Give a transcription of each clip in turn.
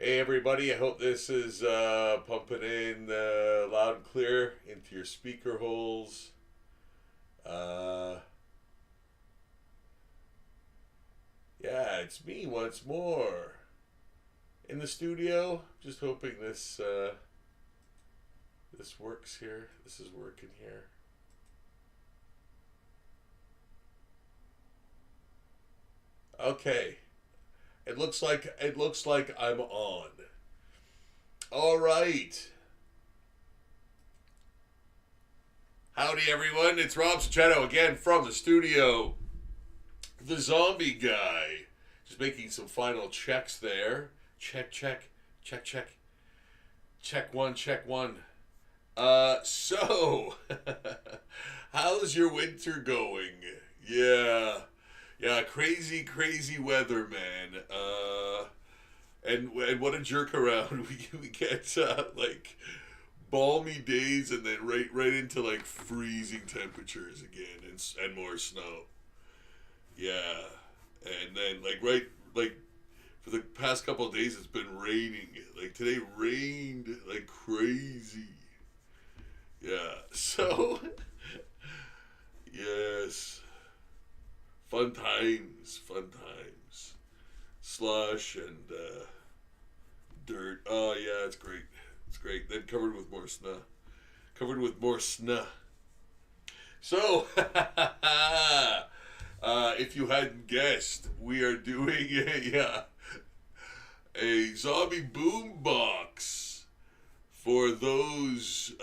Hey everybody, I hope this is pumping in loud and clear into your speaker holes. Uh, yeah, it's me once more in the studio. Just hoping this works here. This is working here. Okay, it looks like I'm on. All right. Howdy everyone, it's Rob Sachetto again from the studio. The zombie guy. Just making some final checks there. Check, check, check, check. Check one, check one. So, how's your winter going? Yeah. Yeah, crazy, crazy weather, man. And what a jerk around. We get, like, balmy days and then right into, like, freezing temperatures again and more snow. Yeah. And then like for the past couple of days it's been raining. Like today rained like crazy. Yeah. So yes. Fun times. Slush and dirt. Oh yeah, it's great. It's great. Then covered with more snow. Covered with more snow. So if you hadn't guessed, we are doing a zombie boombox for those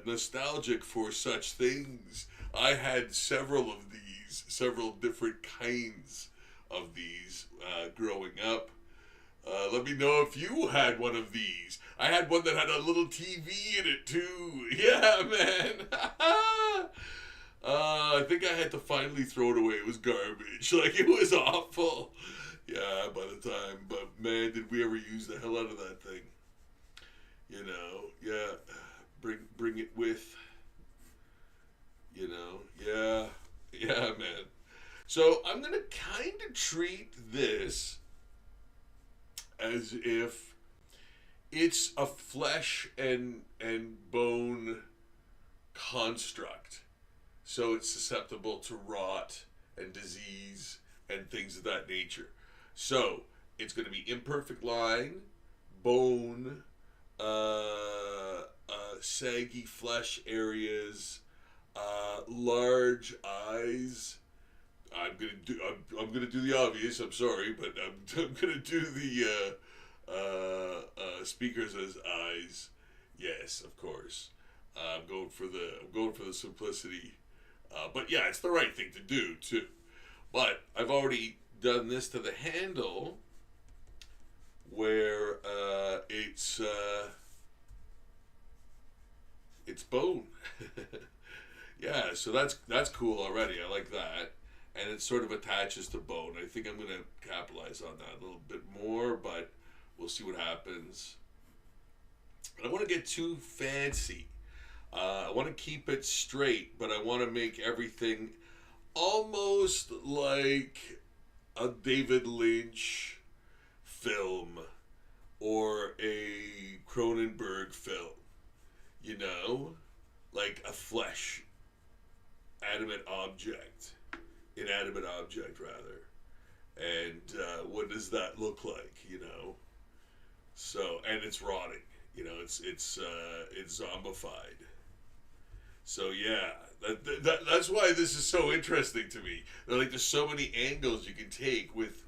nostalgic for such things. I had several different kinds of these growing up. Let me know if you had one of these. I had one that had a little TV in it too. Yeah, man. I think I had to finally throw it away. It was garbage. Like, it was awful. Yeah, by the time. But, man, did we ever use the hell out of that thing. You know, yeah. Bring it with, you know. Yeah. Yeah, man. So, I'm going to kind of treat this as if it's a flesh and bone construct. So it's susceptible to rot and disease and things of that nature. So it's going to be imperfect line, bone, saggy flesh areas, large eyes. I'm gonna do the obvious. I'm sorry, but I'm gonna do the speakers as eyes. Yes, of course. I'm going for the simplicity. But yeah, it's the right thing to do too. But I've already done this to the handle, where it's bone. Yeah, so that's cool already. I like that, and it sort of attaches to bone. I think I'm gonna capitalize on that a little bit more, but we'll see what happens. I don't want to get too fancy. I want to keep it straight, but I want to make everything almost like a David Lynch film or a Cronenberg film. You know? Like a inanimate object rather. And what does that look like, you know? So, and it's rotting. You know, it's zombified. So yeah, that's why this is so interesting to me. Like, there's so many angles you can take with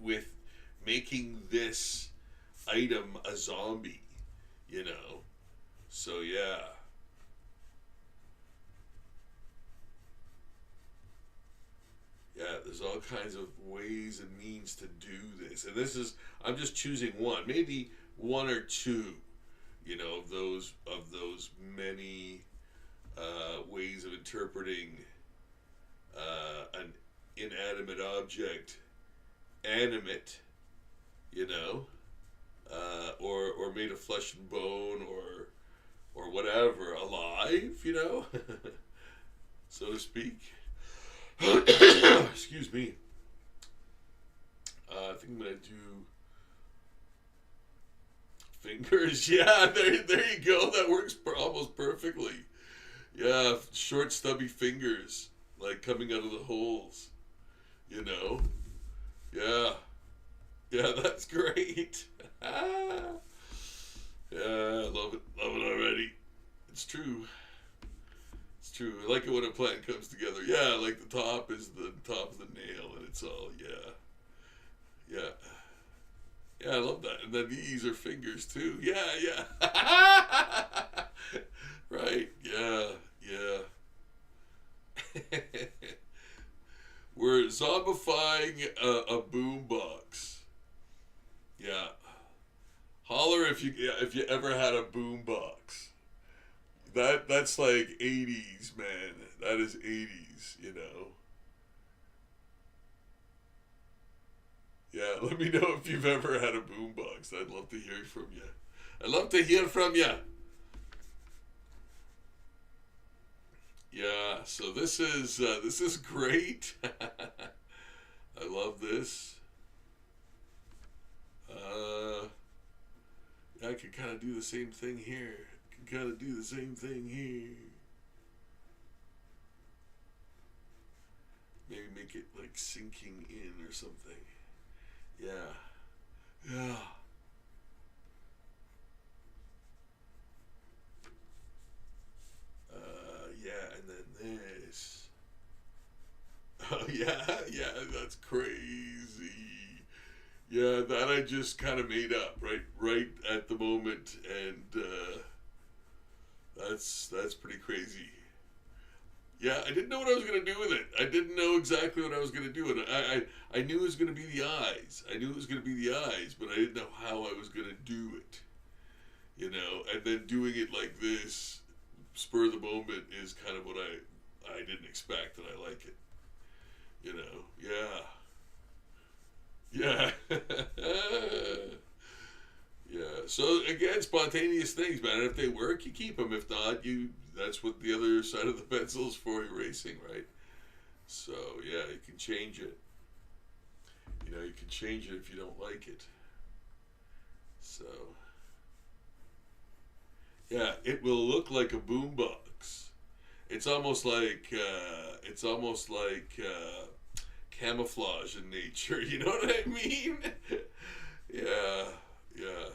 making this item a zombie, you know. So yeah. Yeah, there's all kinds of ways and means to do this. And I'm just choosing one, maybe one or two, you know, of those many ways of interpreting an inanimate object animate, you know, or made of flesh and bone, or whatever, alive, you know, so to speak. Excuse me. I think I'm gonna do fingers. Yeah, there you go. That works almost perfectly. Yeah, short stubby fingers, like coming out of the holes. You know? Yeah. Yeah, that's great. Yeah, I love it. Love it already. It's true. It's true. I like it when a plan comes together. Yeah, like the top is the nail, and it's all yeah. Yeah, I love that. And then these are fingers too. Yeah, yeah. Right. Yeah, yeah. We're zombifying a boombox. Yeah. Holler if you ever had a boombox. That's like 80's, man. That is 80's, you know. Yeah, let me know if you've ever had a boombox. I'd love to hear from you. I'd love to hear from you. Yeah, so this is great. I love this. I can kind of do the same thing here. Maybe make it like sinking in or something. Yeah. Yeah. Yeah, and then this. Oh, yeah, yeah, that's crazy. Yeah, that I just kind of made up right at the moment, and that's pretty crazy. Yeah, I didn't know what I was gonna do with it. I didn't know exactly what I was gonna do, and I knew it was gonna be the eyes. I knew it was gonna be the eyes, but I didn't know how I was gonna do it. You know, and then doing it like this, spur of the moment, is kind of what I didn't expect, and I like it. You know, yeah. Yeah. Yeah. So again, spontaneous things, man. If they work, you keep them. If not, that's what the other side of the pencil is for, erasing, right? So yeah, you can change it. You know, you can change it if you don't like it. So yeah, it will look like a boombox. It's almost like camouflage in nature. You know what I mean? Yeah, yeah.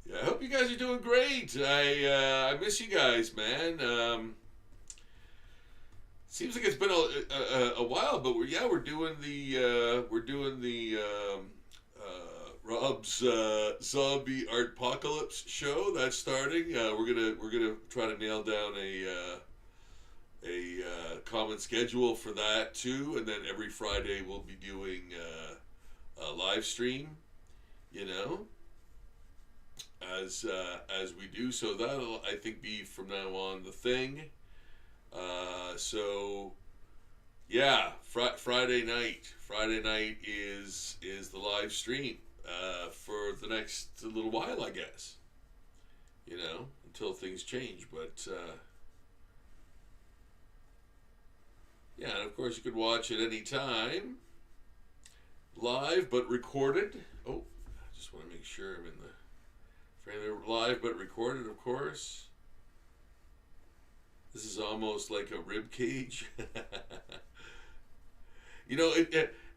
Yeah, I hope you guys are doing great. I miss you guys, man. Seems like it's been a while, but we're doing the Rob's Zombie Artpocalypse show that's starting. We're gonna try to nail down a common schedule for that too, and then every Friday we'll be doing a live stream. You know, as we do. So that'll, I think, be from now on the thing. So yeah, Friday night. Friday night is the live stream for the next little while, I guess. You know, until things change. But yeah, and of course you could watch it anytime, live but recorded. Oh, I just want to make sure I'm in the frame. Live but recorded, of course. This is almost like a rib cage. You know,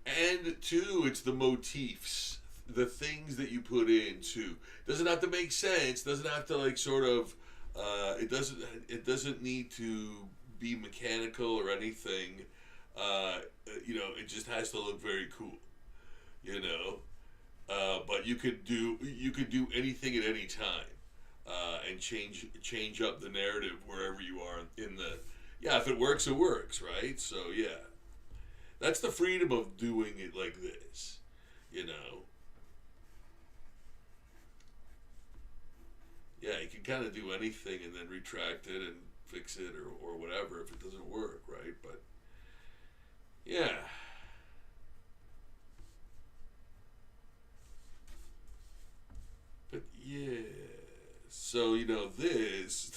and too, it's the motifs, the things that you put in too. Doesn't have to make sense. Doesn't have to like sort of. It doesn't need to be mechanical or anything. You know, it just has to look very cool. You know, but you could do anything at any time. And change up the narrative wherever you are in the. Yeah, if it works, it works, right? So yeah, that's the freedom of doing it like this, you know. Yeah, you can kind of do anything and then retract it and fix it or whatever if it doesn't work, right? But yeah. But yeah. So, you know, this.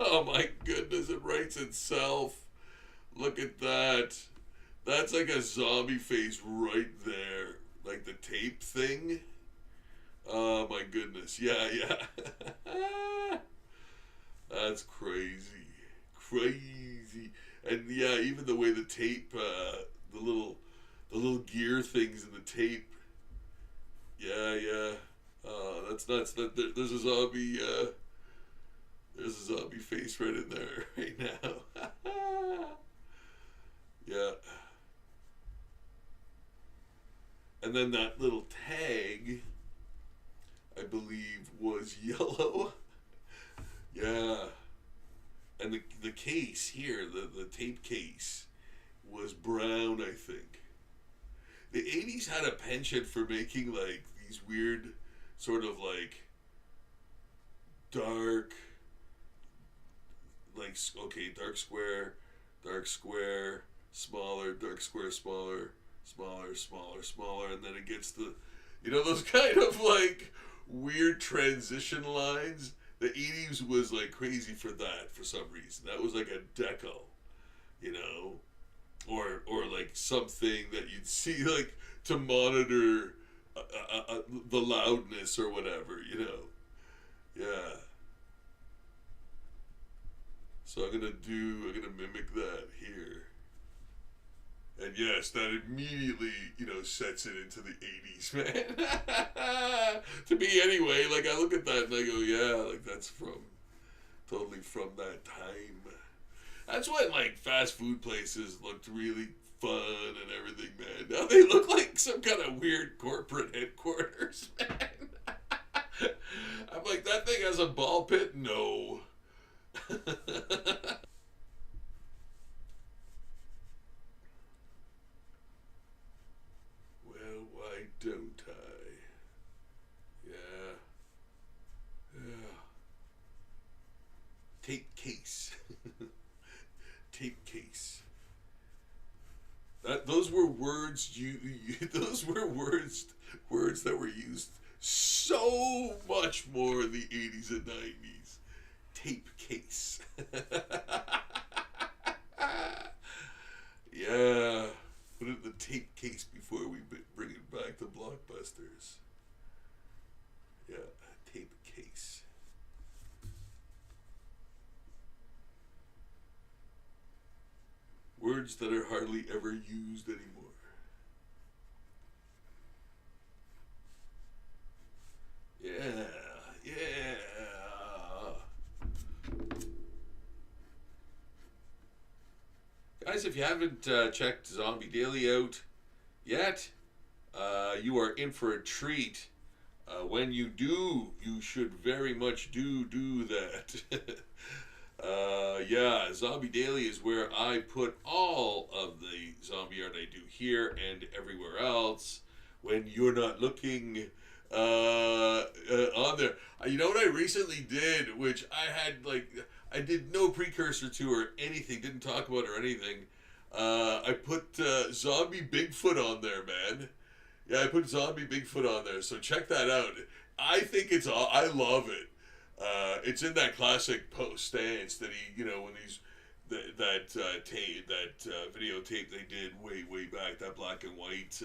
Oh my goodness, it writes itself. Look at that. That's like a zombie face right there. Like the tape thing. Oh my goodness. Yeah, yeah. That's crazy. Crazy. And yeah, even the way the tape, the little gear things in the tape. Yeah, yeah. That's nuts. There's a zombie, there's a zombie face right in there right now. Yeah. And then that little tag, I believe, was yellow. Yeah. And the case here, the tape case, was brown, I think. The 80's had a penchant for making like these weird sort of like dark, like, okay, dark square, smaller, dark square, smaller, smaller, smaller, smaller, and then it gets the, you know, those kind of like weird transition lines. The 80's was like crazy for that for some reason. That was like a deco, you know, or like something that you'd see like to monitor the loudness or whatever, you know. Yeah. So I'm gonna mimic that here. And yes, that immediately, you know, sets it into the 80's, man. To me anyway, like I look at that and I go, yeah, like that's totally from that time. That's when like fast food places looked really fun and everything, man. Now they look like some kind of weird corporate headquarters, man. I'm like, that thing has a ball pit? No. Well, why don't I? Yeah. Yeah. Tape case. Tape case. Those were words those were words that were used so much more in the 80's and 90's. Tape case. Yeah. Put it in the tape case before we bring it back to Blockbusters. Yeah, tape case. Words that are hardly ever used anymore. Yeah, yeah. Guys, if you haven't checked Zombie Daily out yet, you are in for a treat. When you do, you should very much do that. Yeah, Zombie Daily is where I put all of the zombie art I do here and everywhere else when you're not looking on there. You know what I recently did, which I did no precursor to or anything, didn't talk about or anything. I put Zombie Bigfoot on there, man. Yeah, I put Zombie Bigfoot on there, so check that out. I think I love it. It's in that classic pose stance that he, you know, when he's that videotape they did way back, that black and white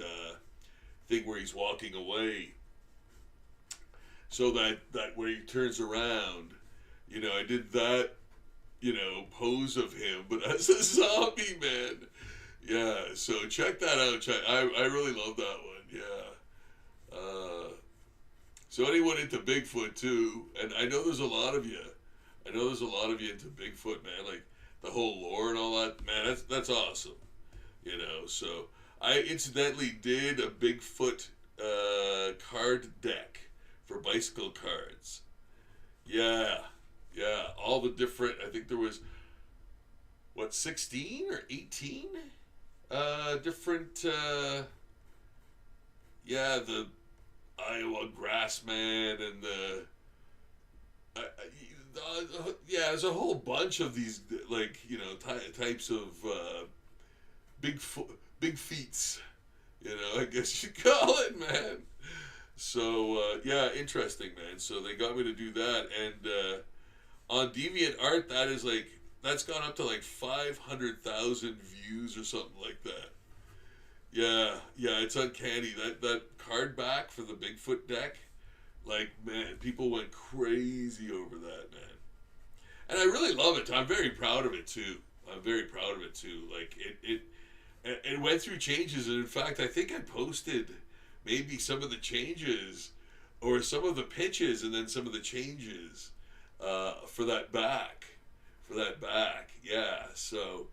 thing where he's walking away. So that where he turns around, you know, I did that, you know, pose of him, but as a zombie, man. Yeah, so check that out. I really love that one. Yeah. So anyone into Bigfoot too, and I know there's a lot of you. I know there's a lot of you into Bigfoot, man. Like the whole lore and all that, man. That's awesome. You know. So I incidentally did a Bigfoot card deck for bicycle cards. Yeah, yeah. All the different. I think there was 16 or 18 different. Yeah, the Iowa Grassman and yeah, there's a whole bunch of these, like, you know, types of big feats, you know, I guess you call it, man. So yeah, interesting, man. So they got me to do that, and on DeviantArt, that's gone up to like 500,000 views or something like that. Yeah, yeah, it's uncanny. That card back for the Bigfoot deck, like, man, people went crazy over that, man. And I really love it. I'm very proud of it too. I'm very proud of it too. Like it went through changes, and in fact, I think I posted maybe some of the changes or some of the pitches, and then some of the changes for that back, Yeah. So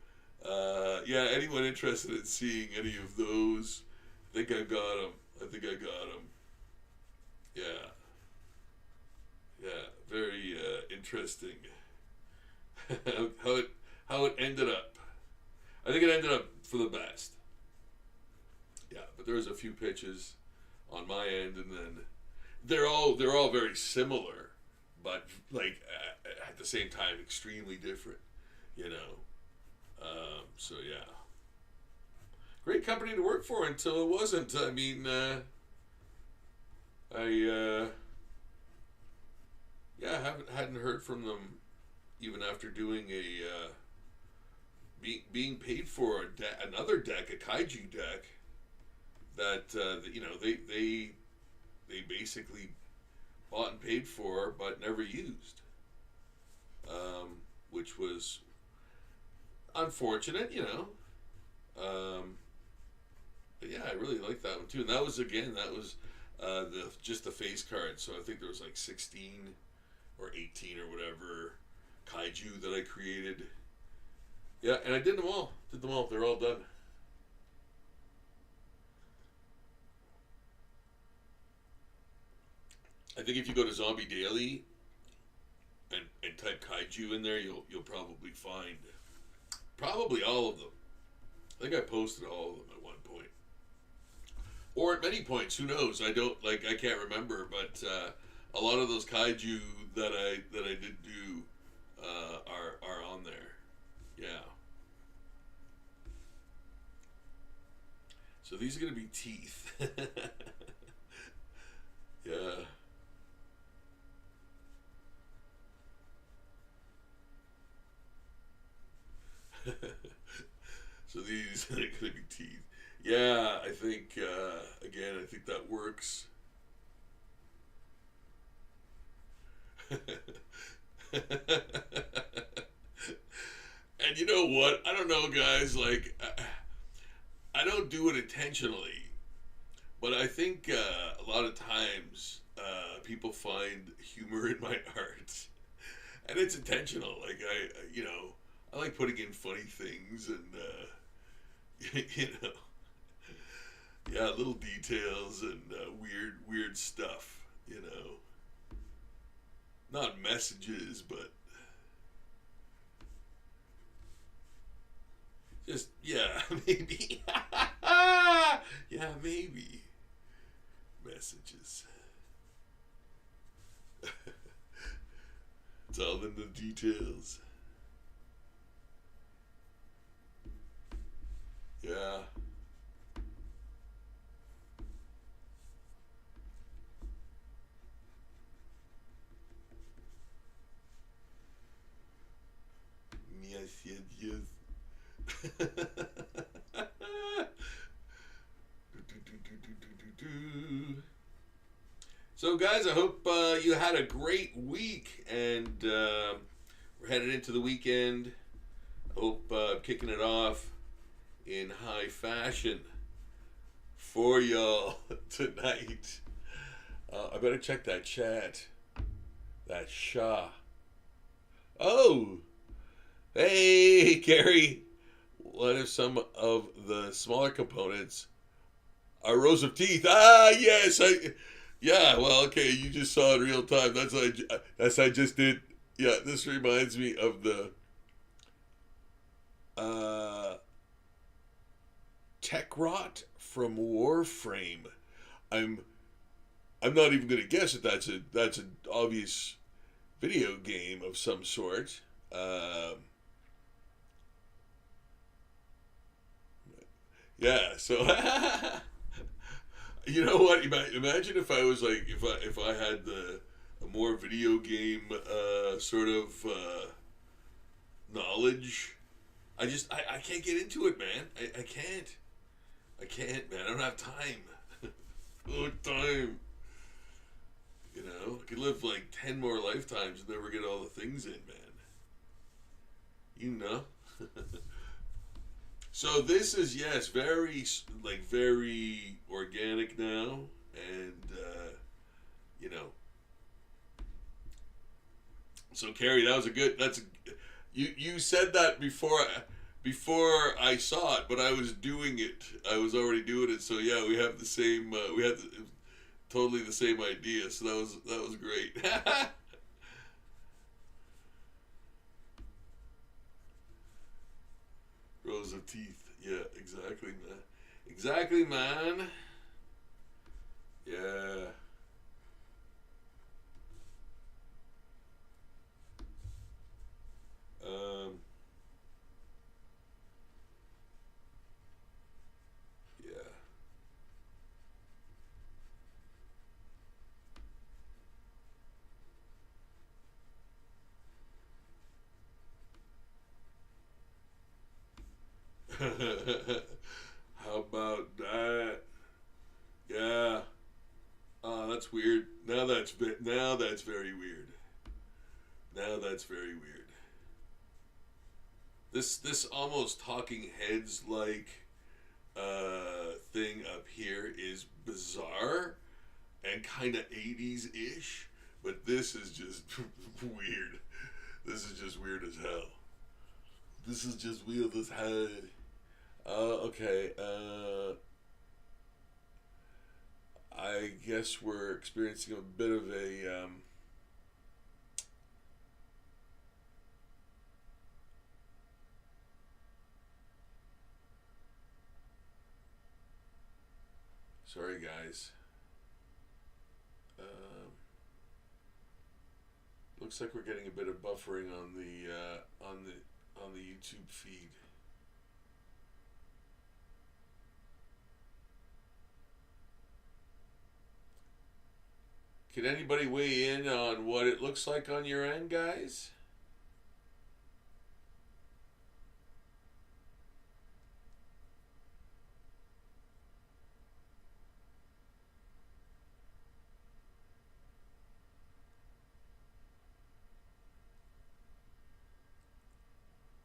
yeah, anyone interested in seeing any of those? I think I got them. I think I got them. Yeah, yeah, very interesting. how it how it ended up. I think it ended up for the best. Yeah, but there was a few pitches on my end, and then they're all very similar, but like at the same time extremely different. You know. So yeah, great company to work for until it wasn't. I mean, I yeah, hadn't heard from them even after doing a being paid for another deck, a kaiju deck that you know they basically bought and paid for but never used, which was unfortunate, you know. But yeah, I really like that one too, and that was the just the face card. So I think there was like 16 or 18 or whatever kaiju that I created. Yeah, and I did them all. Did them all. They're all done. I think if you go to Zombie Daily and type kaiju in there, you'll probably find probably all of them. I think I posted all of them at one point, or at many points. Who knows? I can't remember, but a lot of those kaiju that I did do are on there. Yeah. So these are gonna be teeth. Yeah. So these are gonna be teeth. Yeah, I think again, I think that works. And you know what? I don't know, guys. Like, I don't do it intentionally, but I think a lot of times people find humor in my art, and it's intentional. Like you know, I like putting in funny things and you know, yeah, little details and weird stuff. You know, not messages, but just yeah, maybe. Yeah, maybe messages. It's all in the details. Yeah. Yes, yes, yes. So, guys, I hope you had a great week, and we're headed into the weekend. I hope I'm kicking it off in high fashion for y'all tonight. I better check that chat. That Shah. Oh, hey, Gary. What if some of the smaller components are rows of teeth? Ah, yes. Yeah. Well, okay. You just saw it in real time. That's I just did. Yeah. This reminds me of the uh, tech rot from Warframe. I'm I'm not even gonna guess that that's an obvious video game of some sort. Yeah, so you know what? Imagine if I was like if I had the a more video game sort of knowledge. I can't get into it, man. I can't. I can't, man. I don't have time. Oh, time. You know, I could live like 10 more lifetimes and never get all the things in, man. You know? So this is, yes, very, like, very organic now. And, you know. So, Carrie, that was a good, you said that before I saw it, but I was doing it. I was already doing it. So, yeah, we have the same, we had totally the same idea. So that was great. Rows of teeth. Yeah, exactly, man. Exactly, man. Yeah. Um, yeah. How about that? Yeah. Oh, that's weird. Now that's very weird. Now that's very weird. This almost talking heads like thing up here is bizarre and kind of 80s ish, but this is just weird. This is just weird as hell. This is just weird as hell. Okay. I guess we're experiencing a bit of a. Sorry, guys. Um, Looks like we're getting a bit of buffering on the YouTube feed. Can anybody weigh in on what it looks like on your end, guys?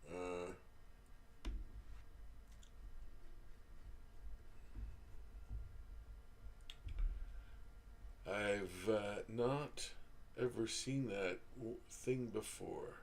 Uh, I've not ever seen that thing before.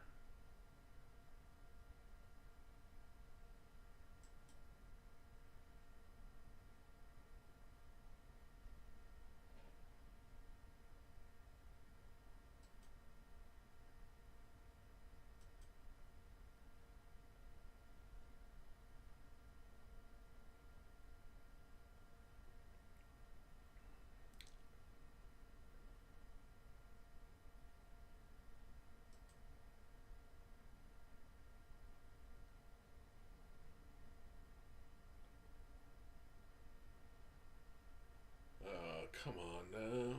Come on now.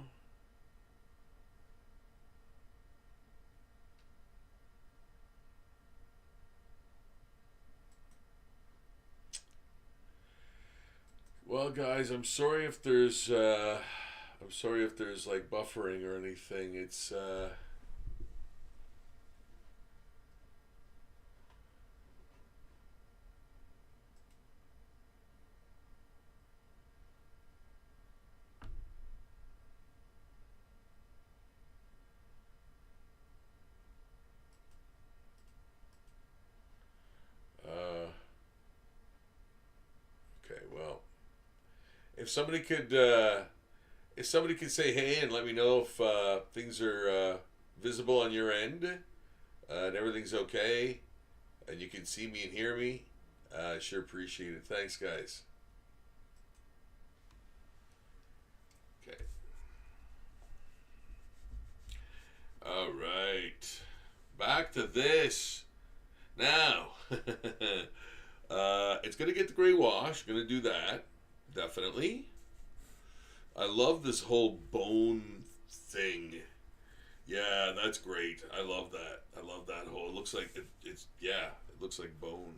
Well, guys, I'm sorry if there's like buffering or anything. It's uh, okay. Well, if somebody could say hey and let me know if things are visible on your end and everything's okay and you can see me and hear me, I sure appreciate it. Thanks, guys. Okay. All right. Back to this. Now, it's going to get the gray wash. Going to do that. Definitely. I love this whole bone thing. Yeah, that's great. I love that. I love that whole. It looks like it's yeah. It looks like bone.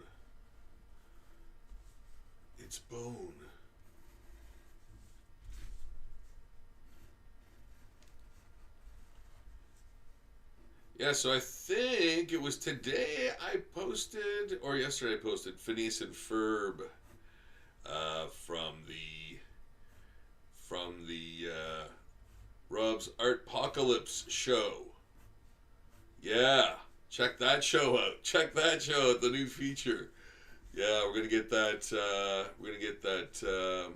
It's bone. Yeah, so I think it was today I posted, or yesterday I posted Phineas and Ferb from the Rob's Artpocalypse show. Yeah, check that show out. Check that show out. The new feature. Yeah, we're gonna get that. We're gonna get that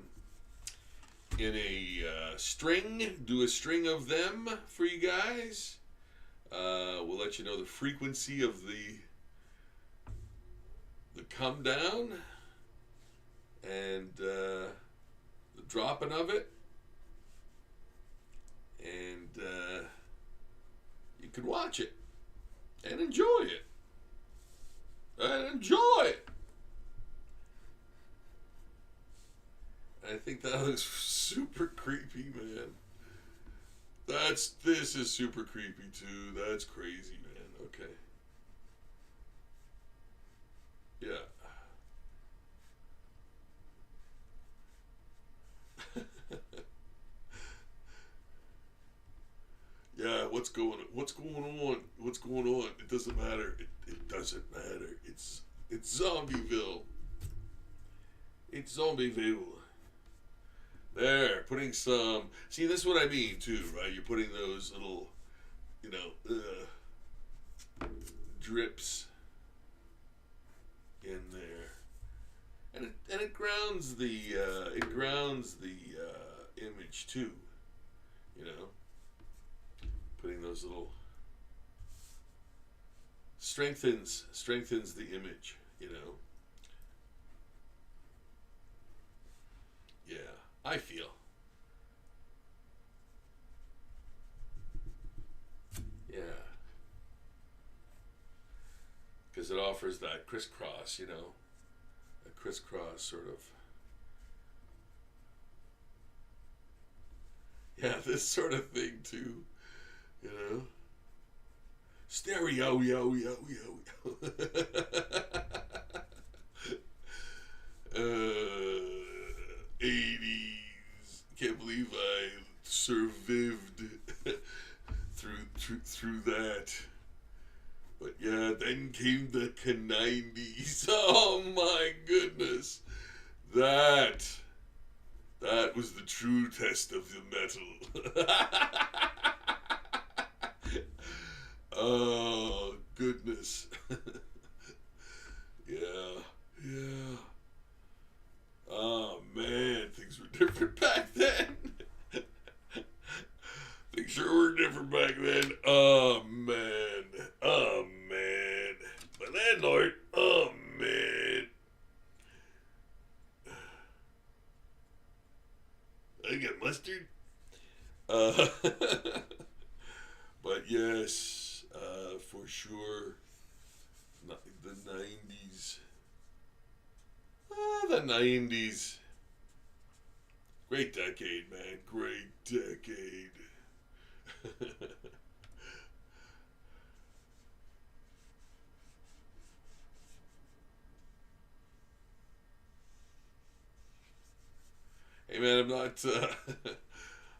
in a string. Do a string of them for you guys. We'll let you know the frequency of the come down and the dropping of it, and you can watch it and enjoy it. I think that looks super creepy, man. This is super creepy too. That's crazy, man. Okay. Yeah. Yeah, what's going on? What's going on? It doesn't matter. It doesn't matter. It's Zombieville. It's Zombieville. There, putting some. See, this is what I mean too, right? You're putting those little, drips in there, and it grounds the image too. Putting those little strengthens the image. Yeah, I feel. Yeah. Because it offers that crisscross, a crisscross sort of. Yeah, this sort of thing too, Stereo, yo, yo, yo, yo. 80's. Can't believe I survived through that. But yeah, then came the 90's. Oh my goodness. That was the true test of the metal. Oh goodness. Yeah. Oh man, things were different back then. Things sure were different back then. Oh man. My landlord. Oh man. I got mustard. But yes, for sure, the 90's. The 90's. Great decade, man. Great decade. Hey, man, I'm not,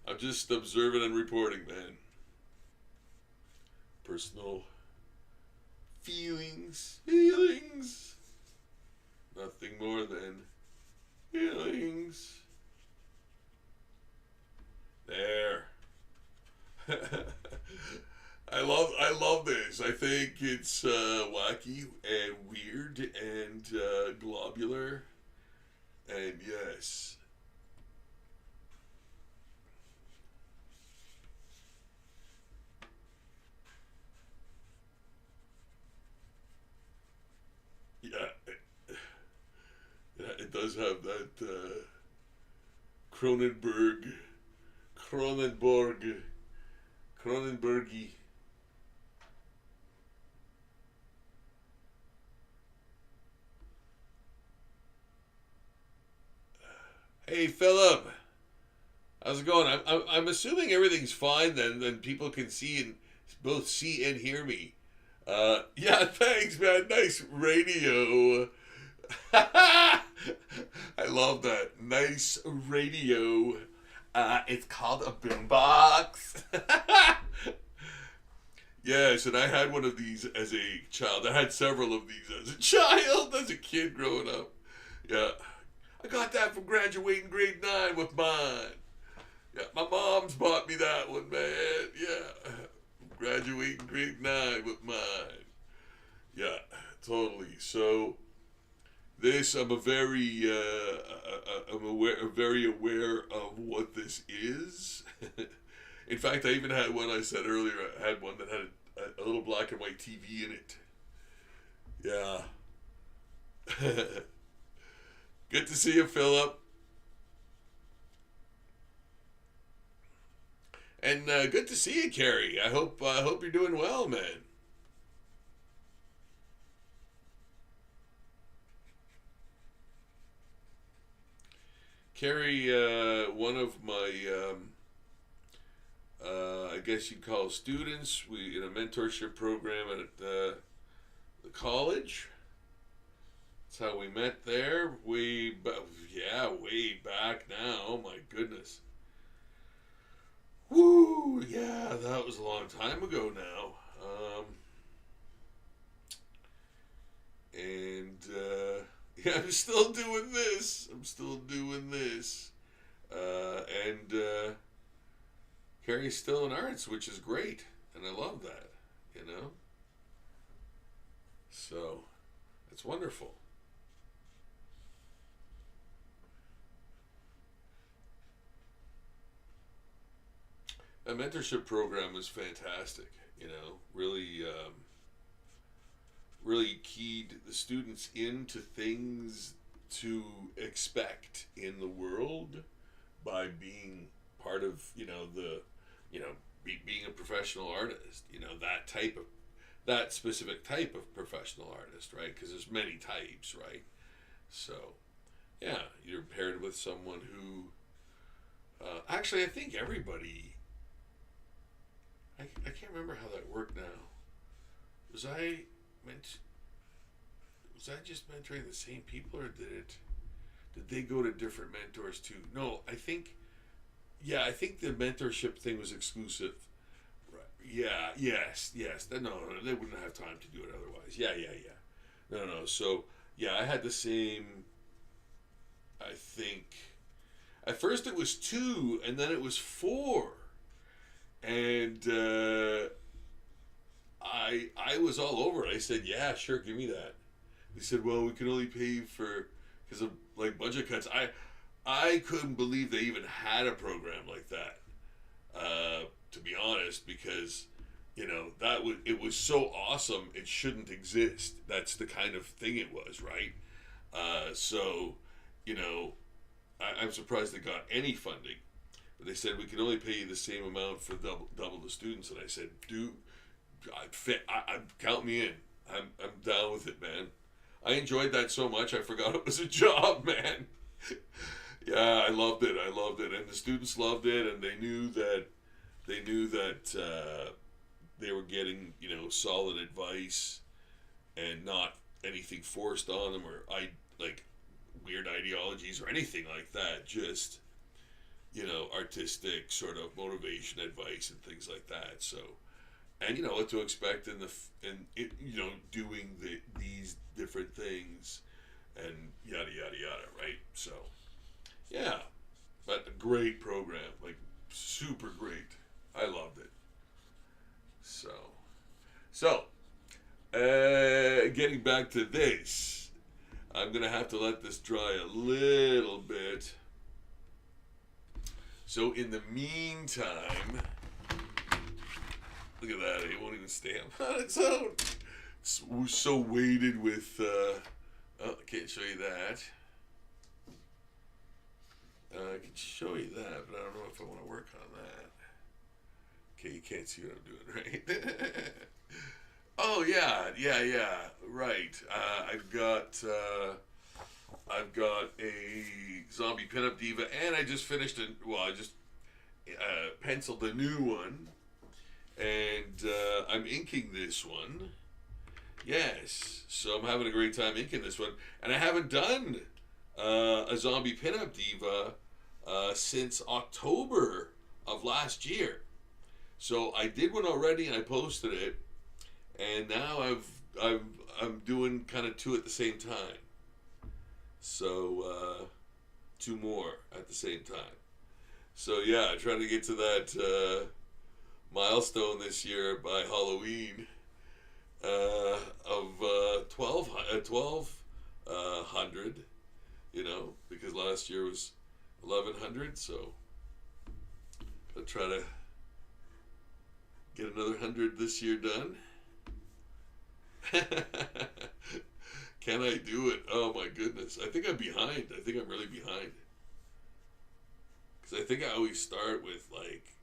I'm just observing and reporting, man. Personal feelings. Nothing more than feelings. There. I love this. I think it's wacky and weird and globular. And yes. Yeah, it does have that Cronenbergy. Hey Philip, how's it going? I'm assuming everything's fine then people can both see and hear me. Yeah, thanks, man. Nice radio. I love that. Nice radio. It's called a boombox. Yes, and I had one of these as a child. I had several of these as a child, as a kid growing up. Yeah. I got that from graduating grade 9 with mine. Yeah, my mom's bought me that one, man. Yeah. Graduating grade 9 with mine. Yeah, totally. So this, I'm very aware of what this is. In fact, I even had one I said earlier. I had one that had a little black and white TV in it. Yeah. Good to see you, Philip. And good to see you, Carrie. I hope you're doing well, man. Carrie, one of my, I guess you'd call students, we in a mentorship program at the college. That's how we met there. Way back now. Oh my goodness. Woo! Yeah, that was a long time ago now. And yeah, I'm still doing this. And Carrie's still in arts, which is great, and I love that. You know. So, it's wonderful. A mentorship program is fantastic. You know, really, really keyed the students into things to expect in the world by being part of, being a professional artist. You know, that specific type of professional artist, right? Because there's many types, right? So, yeah, you're paired with someone who, actually, I think everybody. I can't remember how that worked now. Was I just mentoring the same people, or did they go to different mentors too? No, I think the mentorship thing was exclusive. Right. Yeah, yes. No, they wouldn't have time to do it otherwise. Yeah. No. So, yeah, I had the same, I think, at first it was 2, and then it was 4. And I was all over it. I said, yeah, sure, give me that. They said, well, we can only pay for, because of like budget cuts. I couldn't believe they even had a program like that, to be honest, because it was so awesome it shouldn't exist. That's the kind of thing it was, right? So I'm surprised they got any funding. But they said we can only pay you the same amount for double the students, and I said, dude, count me in. I'm down with it, man. I enjoyed that so much I forgot it was a job, man. Yeah, I loved it, and the students loved it, and they knew that they were getting solid advice and not anything forced on them or like weird ideologies or anything like that. Just artistic sort of motivation advice and things like that. So, and what to expect in doing these different things and yada yada yada, right? So, yeah, but a great program, like super great. I loved it. So, getting back to this, I'm gonna have to let this dry a little bit. So in the meantime, look at that, it won't even stand on its own. It's so weighted with, I can't show you that. I can show you that, but I don't know if I want to work on that. Okay, you can't see what I'm doing, right? Oh, yeah, right. I've got a zombie pinup diva, and I just finished I just penciled a new one, and I'm inking this one. Yes, so I'm having a great time inking this one, and I haven't done a zombie pinup diva since October of last year. So I did one already and I posted it, and now I'm doing kind of two at the same time. So two more at the same time. So yeah, trying to get to that milestone this year by Halloween of 1200. You know, because last year was 1100. So I'll try to get another 100 this year done. Can I do it? Oh my goodness. I think I'm behind. I think I'm really behind. Because I think I always start with like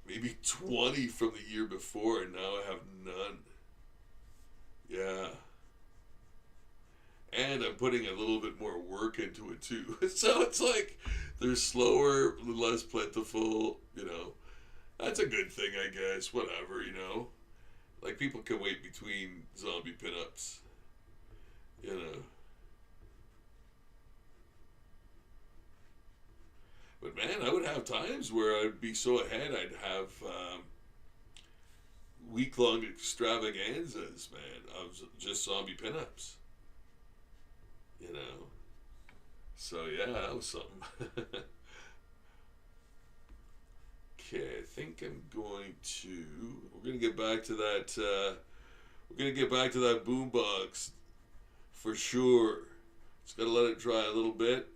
maybe 20 from the year before, and now I have none. Yeah. And I'm putting a little bit more work into it too. So it's like they're slower, less plentiful, you know. That's a good thing, I guess. Whatever, you know. Like, people can wait between zombie pinups, you know. But man, I would have times where I'd be so ahead, I'd have week-long extravaganzas, man, of just zombie pinups, you know. So yeah, that was something. Okay, I think I'm going to. We're gonna get back to that. We're gonna get back to that boombox for sure. Just gotta let it dry a little bit,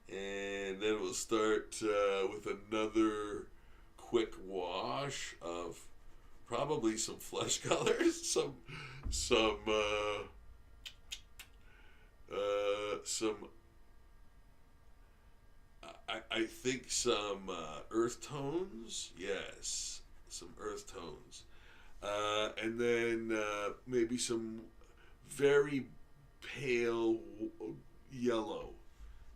and then we'll start with another quick wash of probably some flesh colors, some some. I think some earth tones, yes, some earth tones, and then maybe some very pale yellow,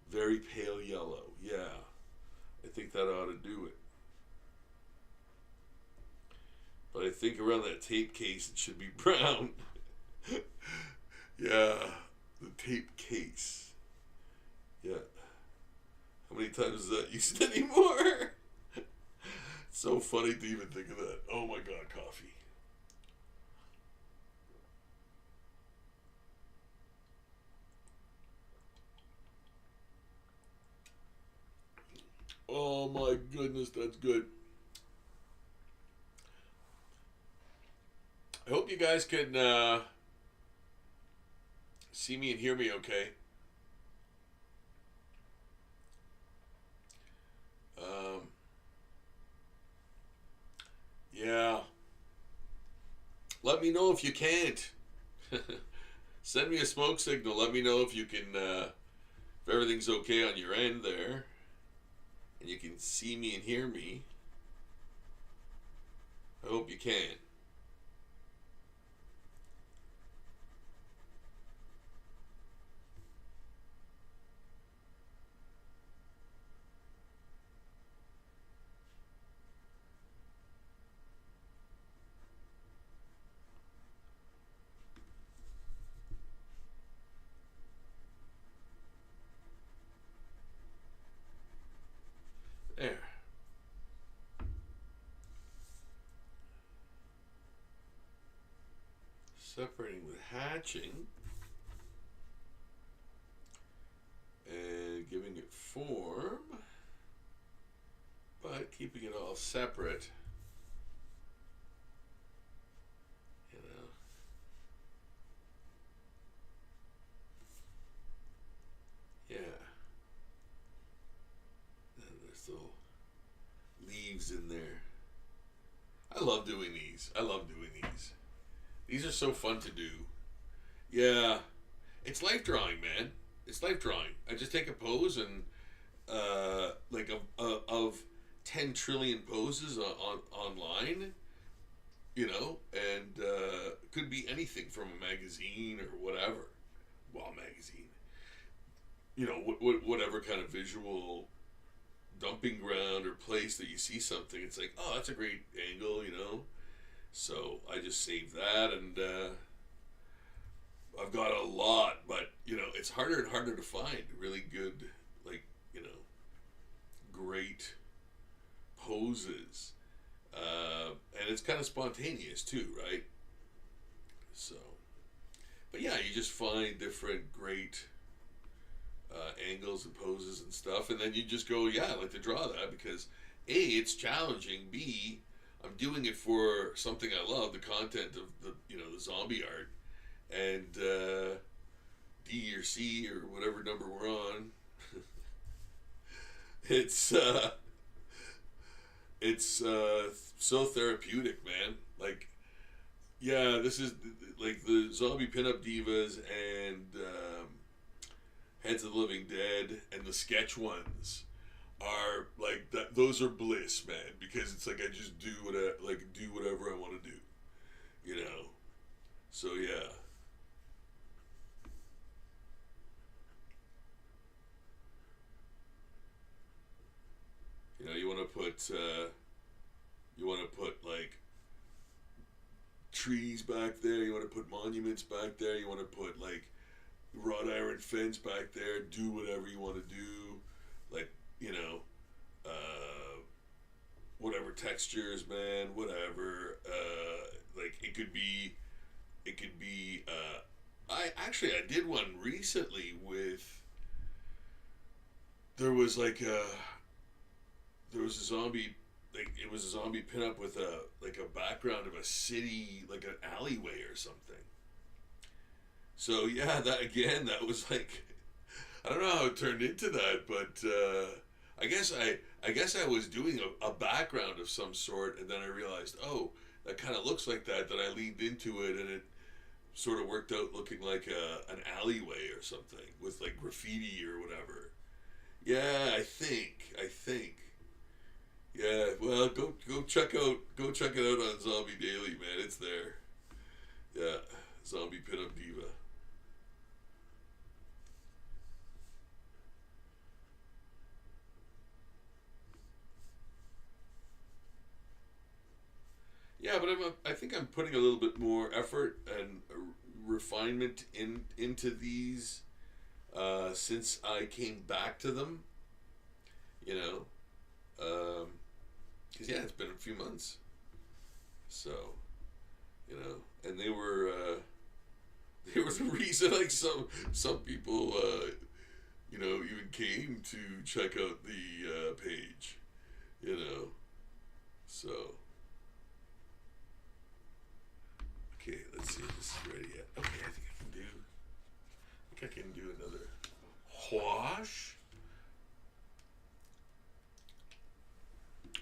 very pale yellow. Yeah, I think that ought to do it. But I think around that tape case it should be brown. Yeah, the tape case. Yeah. How many times is that used anymore? It's so funny to even think of that. Oh my god, coffee. Oh my goodness, that's good. I hope you guys can see me and hear me okay. Yeah. Let me know if you can't. Send me a smoke signal. Let me know if you can, if everything's okay on your end there, and you can see me and hear me. I hope you can. There. Separating with hatching and giving it form, but keeping it all separate. You know. Yeah. And there's little leaves in there. I love doing these. I love doing these. These are so fun to do. Yeah. It's life drawing, man. It's life drawing. I just take a pose and like of 10 trillion poses online, you know, and could be anything from a magazine or whatever. Well, magazine. You know, whatever kind of visual dumping ground or place that you see something, it's like, oh, that's a great angle, you know. So I just save that, and I've got a lot, but you know, it's harder and harder to find really good, like, you know, great poses. kind of spontaneous too, right? So, but yeah, you just find different great angles and poses and stuff, and then you just go, yeah, I like to draw that because A, it's challenging. B, I'm doing it for something I love, the content of the zombie art, and D or C or whatever number we're on. It's so therapeutic, man. Like, yeah, this is like the zombie pinup divas and Heads of the Living Dead and the sketch ones are like that. Those are bliss, man, because it's like I just do whatever I want to do, you know. So yeah. You know, you want to put like trees back there. You want to put monuments back there. You want to put like wrought iron fence back there. Do whatever you want to do, like uh, whatever textures, man. Whatever. Like it could be. I did one recently with. There was like a there was a zombie, like it was a zombie pinup with a background of a city, like an alleyway or something. So yeah, that was like, I don't know how it turned into that, but I guess I was doing a background of some sort, and then I realized, oh, that kind of looks like that I leaned into it, and it sort of worked out looking like an alleyway or something with like graffiti or whatever. Yeah, I think. Yeah, well, go check it out on Zombie Daily, man. It's there. Yeah, Zombie Pinup Diva. Yeah, but I think I'm putting a little bit more effort and refinement into these since I came back to them. You know, because yeah, it's been a few months. So, and they were there was a reason like some people even came to check out the page. You know, so okay, let's see if this is ready yet. Okay, I think I can do another wash.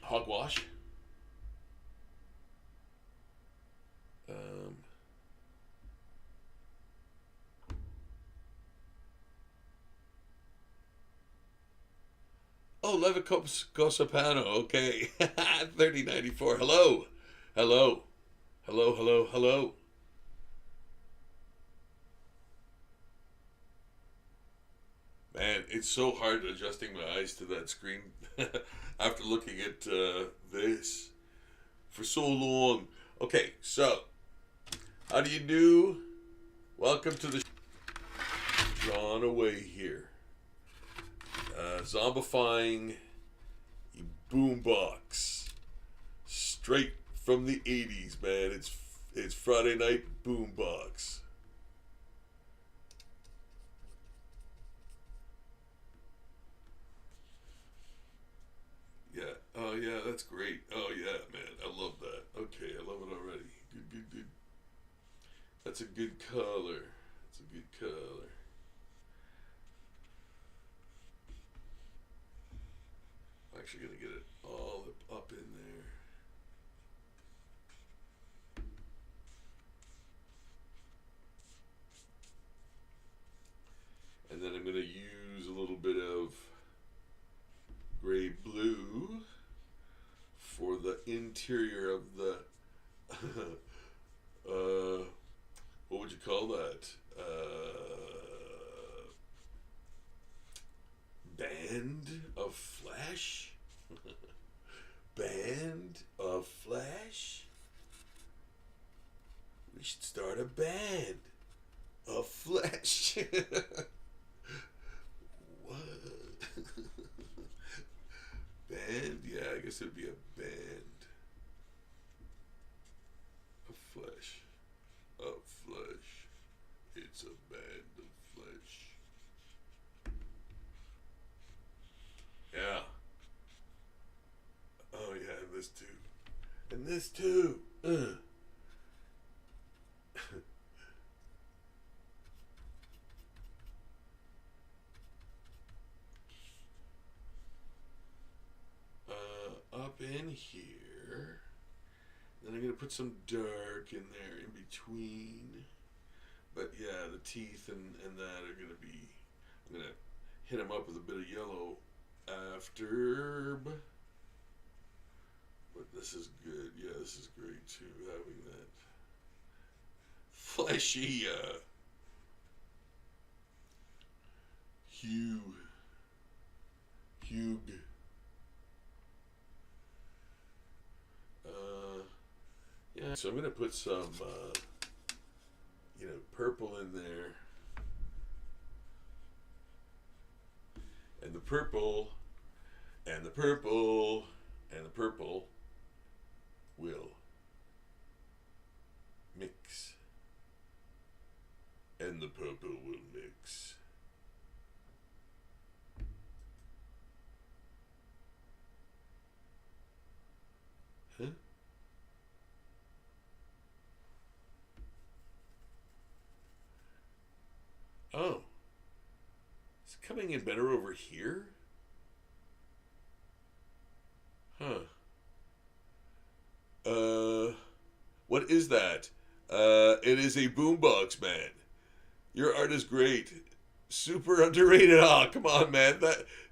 Hogwash. Um, oh, Levicops Gosapano. Okay. 3094. Hello. Hello. Hello, hello, hello. Man, it's so hard adjusting my eyes to that screen after looking at this for so long. Okay, so how do you do? Welcome to the Drawn Away here. Zombifying a boombox straight from the 80s, man. It's Friday night boombox. Yeah. Oh yeah, that's great. Oh yeah, man. I love that. Okay, I love it already. Good, good, good. That's a good color. That's a good color. I'm actually gonna get it all up in there. And then I'm gonna use a little bit of gray blue for the interior of the what would you call that? Band of flesh? Band of flesh? We should start a band of flesh. What? Band? Yeah, I guess it would be a band. And this too. Up in here. Then I'm going to put some dark in there in between. But yeah, the teeth and that are going to be, I'm going to hit them up with a bit of yellow after. But this is good. Yeah, this is great too, having that fleshy hue. Yeah, so I'm going to put some, purple in there. And the purple, and the purple, and the purple will mix. And the purple will mix. Huh? Oh. Is it coming in better over here? Huh. What is that? It is a boombox, man. Your art is great. Super underrated. Oh, come on, man.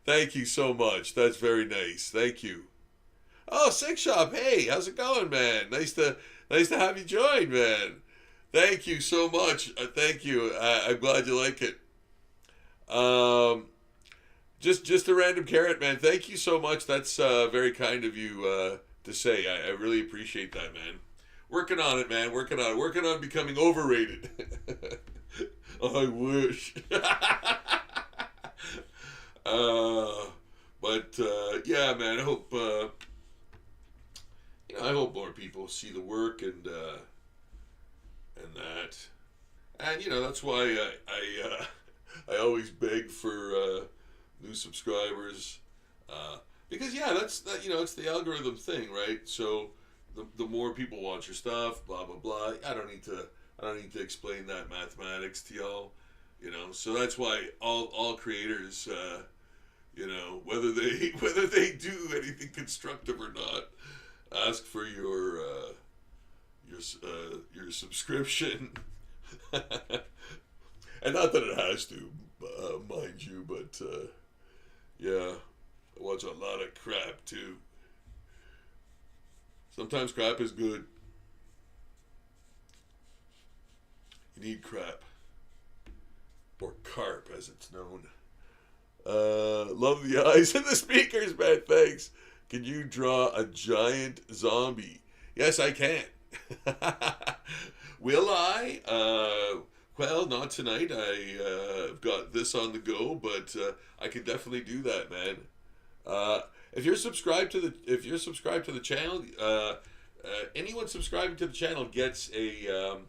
Thank you so much. That's very nice. Thank you. Oh, Six Shop. Hey, how's it going, man? Nice to have you join, man. Thank you so much. Thank you. I'm glad you like it. Just a random carrot, man. Thank you so much. That's very kind of you to say. I really appreciate that, man. Working on it, man. Working on becoming overrated. I wish. Yeah, man. I hope I hope more people see the work and that. And that's why I always beg for new subscribers, because it's the algorithm thing, right? So the more people watch your stuff, blah blah blah. I don't need to explain that mathematics to y'all, So that's why all creators, whether they do anything constructive or not, ask for your subscription. And not that it has to, mind you, but yeah, I watch a lot of crap too. Sometimes crap is good. You need crap. Or carp, as it's known. Love the eyes and the speakers, man. Thanks. Can you draw a giant zombie? Yes, I can. Will I? Well, not tonight. I've got this on the go, but I can definitely do that, man. If you're subscribed to the channel, anyone subscribing to the channel gets to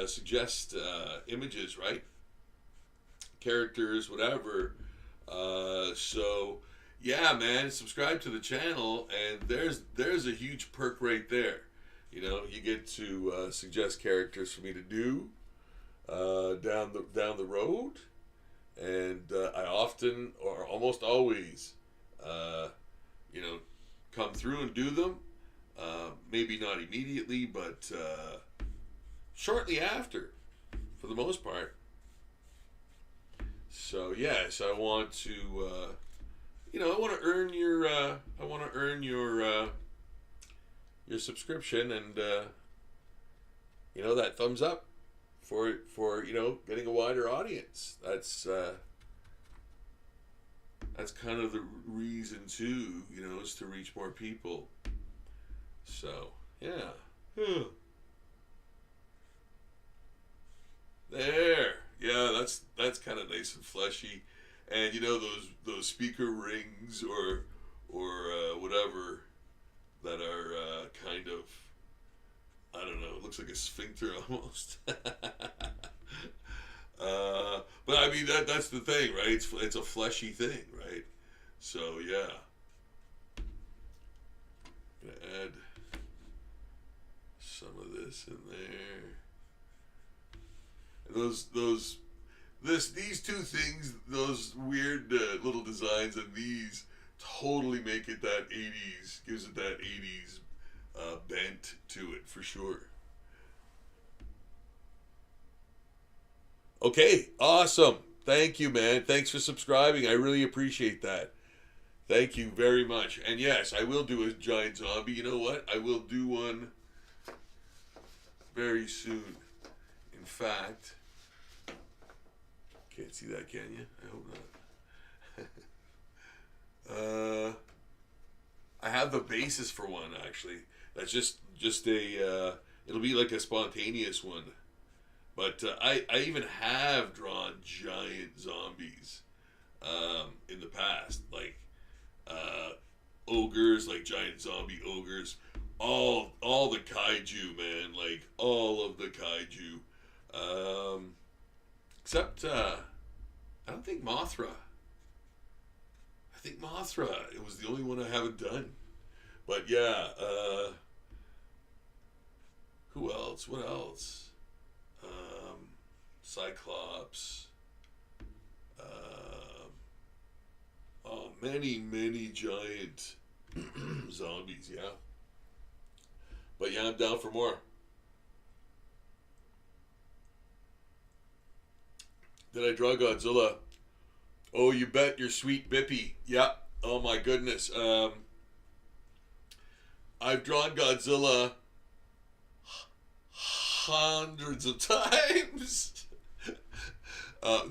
suggest images, right? Characters, whatever. So yeah, man, subscribe to the channel, and there's a huge perk right there. You get to suggest characters for me to do down the road, and I often or almost always, come through and do them. Maybe not immediately, but shortly after, for the most part. So yes, I want to, I want to earn your subscription, and that thumbs up for getting a wider audience. That's kind of the reason too, is to reach more people. So yeah. There. Yeah, that's kind of nice and fleshy, and those speaker rings or whatever that are kind of, I don't know, it looks like a sphincter almost. But I mean that's the thing, right? It's a fleshy thing, right? So yeah. Gonna add some of this in there. These two things, those weird little designs of these totally make it that 80s, gives it that 80s bent to it for sure. Okay, awesome. Thank you, man. Thanks for subscribing. I really appreciate that. Thank you very much. And yes, I will do a giant zombie. You know what? I will do one very soon. In fact, can't see that, can you? I hope not. I have the basis for one, actually. That's just a, it'll be like a spontaneous one. But I even have drawn giant zombies in the past, like ogres, like giant zombie ogres. All the kaiju, man, like all of the kaiju. Except I don't think Mothra. I think Mothra. It was the only one I haven't done. But yeah, who else? What else? Cyclops. Oh, many giant zombies, yeah. But yeah, I'm down for more. Did I draw Godzilla? Oh, you bet your sweet Bippy. Yeah. Oh my goodness. I've drawn Godzilla hundreds of times.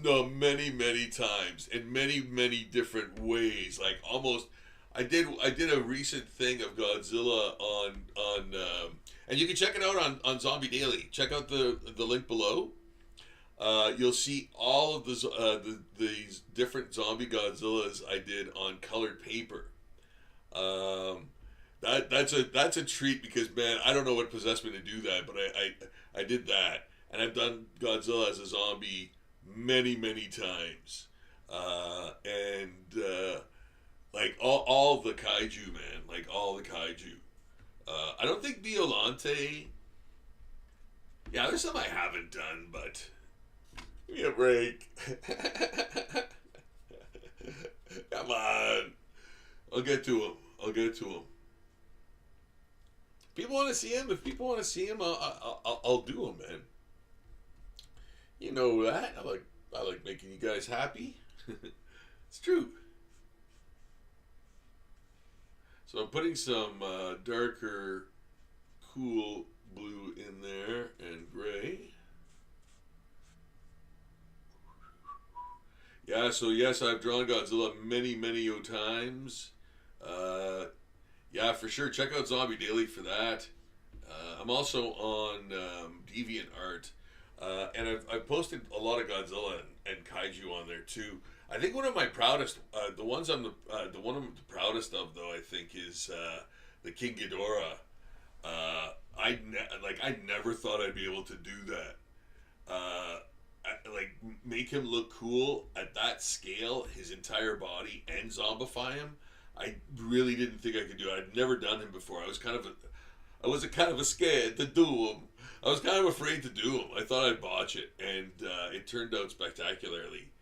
No, many times, in many different ways. Like almost, I did a recent thing of Godzilla on and you can check it out on Zombie Daily. Check out the link below. You'll see all of these different zombie Godzillas I did on colored paper. That's a treat because, man, I don't know what possessed me to do that, but I did that, and I've done Godzilla as a zombie many times, like all the kaiju, man, like all the kaiju. I don't think Violante. Yeah, there's some I haven't done, but give me a break. Come on, I'll get to him. People want to see him. If people want to see him, I'll do him, man. You know that. I like making you guys happy. It's true. So I'm putting some darker, cool blue in there and gray. Yeah. So yes, I've drawn Godzilla many times. Yeah, for sure. Check out Zombie Daily for that. I'm also on DeviantArt, and I've posted a lot of Godzilla and kaiju on there too. I think one of my proudest, the one I'm the proudest of though, I think is the King Ghidorah. I never thought I'd be able to do that. Like make him look cool at that scale, his entire body, and zombify him. I really didn't think I could do it. I'd never done him before. I was kind of scared to do him. I was kind of afraid to do him. I thought I'd botch it, and it turned out spectacularly.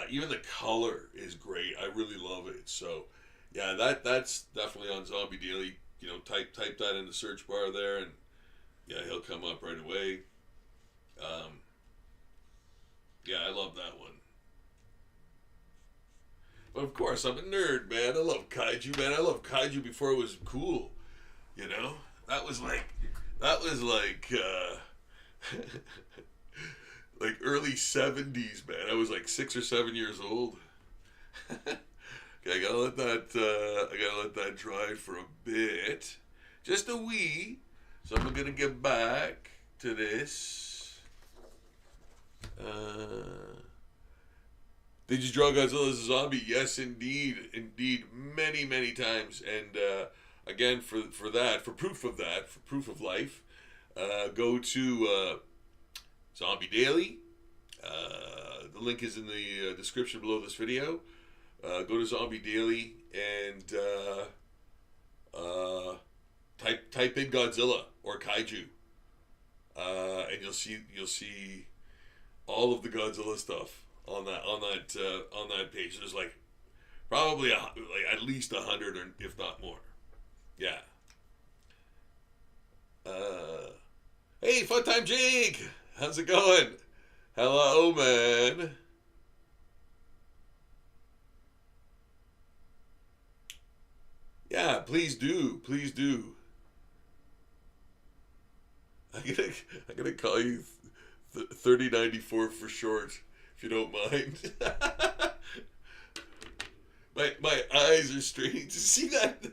Even the color is great. I really love it. So, yeah, that's definitely on Zombie Daily. You know, type that in the search bar there, and yeah, he'll come up right away. Yeah, I love that one. But of course, I'm a nerd, man. I love kaiju, man. I love kaiju before it was cool. You know, that was like like early 70s, man. I was like 6 or 7 years old. Okay, I gotta let that dry for a bit, just a wee. So I'm gonna get back to this. Did you draw Godzilla as a zombie? Yes, indeed, many times. And again, for proof of life, go to Zombie Daily. The link is in the description below this video. Go to Zombie Daily and Type in Godzilla or kaiju, and you'll see all of the Godzilla stuff on that page. There's like probably like at least 100, or if not more. Yeah. Hey, Fun Time Jake, how's it going? Hello, man. Yeah, please do, please do. I'm gonna I'm gonna call you 3094 for short, if you don't mind. My eyes are straining to see that.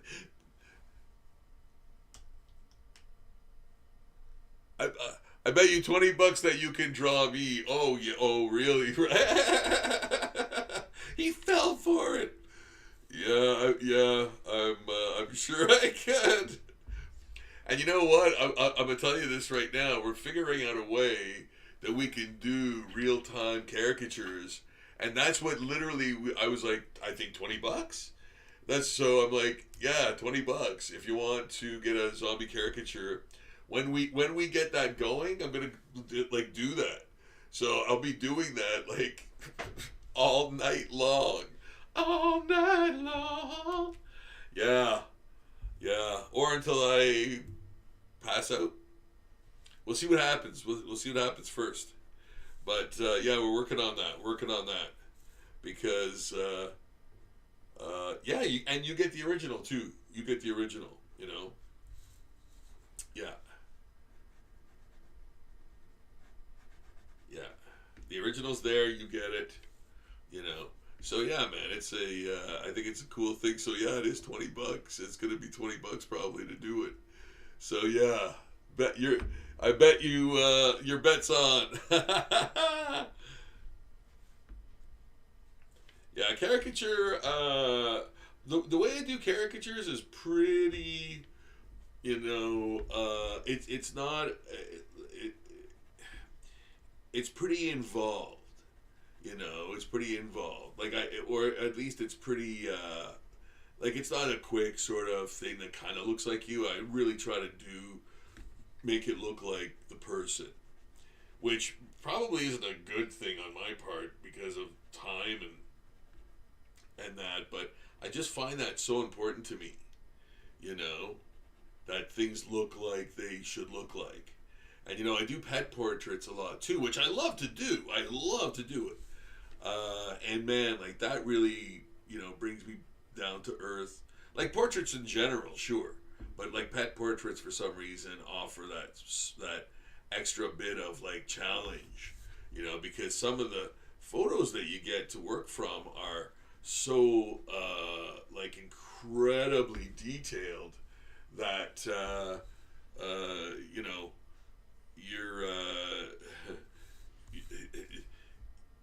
I, I bet you $20 that you can draw me. Oh yeah. Oh really? He fell for it. Yeah, yeah. I'm sure I can. And you know what? I'm gonna tell you this right now. We're figuring out a way that we can do real time caricatures, and that's what literally I was like. I think $20. That's so. I'm like, yeah, $20 if you want to get a zombie caricature. When we get that going, I'm gonna like do that. So I'll be doing that like all night long, all night long. Yeah, yeah. Or until I pass out. We'll see what happens. We'll see what happens first. But yeah, we're working on that. Working on that because yeah, and you get the original too. You get the original. You know. Yeah. Yeah. The original's there. You get it. You know. So yeah, man, it's a. I think it's a cool thing. So yeah, it is $20. It's gonna be $20 probably to do it. So yeah, bet you're. I bet you your bet's on. Yeah, caricature. The way I do caricatures is pretty. You know, it's not. It's pretty involved. You know, it's pretty involved. Like or at least it's pretty. Like it's not a quick sort of thing that kind of looks like you. I really try to make it look like the person, which probably isn't a good thing on my part because of time and that. But I just find that so important to me. You know, that things look like they should look like. And you know, I do pet portraits a lot too, which I love to do. I love to do it. And man, like that really, you know, brings me down to earth. Like portraits in general, sure, but like pet portraits for some reason offer that extra bit of like challenge, you know, because some of the photos that you get to work from are so like incredibly detailed that you know you're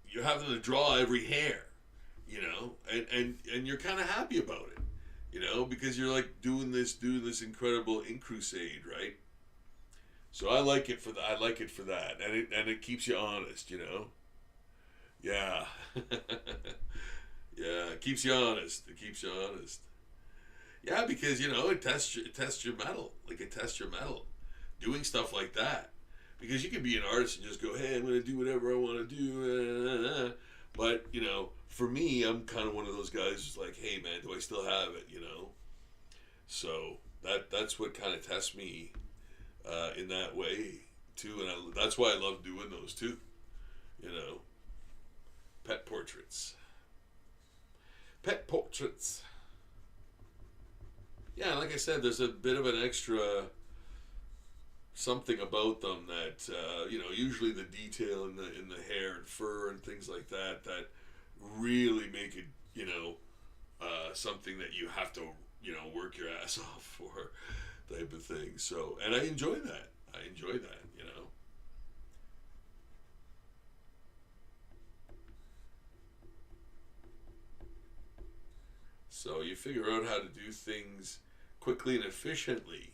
you're having to draw every hair, you know, and you're kind of happy about it, you know, because you're like doing this incredible ink crusade, right? So I like it for that. I like it for that, and it keeps you honest, you know. Yeah, yeah, it keeps you honest. It keeps you honest. Yeah, because you know it tests your metal, like it tests your metal, doing stuff like that. Because you can be an artist and just go, hey, I'm going to do whatever I want to do. But, you know, for me, I'm kind of one of those guys who's like, hey, man, do I still have it, you know? So that's what kind of tests me in that way, too. And that's why I love doing those, too. You know? Pet portraits. Pet portraits. Yeah, like I said, there's a bit of an extra something about them that you know, usually the detail in the hair and fur and things like that really make it, you know, something that you have to, you know, work your ass off for, type of thing. So, and I enjoy that. You know. So you figure out how to do things quickly and efficiently,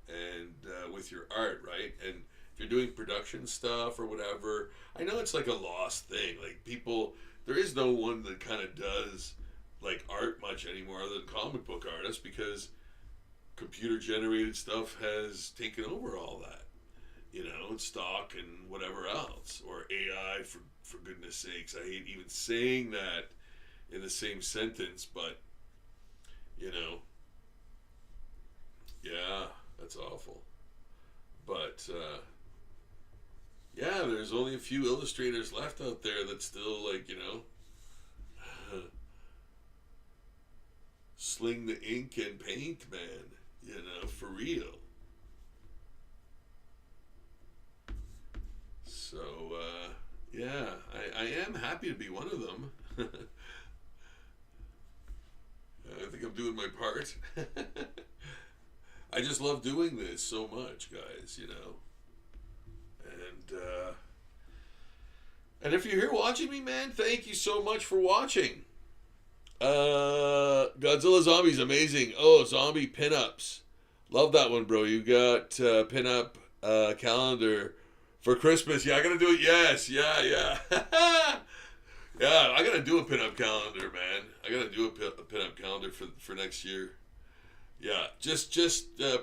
and with your art, right? And if you're doing production stuff or whatever, I know it's like a lost thing. Like people, there is no one that kind of does like art much anymore other than comic book artists, because computer generated stuff has taken over all that, stock and whatever else, or AI, for goodness sakes. I hate even saying that in the same sentence, but yeah, that's awful. But yeah, there's only a few illustrators left out there that still sling the ink and paint, man, for real. So yeah, I am happy to be one of them. I think I'm doing my part. I just love doing this so much, guys, And if you're here watching me, man, thank you so much for watching. Godzilla Zombies, amazing. Oh, zombie pinups. Love that one, bro. You got pinup calendar for Christmas. Yeah, I gotta do it. Yes, yeah. Yeah, I gotta do a pinup calendar, man. I gotta do a pinup calendar for next year. Yeah, just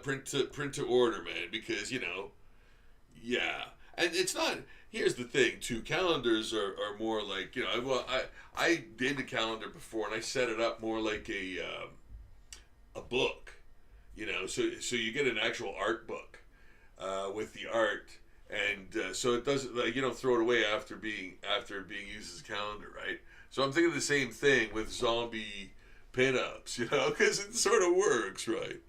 print to order, man, because yeah, and it's not. Here's the thing, too. Calendars are more like I did a calendar before, and I set it up more like a book, So you get an actual art book with the art. And so it doesn't, you don't throw it away after being used as a calendar, right? So I'm thinking the same thing with zombie pinups, because it sort of works, right?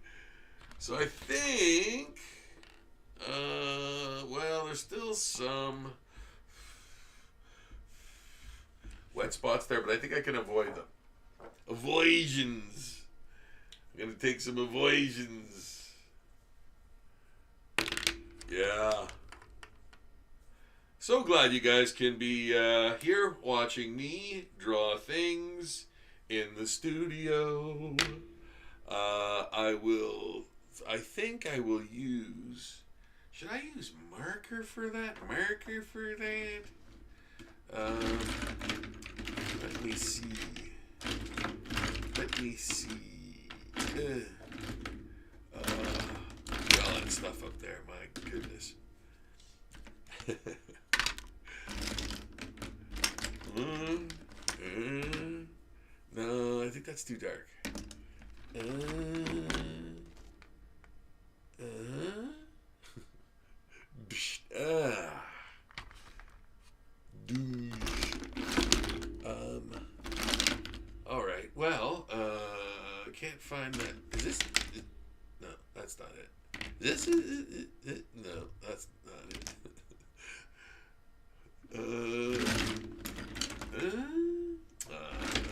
So I think, well, there's still some wet spots there, but I think I can avoid them. Avoisions. I'm gonna take some avoisions. Yeah. So glad you guys can be here watching me draw things in the studio. I think I will use, should I use marker for that? Let me see. All that stuff up there, my goodness. No, I think that's too dark. All right. Well, can't find that. Is this? No, that's not it. This is it? No, that's not it.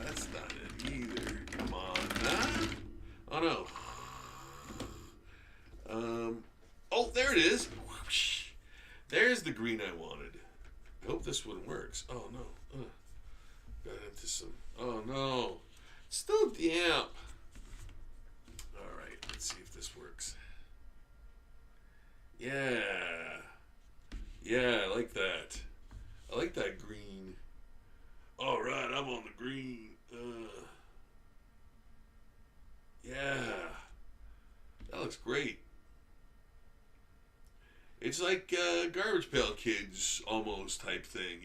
That's not it either. Come on, oh no. Oh, there it is. There's the green I wanted. I hope this one works. Oh no. Got into some. Oh no. It's still damp. All right. Let's see if this works. Yeah. Yeah, I like that. I like that green. All right, I'm on the green. Yeah, that looks great. It's like Garbage Pail Kids almost type thing,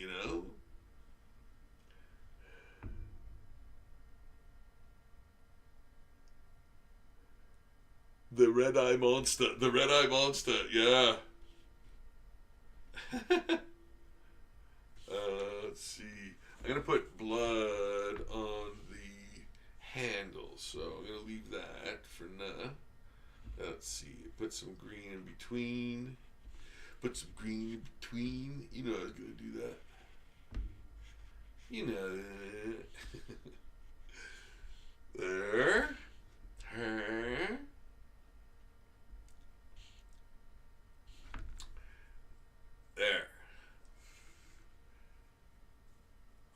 The Red Eye Monster. The Red Eye Monster, yeah. Let's see. I'm going to put blood on the handle, so I'm going to leave that for now. Let's see. Put some green in between. Put some green in between. You know I was going to do that. You know that. There. There.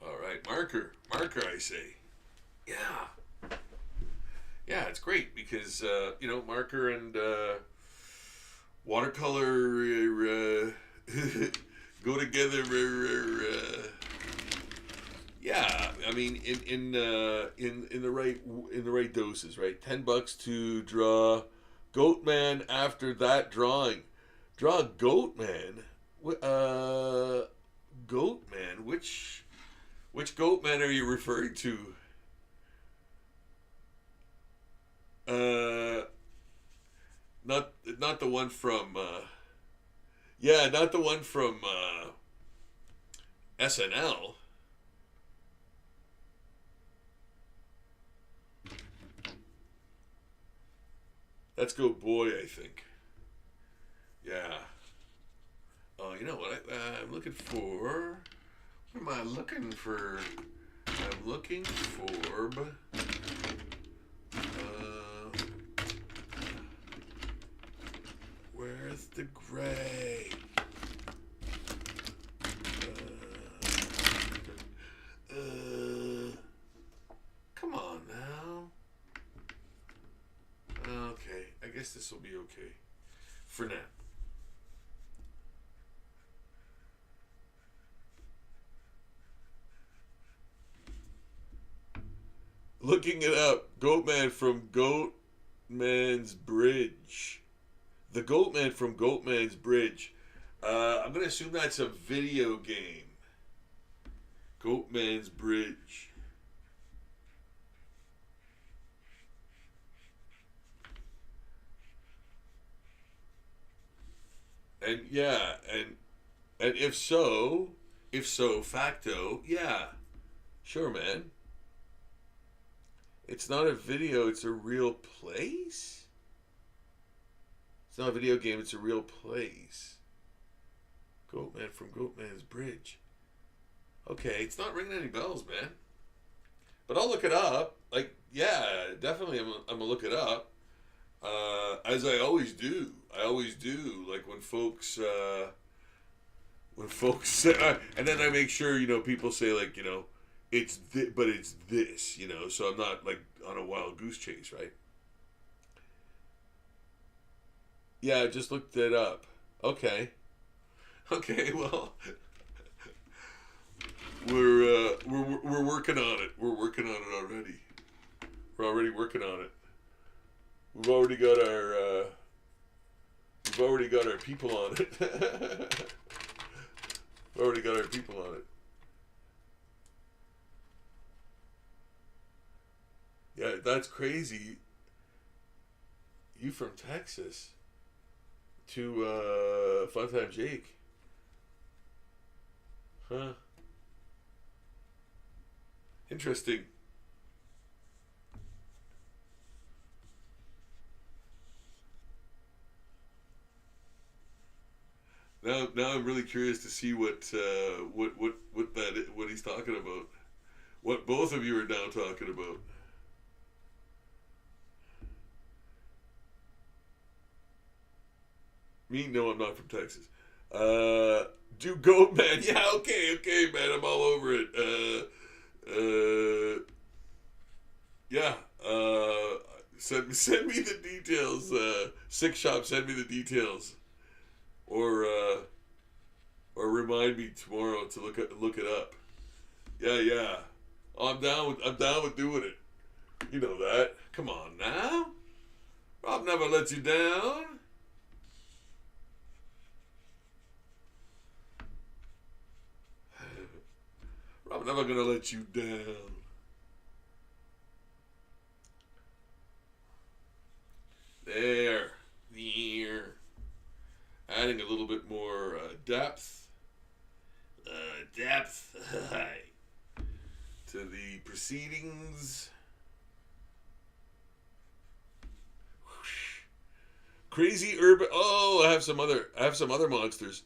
All right, marker, I say. Yeah. Yeah, it's great because, marker and watercolor go together. Yeah, I mean, in the right doses, right? $10 to draw Goatman after that drawing. Draw Goatman. Goatman. Which Goatman are you referring to? Not the one from. Yeah, not the one from SNL. Let's go, boy. I think. Yeah. Oh, you know what? I'm looking for. What am I looking for? I'm looking for. Where's the gray? Come on now. Okay, I guess this will be okay for now. Looking it up, Goatman from Goatman's Bridge. The Goatman from Goatman's Bridge. I'm going to assume that's a video game. Goatman's Bridge. And yeah, and if so, facto, yeah. Sure, man. It's not a video, it's a real place? It's not a video game, it's a real place. Goatman from Goatman's Bridge. Okay, it's not ringing any bells, man. But I'll look it up. Like, yeah, definitely I'm gonna look it up. As I always do. Like when folks say, and then I make sure, people say like, but it's this, so I'm not like on a wild goose chase, right? Yeah, I just looked it up. Okay, well, we're working on it. We're working on it already. We're already working on it. We've already got our people on it. We've already got our people on it. Yeah, that's crazy. You from Texas to Fun Time Jake. Huh. Interesting. Now I'm really curious to see what he's talking about. What both of you are now talking about. Me? No, I'm not from Texas. Do Goatman? Yeah, okay, man. I'm all over it. Yeah. Send me the details. Sick Shop, send me the details, or remind me tomorrow to look it up. Yeah. I'm down with doing it. You know that. Come on now. Rob never lets you down. I'm never gonna let you down. There. Adding a little bit more depth. To the proceedings. Whoosh. Crazy urban. Oh, I have some other monsters.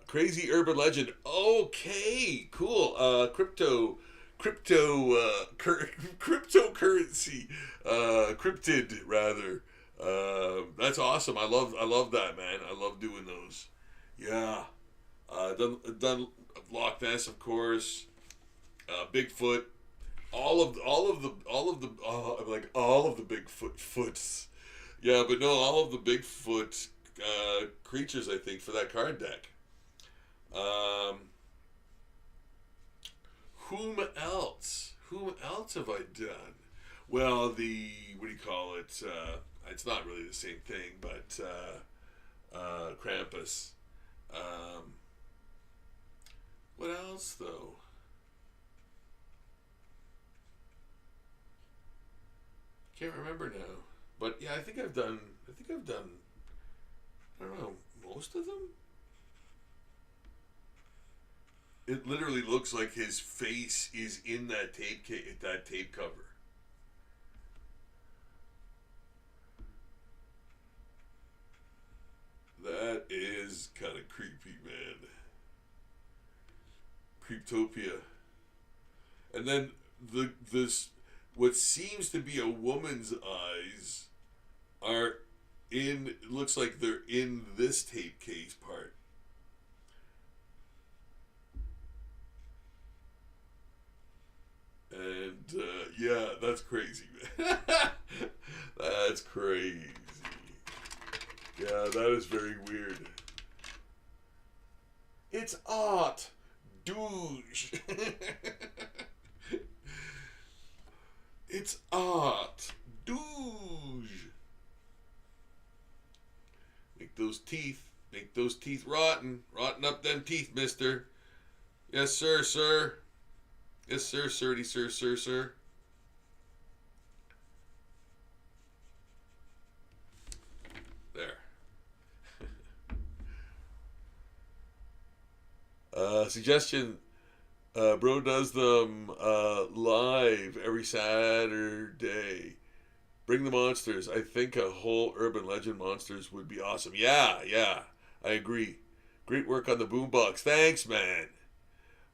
Crazy urban legend. Okay, cool. Cryptocurrency. Cryptid rather. That's awesome. I love that, man. I love doing those. Yeah. Done Loch Ness, of course. Bigfoot. All of the Bigfoot foots. Yeah, but no, all of the Bigfoot creatures, I think, for that card deck. Whom else have I done? Well, what do you call it? It's not really the same thing, but Krampus. Um, what else though? Can't remember now. But yeah, I think I've done. I think I've done. I don't know, most of them. It literally looks like his face is in that tape cover. That is kind of creepy, man. Creeptopia. And then this what seems to be a woman's eyes are in. Looks like they're in this tape case part. And yeah, that's crazy, man. That's crazy. Yeah, that is very weird. It's art, douche. It's art, douche. Make those teeth rotten up them teeth, mister. Yes, sir, sir. Yes, sir, sirty, sir, sir, sir. There. Suggestion. Bro does them live every Saturday. Bring the monsters. I think a whole urban legend monsters would be awesome. Yeah, yeah. I agree. Great work on the boombox. Thanks, man.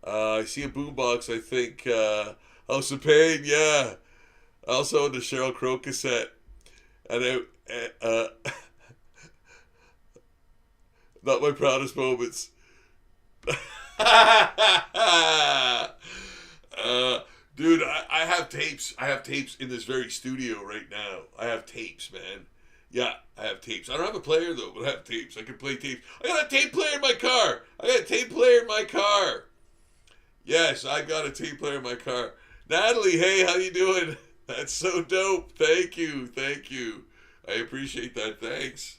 I see a boombox. I think House of Pain. Yeah. I also owned a Sheryl Crow cassette, and not my proudest moments. Dude, I have tapes. I have tapes in this very studio right now. I have tapes, man. Yeah, I have tapes. I don't have a player though, but I have tapes. I can play tapes. I got a tape player in my car. I got a tape player in my car. Yes, I got a tape player in my car. Natalie, hey, how you doing? That's so dope. Thank you. Thank you. I appreciate that. Thanks.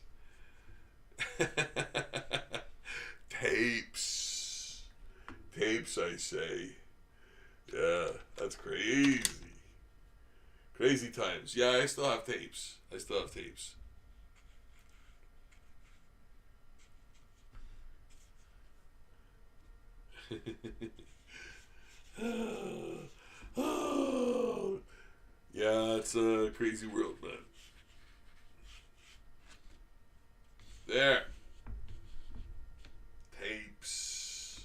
Tapes. Tapes, I say. Yeah, that's crazy. Crazy times. Yeah, I still have tapes. I still have tapes. Yeah, it's a crazy world, man. There. Tapes.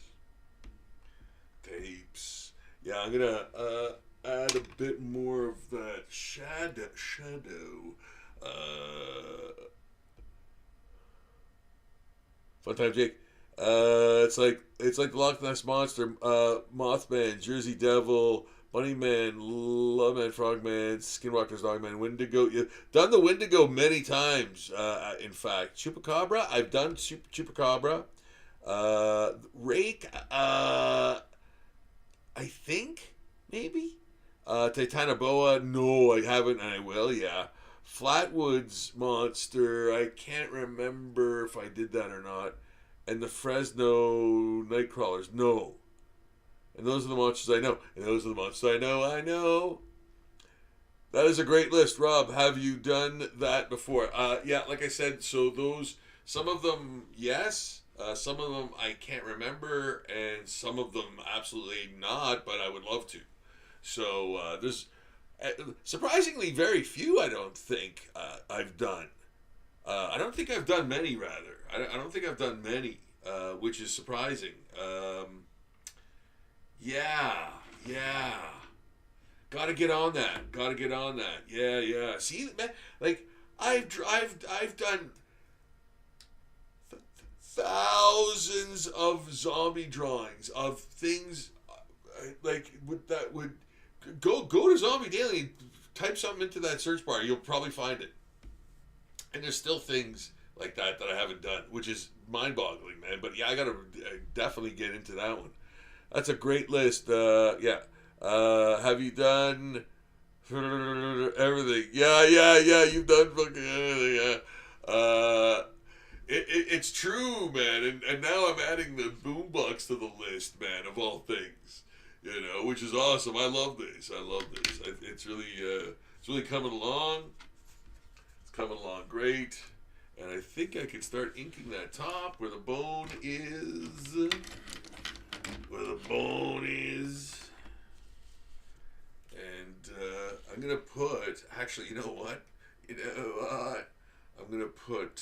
Tapes. Yeah, I'm gonna add a bit more of that shadow. Fun time, Jake. It's like the Loch Ness Monster, Mothman, Jersey Devil, Bunnyman, Loveman, Frogman, Skinwalker's Dogman, Wendigo. Yeah, done the Wendigo many times. In fact, Chupacabra. I've done Chupacabra. Rake. I think maybe. Titanoboa. No, I haven't, and I will. Yeah. Flatwoods Monster. I can't remember if I did that or not. And the Fresno Nightcrawlers. No. And those are the monsters I know. And those are the monsters I know. I know. That is a great list, Rob. Have you done that before? Yeah, like I said, so those, some of them, yes. Some of them I can't remember, and some of them absolutely not, but I would love to. So there's surprisingly very few, I don't think, I've done. I don't think I've done many, rather. I don't think I've done many, which is surprising. Yeah, yeah. Gotta get on that. Gotta get on that. Yeah, yeah. See, man, like I've done thousands of zombie drawings of things like that would go to Zombie Daily and type something into that search bar. You'll probably find it. And there's still things like that I haven't done, which is mind-boggling, man. But yeah, I gotta definitely get into that one. That's a great list. Yeah. Have you done Everything. Yeah, yeah, yeah. You've done fucking everything. Yeah. It's true, man. And now I'm adding the boombox to the list, man, of all things. You know, which is awesome. I love this. I love this. It's really coming along. It's coming along great. And I think I can start inking that top where the bone is. Where the bone is. And I'm going to put, actually, you know what? You know what? I'm going to put,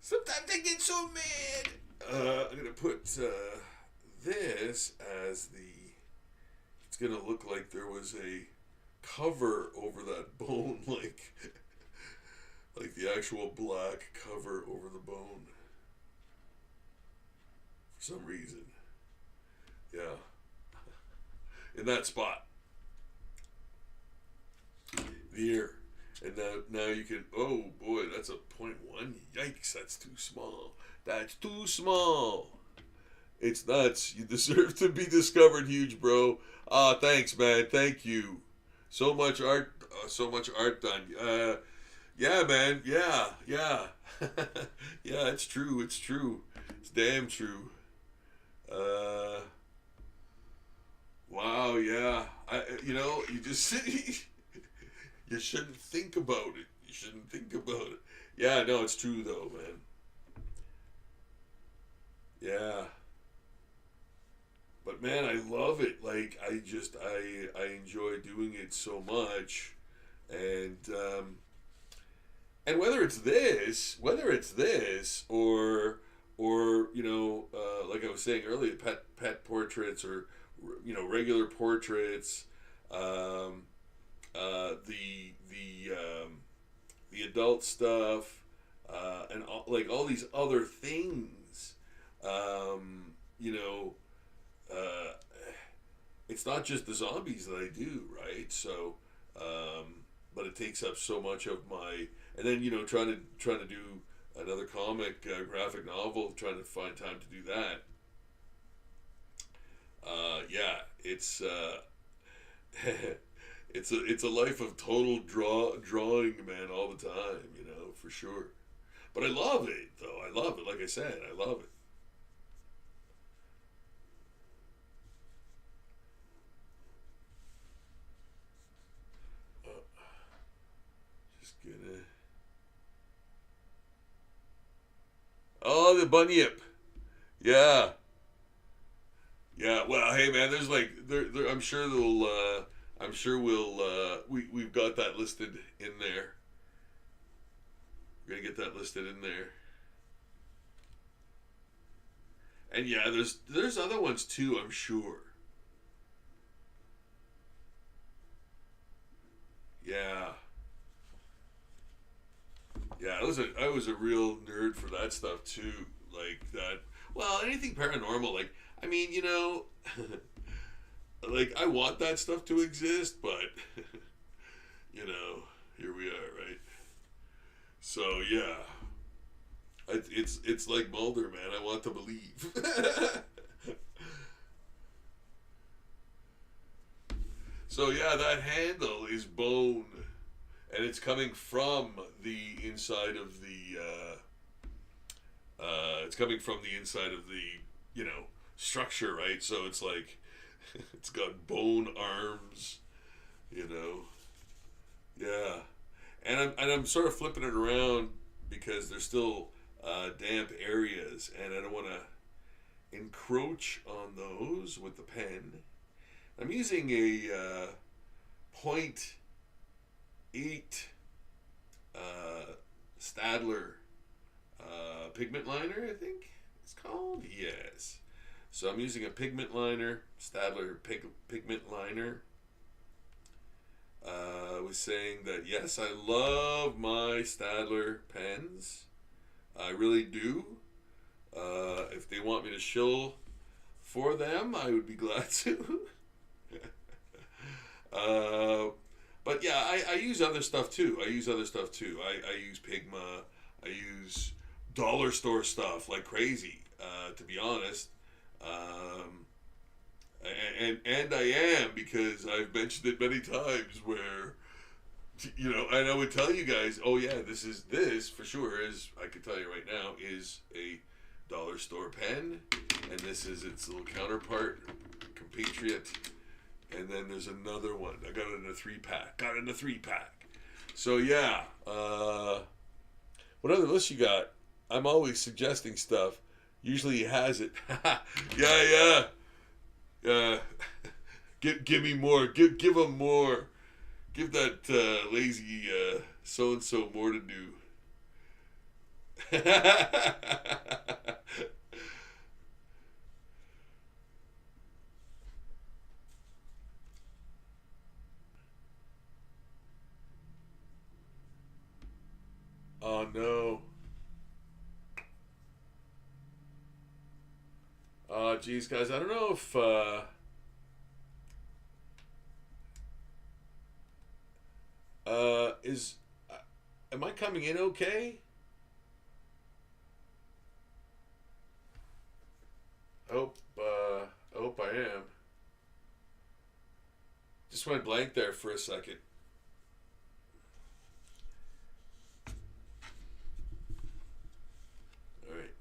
sometimes I get so mad. I'm going to put this as it's going to look like there was a cover over that bone, like the actual black cover over the bone. For some reason. Yeah. In that spot. There. And now you can, oh boy, that's a 0.1. Yikes, that's too small. That's too small. It's nuts. You deserve to be discovered huge, bro. Ah, thanks, man. Thank you. So much art done. Yeah, man. Yeah. Yeah, it's true. It's true. It's damn true. Wow, yeah. You just you shouldn't think about it. You shouldn't think about it. Yeah, no, it's true though, man. Yeah. But man, I love it. Like I enjoy doing it so much. And whether it's this or like I was saying earlier, pet portraits or regular portraits, the adult stuff, and all these other things, you know, it's not just the zombies that I do, right? So, but it takes up so much of my, and then trying to do another comic, graphic novel, trying to find time to do that. Yeah, it's it's a life of total drawing, man, all the time, for sure. But I love it, though. I love it. Like I said, I love it. Just gonna. Oh, the bunyip. Yeah. Yeah. Well, hey, man. There's there. I'm sure they'll. I'm sure we've got that listed in there. We're gonna get that listed in there. And yeah, there's other ones too, I'm sure. Yeah. Yeah, I was a real nerd for that stuff too. Like that. Well, anything paranormal, like I mean, like I want that stuff to exist, but here we are, right? So yeah, it's like Mulder, man. I want to believe. So yeah, that handle is bone, and it's coming from the inside of the. It's coming from the inside of the structure, right? So it's like it's got bone arms, you know. Yeah, and I'm sort of flipping it around because there's still damp areas, and I don't want to encroach on those with the pen. I'm using a point .8 Stadler pigment liner, I think it's called. Yes. So I'm using a pigment liner, Stadler pigment liner. I was saying that yes, I love my Stadler pens. I really do. If they want me to shill for them, I would be glad to. But yeah, I use other stuff too. I use Pigma. I use dollar store stuff like crazy, to be honest. and I am, because I've mentioned it many times where, and I would tell you guys, oh yeah, this for sure is, I could tell you right now, is a dollar store pen, and this is its little counterpart, compatriot, and then there's another one. I got it in a 3-pack. So yeah, what other list you got? I'm always suggesting stuff. Usually he has it. Yeah. Give me more. Give him more. Give that lazy so and so more to do. Oh no. Oh geez, guys, I don't know if is am I coming in okay? I hope I am. Just went blank there for a second. All right.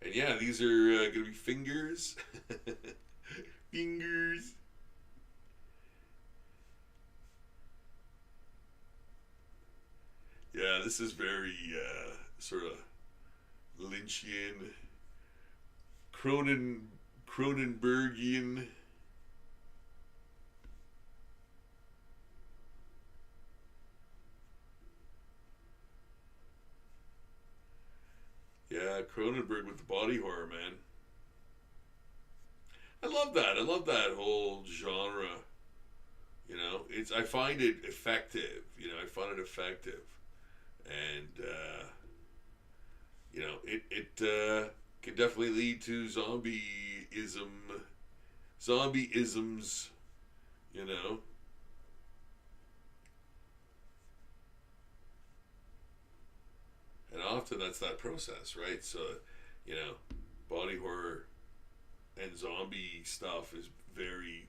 And yeah, these are gonna be fingers. Fingers. Yeah, this is very sort of Lynchian, Cronenbergian. Yeah, Cronenberg with the body horror, man. I love that. I love that whole genre. I find it effective. I find it effective, and it can definitely lead to zombie-isms. You know, and often that's that process, right? So, you know, body horror and zombie stuff is very,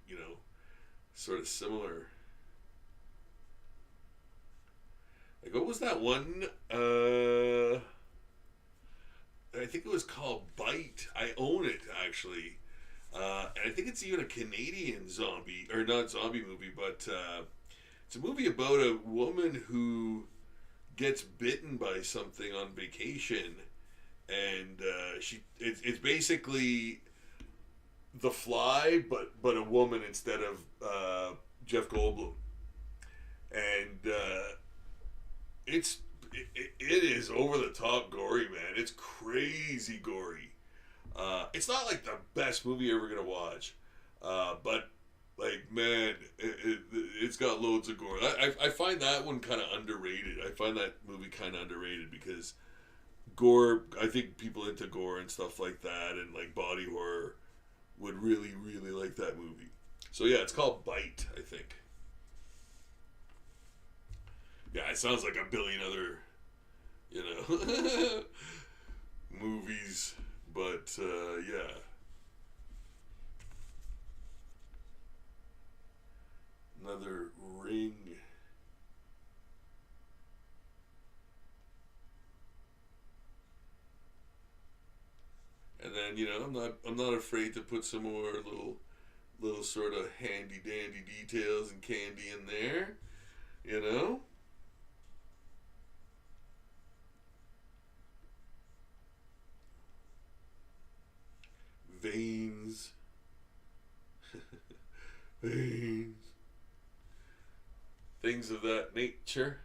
sort of similar. Like, what was that one? I think it was called Bite. I own it, actually. And I think it's even a Canadian zombie, or not zombie movie, but it's a movie about a woman who gets bitten by something on vacation, and it's basically The Fly, but a woman instead of Jeff Goldblum, and it is over the top gory, man. It's crazy gory. It's not like the best movie you're ever gonna watch, but like, man, it's got loads of gore. I find that one kind of underrated. I find that movie kind of underrated because gore. I think people into gore and stuff like that, and like body horror, would really, really like that movie. So yeah, it's called Bite, I think. Yeah, it sounds like a billion other, movies, but yeah. Another ring. And then, I'm not afraid to put some more little sort of handy dandy details and candy in there, you know? Veins. Veins. Things of that nature.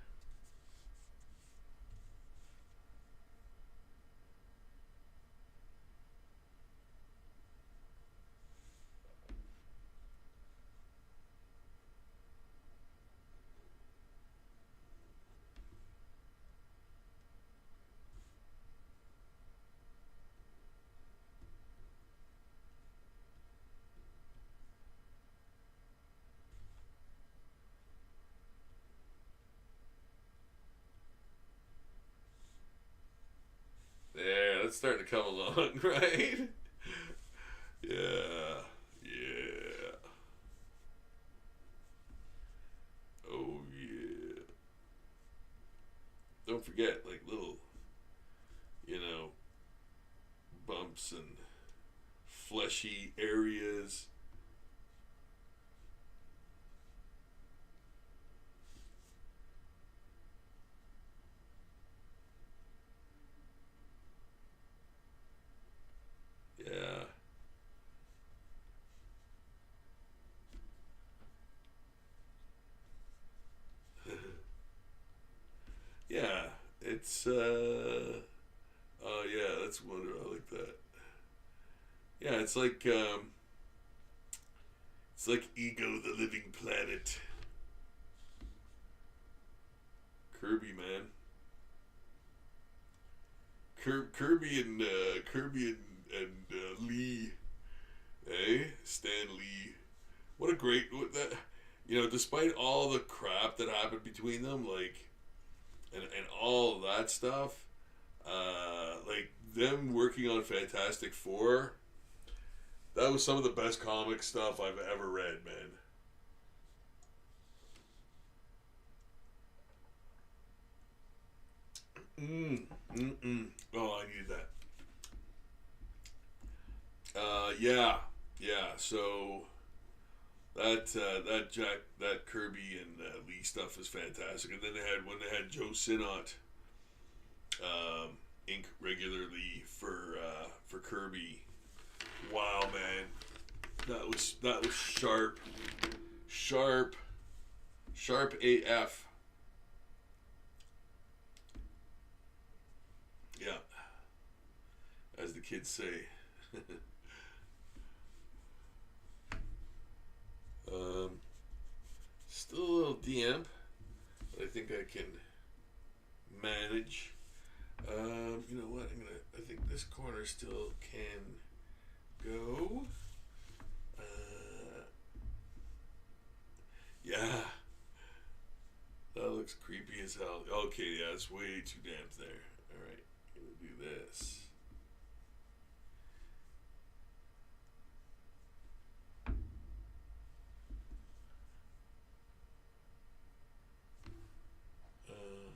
it's starting to come along, right? Yeah. Yeah. Oh yeah. Don't forget, like little, you know, bumps and fleshy areas. Yeah. Yeah. It's oh yeah, that's wonderful. I like that. Yeah, it's like Ego the Living Planet. Kirby, man. Kirby and Lee, Stan Lee. What a great what that. You know, despite all the crap that happened between them, like, and all of that stuff, like them working on Fantastic Four, that was some of the best comic stuff I've ever read, man. Oh, I needed that. Yeah, yeah. So that Kirby and Lee stuff is fantastic, and then they had Joe Sinnott ink regularly for Kirby. Wow, man, that was sharp, sharp, sharp AF. Yeah, as the kids say. um, Still a little damp, but I think I can manage. You know what? I think this corner still can go. Yeah, that looks creepy as hell. Okay, yeah, it's way too damp there. All right, gonna do this. Uh,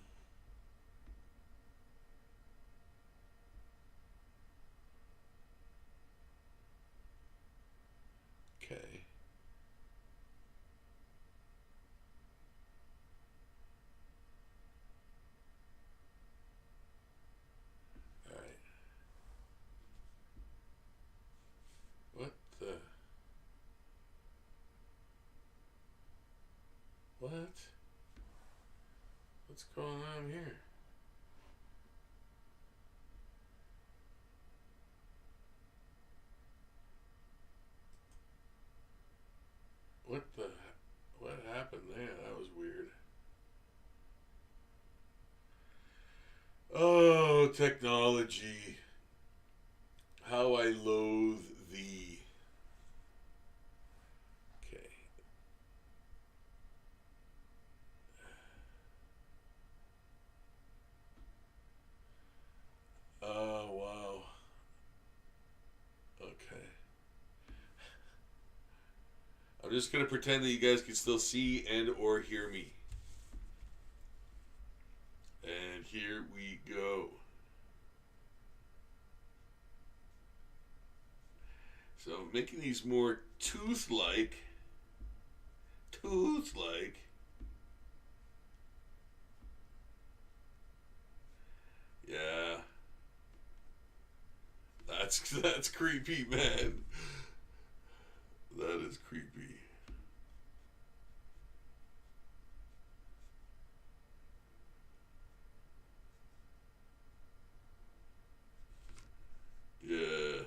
okay. All right. What the? What? What's going on here? What the? What happened there? That was weird. Oh, technology. How I loathe thee. Okay. Oh, wow. Okay. I'm just gonna pretend that you guys can still see and or hear me. And here we go. So making these more tooth-like. Tooth-like. Yeah. That's creepy, man. That is creepy. Yeah.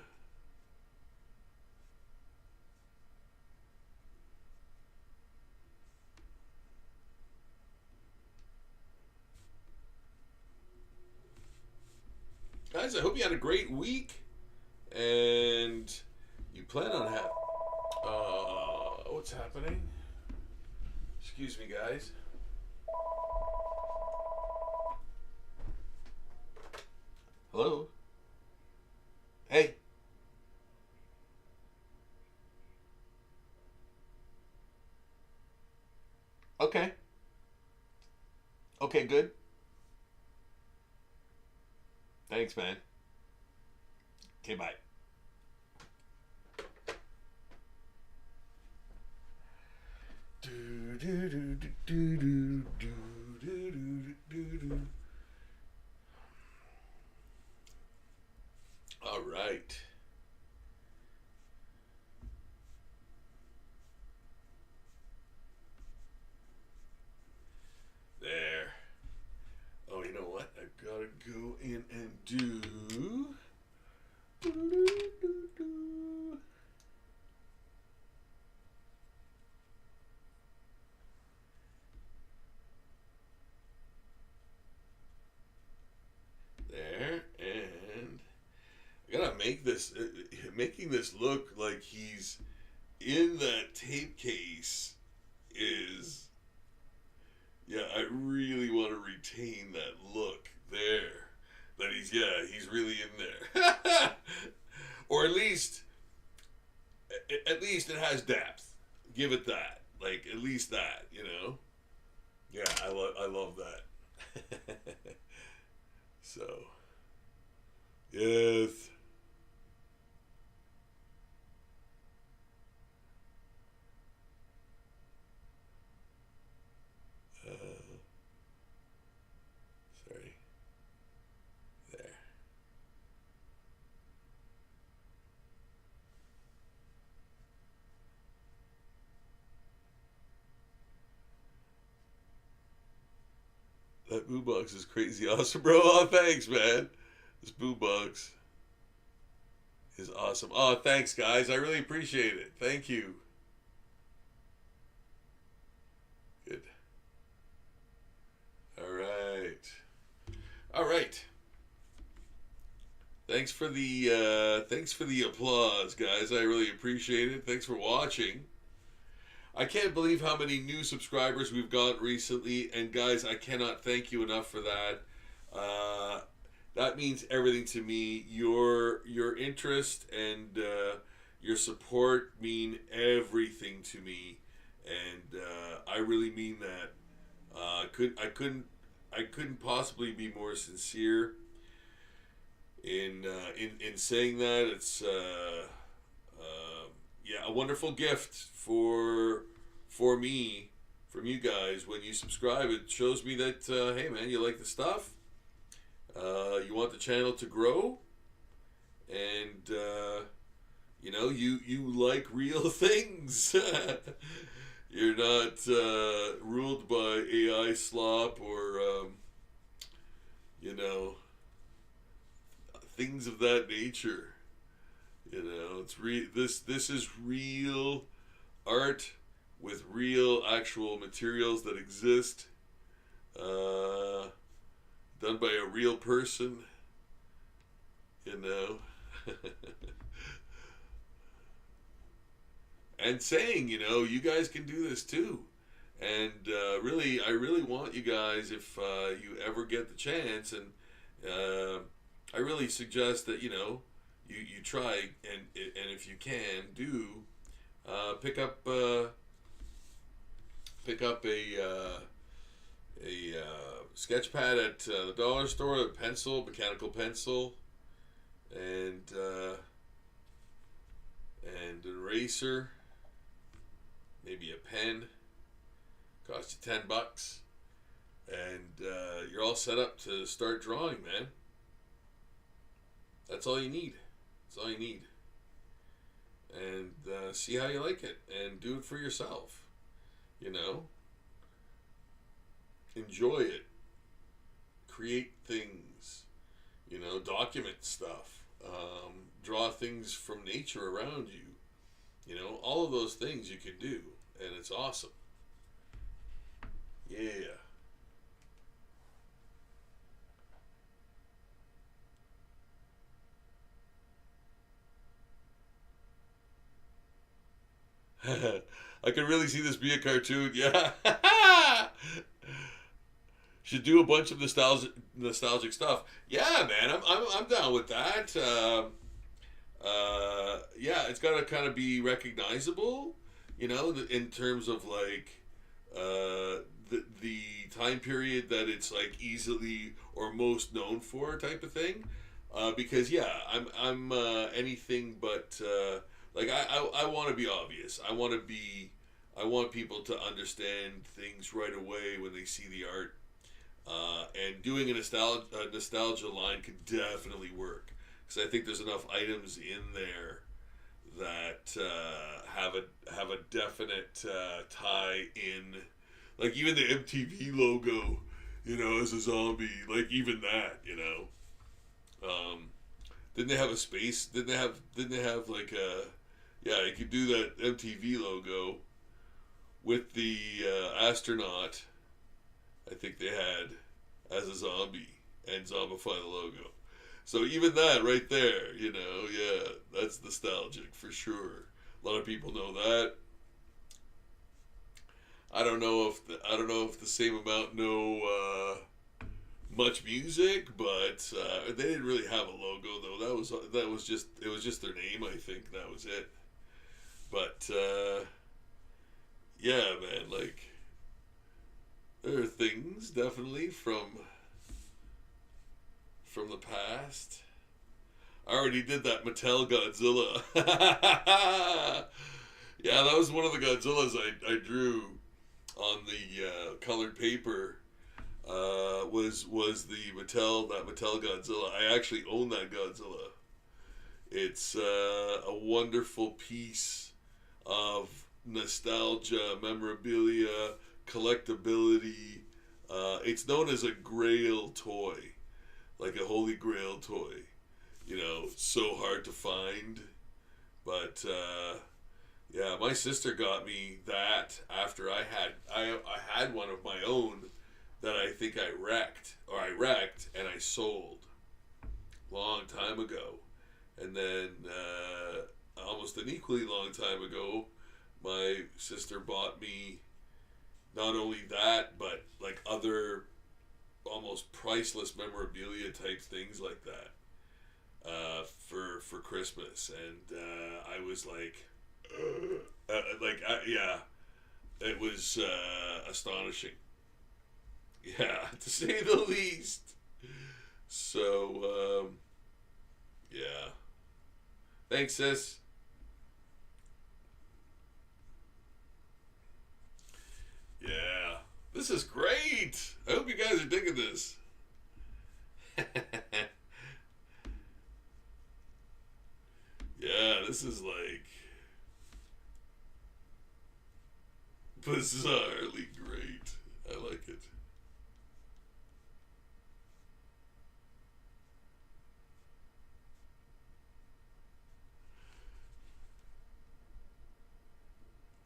Guys, I hope you had a great week. And you plan on having... what's happening? Excuse me, guys. Hello? Okay, good. Thanks, man. Okay, bye. All right. There. Oh, you know what? I gotta go in and do. There, and I gotta make this, making this look like he's in that tape case is, yeah, I really want to retain that look there. That he's really in there. Or at least it has depth. Give it that. Like, at least that, you know? Yeah, I love that. So, yes. Sorry. There. That boo box is crazy awesome, bro. Oh, thanks, man. This boo box is awesome. Oh, thanks, guys. I really appreciate it. Thank you. Good. All right. All right. Thanks for the applause, guys. I really appreciate it. Thanks for watching. I can't believe how many new subscribers we've got recently, and guys, I cannot thank you enough for that. That means everything to me. Your interest and your support mean everything to me, and I really mean that. I couldn't possibly be more sincere in saying that. It's yeah, a wonderful gift for me from you guys when you subscribe. It shows me that hey, man, you like the stuff. You want the channel to grow, and you know, you like real things. You're not ruled by AI slop or you know, things of that nature. You know, it's this is real art with real actual materials that exist, done by a real person. You know. And saying, you know, you guys can do this too. And I really want you guys, if you ever get the chance, and I really suggest that, you know, you try, and if you can, do pick up a sketch pad at the dollar store, a pencil, mechanical pencil, and an eraser, maybe a pen. Cost you $10, and you're all set up to start drawing, man. That's all you need. That's all you need. And see how you like it, and do it for yourself. You know, enjoy it. Create things. You know, document stuff. Draw things from nature around you. You know, all of those things you can do, and it's awesome. Yeah. I can really see this be a cartoon. Yeah. Should do a bunch of nostalgic stuff. Yeah, man, I'm down with that. Yeah, it's got to kind of be recognizable, you know, in terms of like the time period that it's like easily or most known for type of thing. Because yeah, I'm anything but like I want to be obvious. I want people to understand things right away when they see the art. And doing a nostalgia line could definitely work because I think there's enough items in there that have a definite tie in, like even the MTV logo, you know, as a zombie, like even that, you know. Didn't they have a space? Didn't they have like a, yeah, you could do that MTV logo with the astronaut. I think they had as a zombie and zombify the logo. So even that right there, you know, yeah, that's nostalgic for sure. A lot of people know that. I don't know if the same amount know much music, but they didn't really have a logo though. That was just, it was just their name. I think that was it. But yeah, man, like there are things definitely from the past. I already did that Mattel Godzilla. Yeah, that was one of the Godzillas I drew on the colored paper. Was the Mattel Godzilla. I actually own that Godzilla. It's a wonderful piece of nostalgia, memorabilia, collectability. It's known as a grail toy, like a holy grail toy. You know, so hard to find. But yeah, my sister got me that after I had one of my own that I think I wrecked and I sold long time ago. And then almost an equally long time ago, my sister bought me not only that, but like other almost priceless memorabilia type things like that for Christmas. And I was like, yeah, it was astonishing. Yeah, to say the least. So, yeah. Thanks, sis. Yeah. This is great. I hope you guys are digging this. Yeah, this is like bizarrely great. I like it.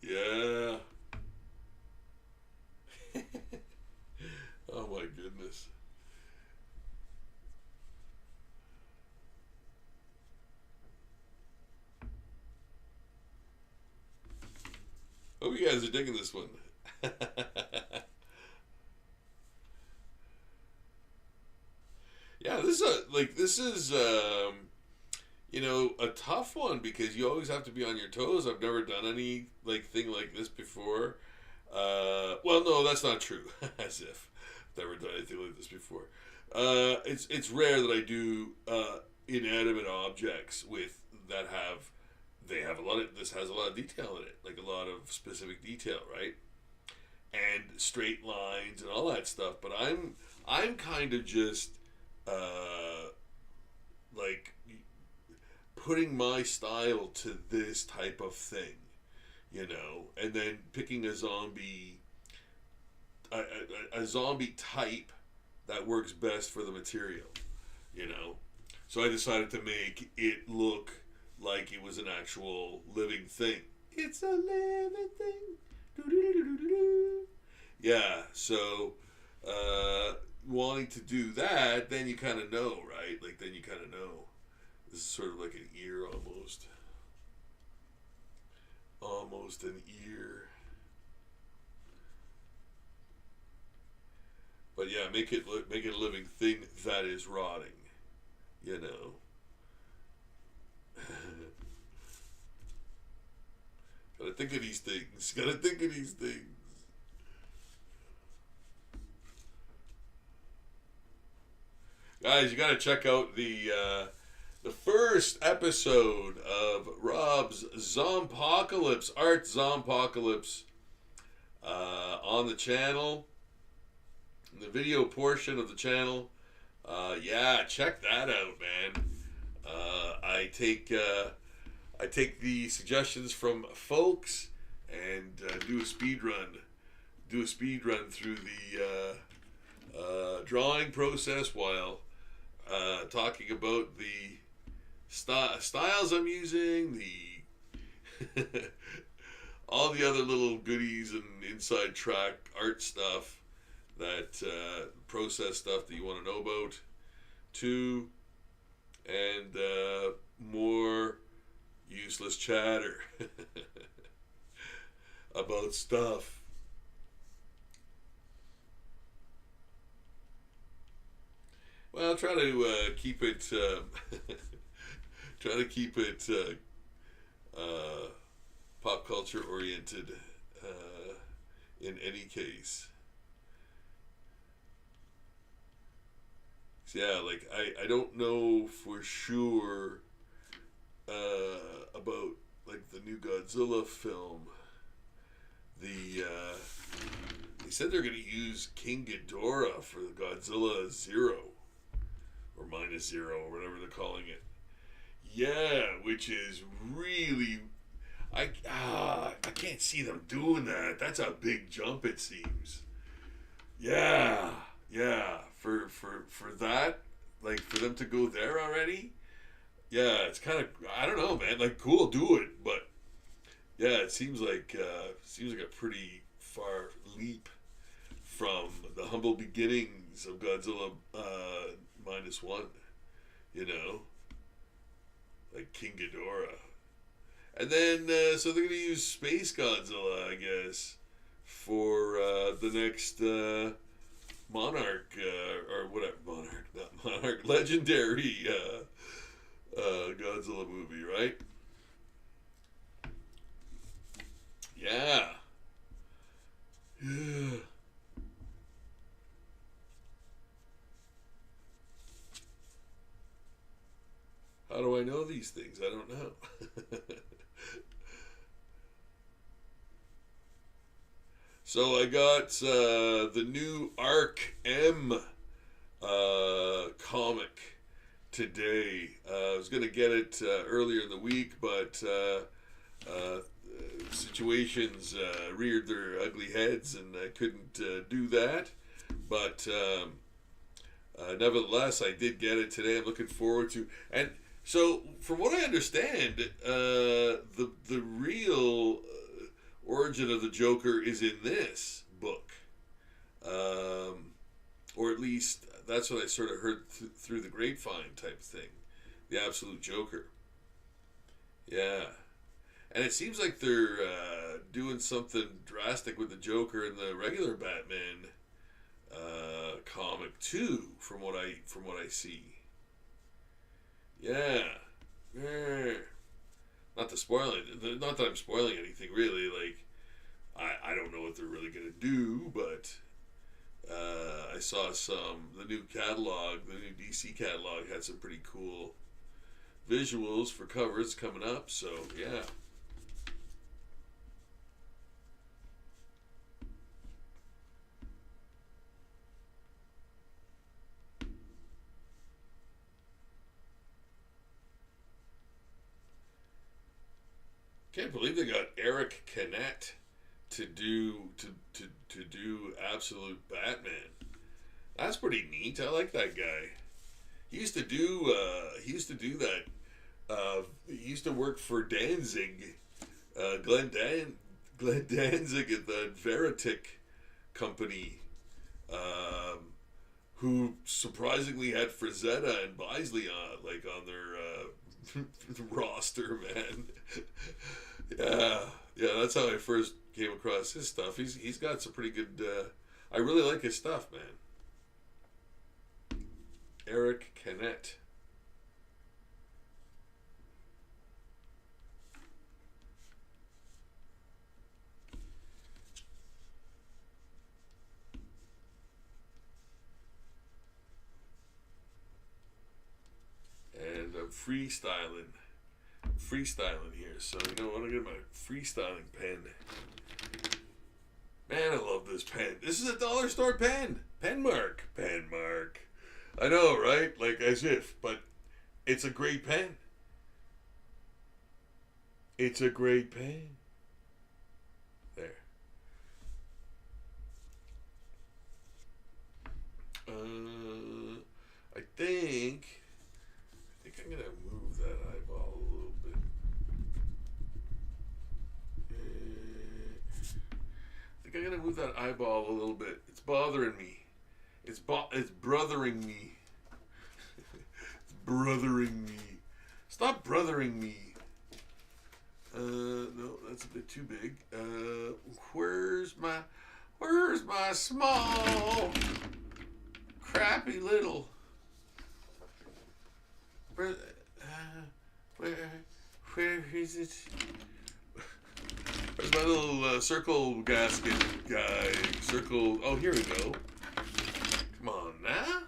Yeah. Oh my goodness. Hope you guys are digging this one. Yeah, this is you know, a tough one because you always have to be on your toes. I've never done any like thing like this before. Well, no, that's not true. As if I've never done anything like this before. It's rare that I do inanimate objects with that have they have a lot of this has a lot of detail in it, like a lot of specific detail, right? And straight lines and all that stuff. But I'm kind of just like putting my style to this type of thing, you know, and then picking a zombie type that works best for the material, you know. So I decided to make it look like it was an actual living thing. It's a living thing. Do-do-do-do-do-do. Yeah, so wanting to do that, then you kind of know, right? Like, then you kind of know. This is sort of like an ear almost. Almost an ear. But yeah, make it a living thing that is rotting, you know. Gotta think of these things. Gotta think of these things. Guys, you got to check out the first episode of Rob's Zompocalypse, Art Zompocalypse, on the channel, the video portion of the channel. Yeah, check that out, man. I take the suggestions from folks and do a speed run. Do a speed run through the drawing process while talking about the styles I'm using, the all the other little goodies and inside track art stuff, that process stuff that you want to know about, too, and more useless chatter about stuff. Well, I'll try to keep it try to keep it pop culture oriented in any case. So yeah, like I don't know for sure about like the new Godzilla film. They said they're going to use King Ghidorah for the Godzilla 0 or -0 or whatever they're calling it. Yeah, which is really, I can't see them doing that. That's a big jump, it seems. Yeah, for that, like for them to go there already. Yeah, it's kind of, I don't know, man. Like, cool, do it, but yeah, it seems like a pretty far leap from the humble beginnings of Godzilla -1, you know, like King Ghidorah. And then, so they're going to use Space Godzilla, I guess, for the next Monarch, or whatever, Monarch, not Monarch, legendary Godzilla movie, right? Yeah. Yeah. How do I know these things? I don't know. So I got the new Arc M comic today. I was going to get it earlier in the week, but situations reared their ugly heads and I couldn't do that. But nevertheless, I did get it today. I'm looking forward to. And so, from what I understand, the real origin of the Joker is in this book, or at least that's what I sort of heard through the grapevine type thing. The absolute Joker. Yeah. And it seems like they're doing something drastic with the Joker in the regular Batman comic too, from what I see. Yeah. Not to spoil it. Not that I'm spoiling anything really. Like, I don't know what they're really gonna do, but I saw the new catalog, the new DC catalog had some pretty cool visuals for covers coming up. So yeah. Can't believe they got Eric Canet to do Absolute Batman. That's pretty neat. I like that guy. He used to do that. He used to work for Danzig, Glenn Danzig at the Veritic company, who surprisingly had Frazetta and Bisley on their roster, man. Yeah, that's how I first came across his stuff. He's got some pretty good. I really like his stuff, man. Eric Canet. freestyling here. So you know what? I'm gonna get my freestyling pen. Man, I love this pen. This is a dollar store pen. Penmark. I know, right? Like as if, but it's a great pen. It's a great pen. There. I think I'm gonna move that eyeball a little bit. I think I'm gonna move that eyeball a little bit. It's bothering me. It's brothering me. It's brothering me. Stop brothering me. No, that's a bit too big. Where's my small, crappy little? Where is it? Where's my little circle gasket guy? Circle. Oh, here we go. Come on now.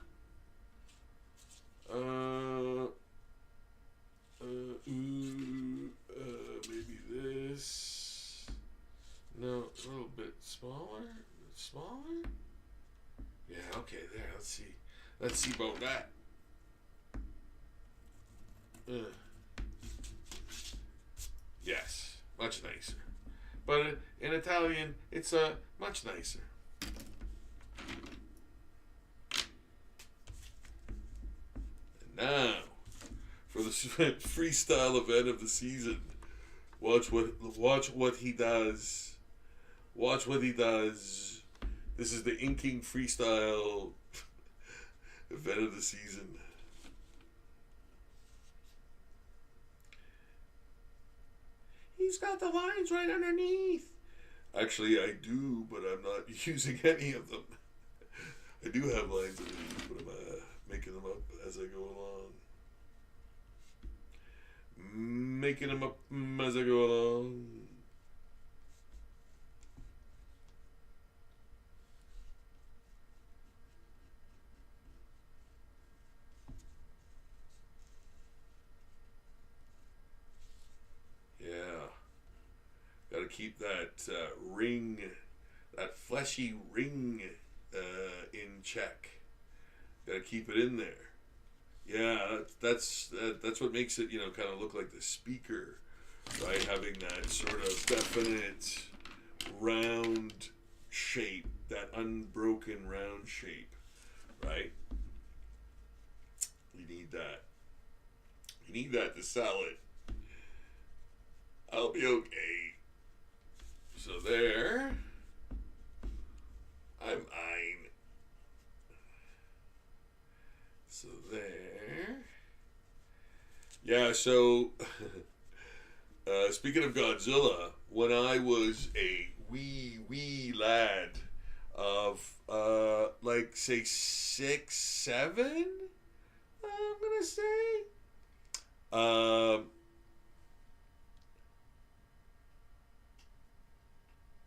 Maybe this. No, a little bit smaller. Smaller. Yeah. Okay. There. Let's see. Let's see about that. Yes, much nicer. But in Italian, it's much nicer. And now, for the freestyle event of the season, watch what he does. Watch what he does. This is the inking freestyle event of the season. He's got the lines right underneath. Actually, I do, but I'm not using any of them. I do have lines underneath, but I'm making them up as I go along. Making them up as I go along. Got to keep that ring, that fleshy ring in check. Got to keep it in there. Yeah, that's what makes it, kind of look like the speaker, right? Having that sort of definite round shape, that unbroken round shape, right? You need that. You need that to sell it. I'll be okay. So there, I'm ein. So there. Yeah, so, speaking of Godzilla, when I was a wee lad of, say 6, 7, I'm gonna say,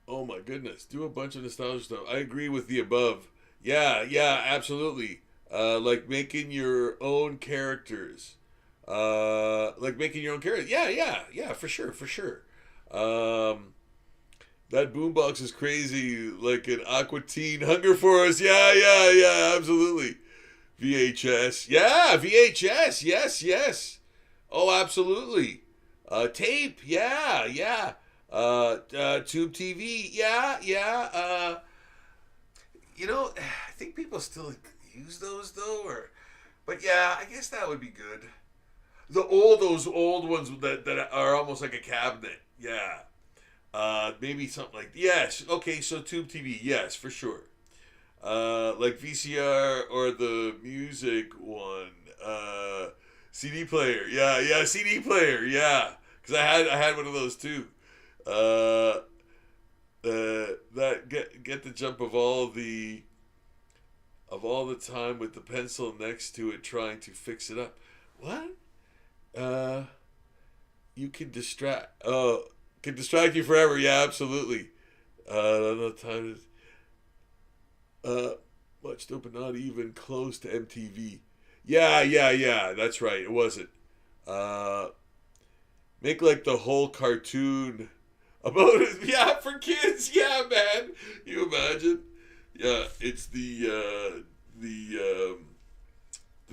oh my goodness, do a bunch of nostalgia stuff. I agree with the above. Yeah, absolutely. Like making your own characters. Yeah, for sure. That boombox is crazy, like an Aqua Teen Hunger Force. Yeah, absolutely. VHS. Yeah, VHS. Yes. Oh, absolutely. Tape. Yeah. Tube TV, yeah. I think people still use those though, but yeah, I guess that would be good. Those old ones that are almost like a cabinet, yeah. Maybe something like yes. Okay, so Tube TV, yes, for sure. Like VCR or the music one, CD player, yeah, CD player, yeah. Because I had one of those too. That get the jump of all the time with the pencil next to it trying to fix it up. What? You can distract you forever. Yeah, absolutely. Another time much dope, but not even close to MTV. Yeah, that's right. It wasn't. Uh, make like the whole cartoon about it. Yeah, for kids. Yeah, man. You imagine? Yeah, it's the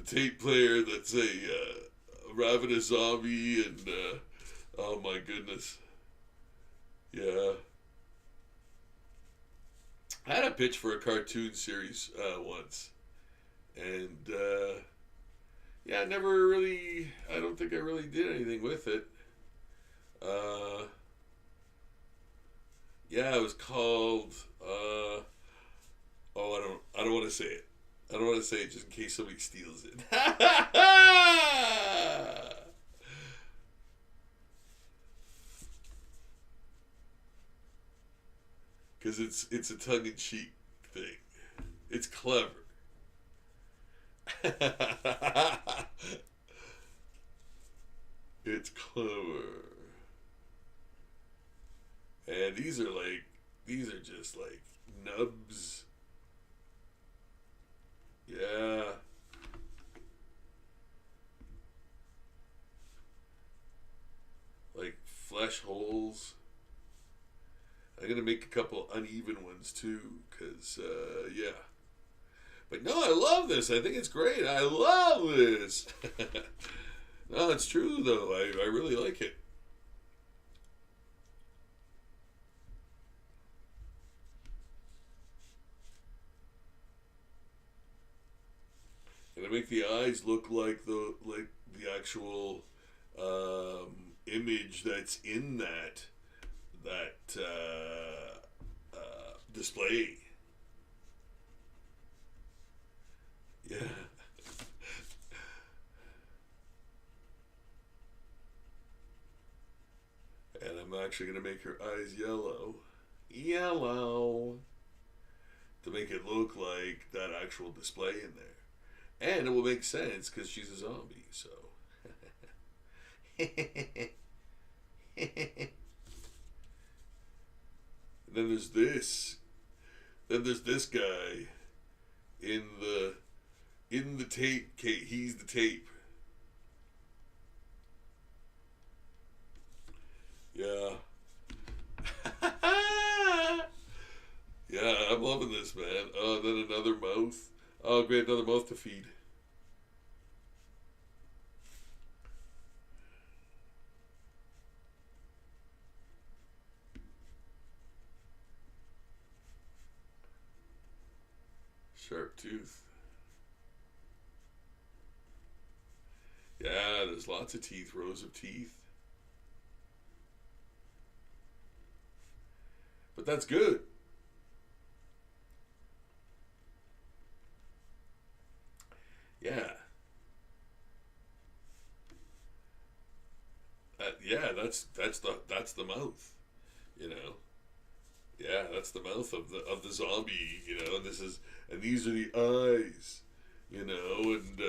tape player that's a ravenous zombie, and oh my goodness, yeah. I had a pitch for a cartoon series once, and yeah, I never really. I don't think I really did anything with it. Uh, yeah, it was called. Oh, I don't want to say it. I don't want to say it just in case somebody steals it. Because it's a tongue in cheek thing. It's clever. It's clever. And these are just like nubs. Yeah. Like flesh holes. I'm gonna make a couple uneven ones too, cause yeah. But no, I love this. I think it's great. I love this. No, it's true though. I really like it. And I make the eyes look like the actual image that's in that display. Yeah. And I'm actually gonna make her eyes yellow. Yellow. To make it look like that actual display in there. And it will make sense because she's a zombie, so. And then there's this. Then there's this guy in the tape. He's the tape. Yeah. Yeah, I'm loving this, man. Oh, then another mouth. Oh, great, another mouth to feed. Sharp tooth. Yeah, there's lots of teeth, rows of teeth. But that's good. Yeah. Yeah, that's the mouth, you know. Yeah, that's the mouth of the zombie, you know. And these are the eyes, you know, and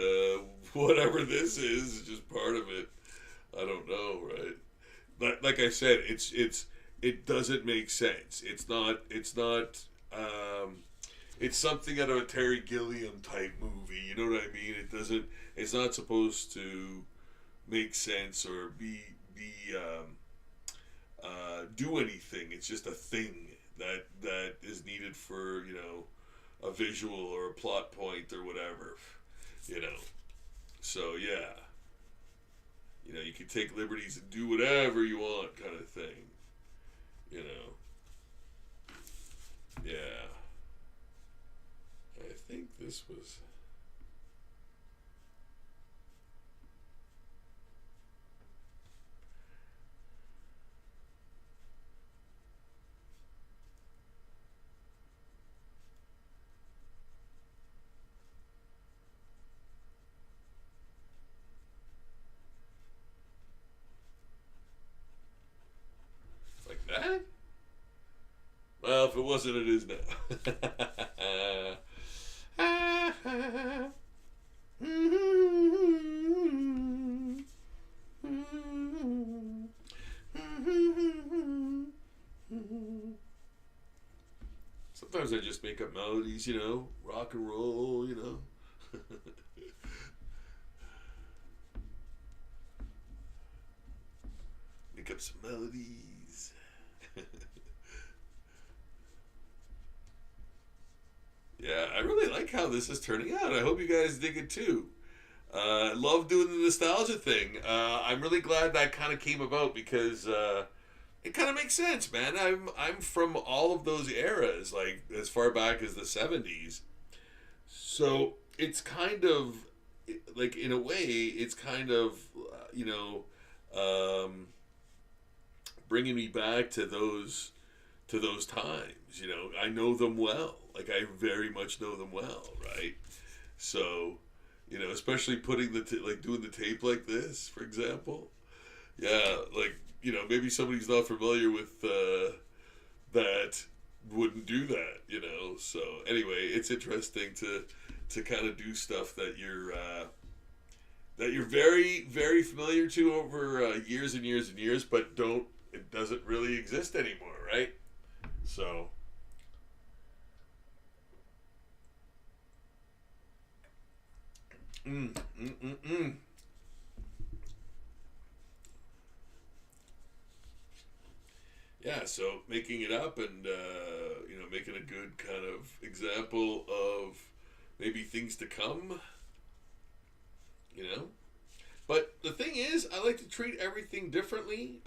whatever this is just part of it. I don't know, right? Like I said, it doesn't make sense. It's not it's something out of a Terry Gilliam type movie. You know what I mean? It doesn't. It's not supposed to make sense or do anything. It's just a thing that is needed for a visual or a plot point or whatever. You know. So yeah, you can take liberties and do whatever you want, kind of thing. You know. Yeah. I think this was. Like that? Well, if it wasn't, it is now. Sometimes I just make up melodies, rock and roll. up some melodies. Yeah, I really like how this is turning out. I hope you guys dig it too. Love doing the nostalgia thing. I'm really glad that kind of came about because it kind of makes sense, man. I'm from all of those eras, like as far back as the '70s. So it's kind of like, in a way, it's kind of um, bringing me back to those times. I know them well. Like, I very much know them well, right? So, especially putting like doing the tape like this, for example. Yeah, like, maybe somebody's not familiar with that wouldn't do that. So anyway, it's interesting to kind of do stuff that you're very, very familiar to over years and years and years, but it doesn't really exist anymore, right? So, mm, mm, mm, mm. Yeah, so making it up and making a good kind of example of maybe things to come, you know. But the thing is, I like to treat everything differently.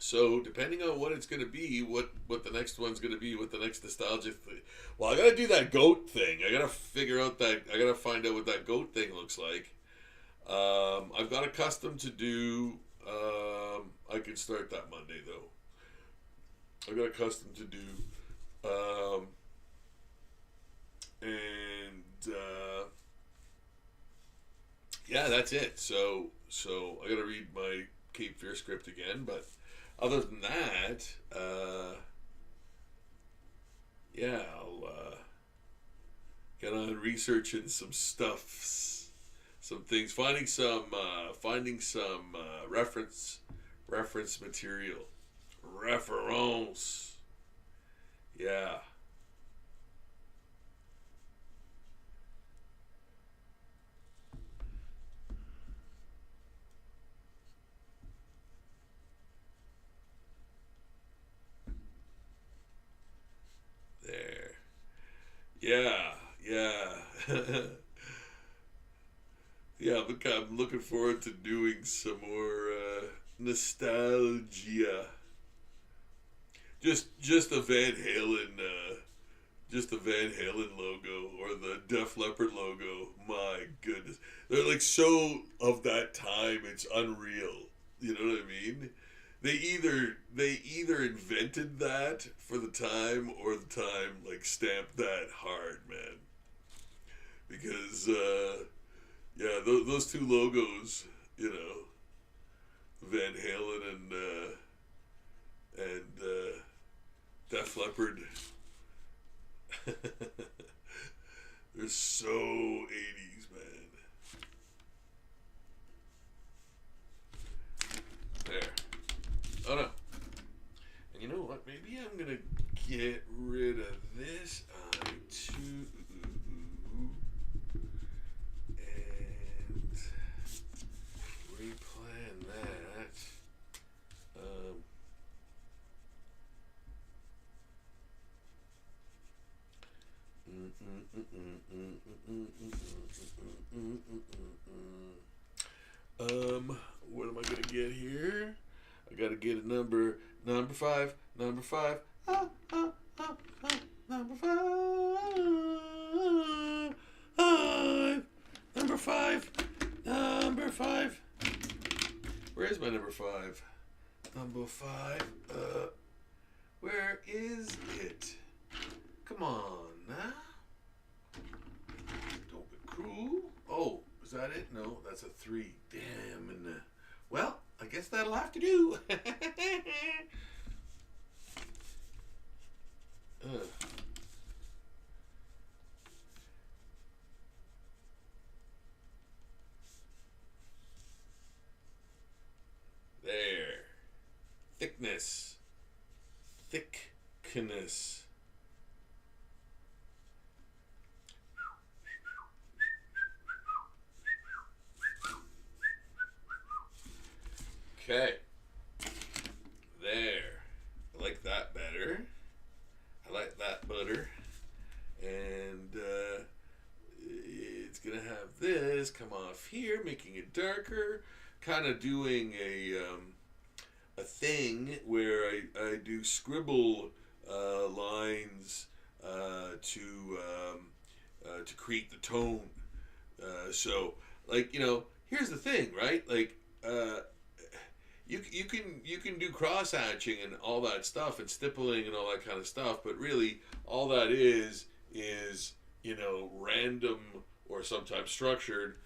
So depending on what it's going to be, what the next one's going to be, what the next nostalgia thing. Well, I got to do that goat thing. I got to figure out that. I got to find out what that goat thing looks like. I've got a custom to do. I can start that Monday though. I've got a custom to do. And yeah, that's it. So I got to read my Cape Fear script again, but other than that, yeah, I'll get on researching some stuffs, some things, finding some reference material, reference. Yeah. There. Yeah, yeah. Yeah, I'm looking forward to doing some more nostalgia. Just a Van Halen, just the Van Halen logo or the Def Leppard logo. My goodness, they're like so of that time. It's unreal. You know what I mean? They either invented that for the time, or the time like stamped that hard, man. Because yeah, those two logos, Van Halen and Def Leppard, they're so 80s, man. There. Oh no. And you know what? Maybe I'm gonna get rid of this too, and replan that. What am I gonna get here? I gotta get a number five, number five. Number five, number five, number five. Where is my number five? Number five. Where is it? Come on now. Don't be cruel. Oh, is that it? No, that's a 3. Damn. And well, I guess that'll have to do. There. Thickness. Thickness. Okay. There. I like that better. I like that better. And it's going to have this come off here, making it darker. Kind of doing a thing where I do scribble lines to create the tone. So, like, here's the thing, right? Like, you can do cross hatching and all that stuff and stippling and all that kind of stuff, but really all that is random or sometimes structured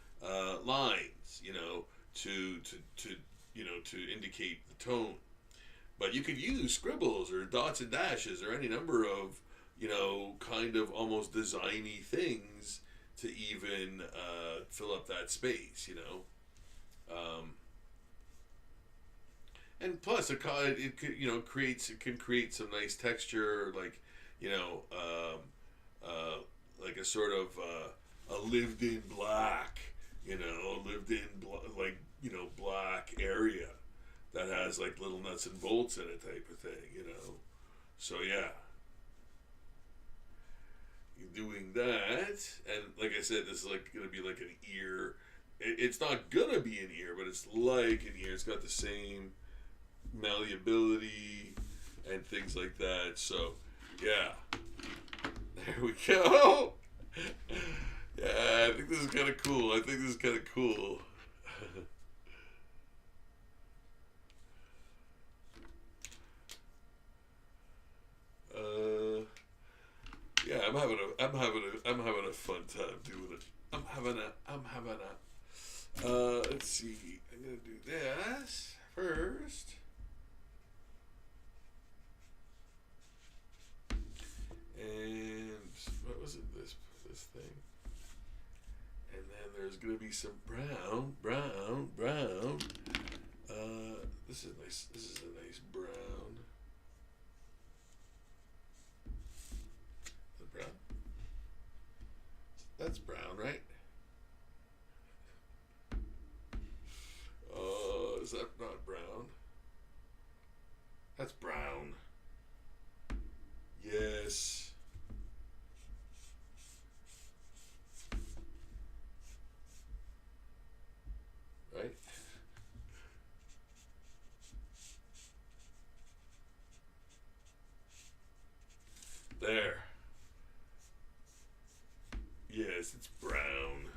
lines, to indicate the tone. But you could use scribbles or dots and dashes or any number of kind of almost designy things to even fill up that space, and plus it can create some nice texture, like like a sort of a lived in black, black area that has like little nuts and bolts in it type of thing, So yeah. Doing that, and like I said, this is like gonna be like an ear. It's not gonna be an ear, but it's like an ear. It's got the same malleability and things like that. So yeah, there we go. Yeah, I think this is kind of cool. Yeah, I'm having a fun time doing it. I'm having a. Let's see. I'm gonna do this first. And what was it? This thing. And then there's gonna be some brown. This is nice. This is a nice brown. Brown. That's brown, right? Is that not brown? That's brown. Yes. Right? There. Yes, it's brown.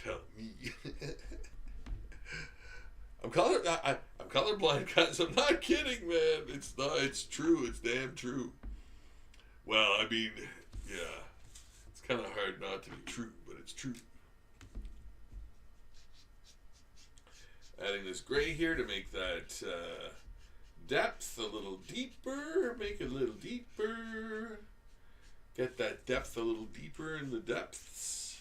Tell me. I'm colorblind, guys. I'm not kidding, man. It's not. It's true. It's damn true. Well, I mean, yeah. It's kind of hard not to be true, but it's true. Adding this gray here to make that depth a little deeper. Make it a little deeper. Get that depth a little deeper in the depths.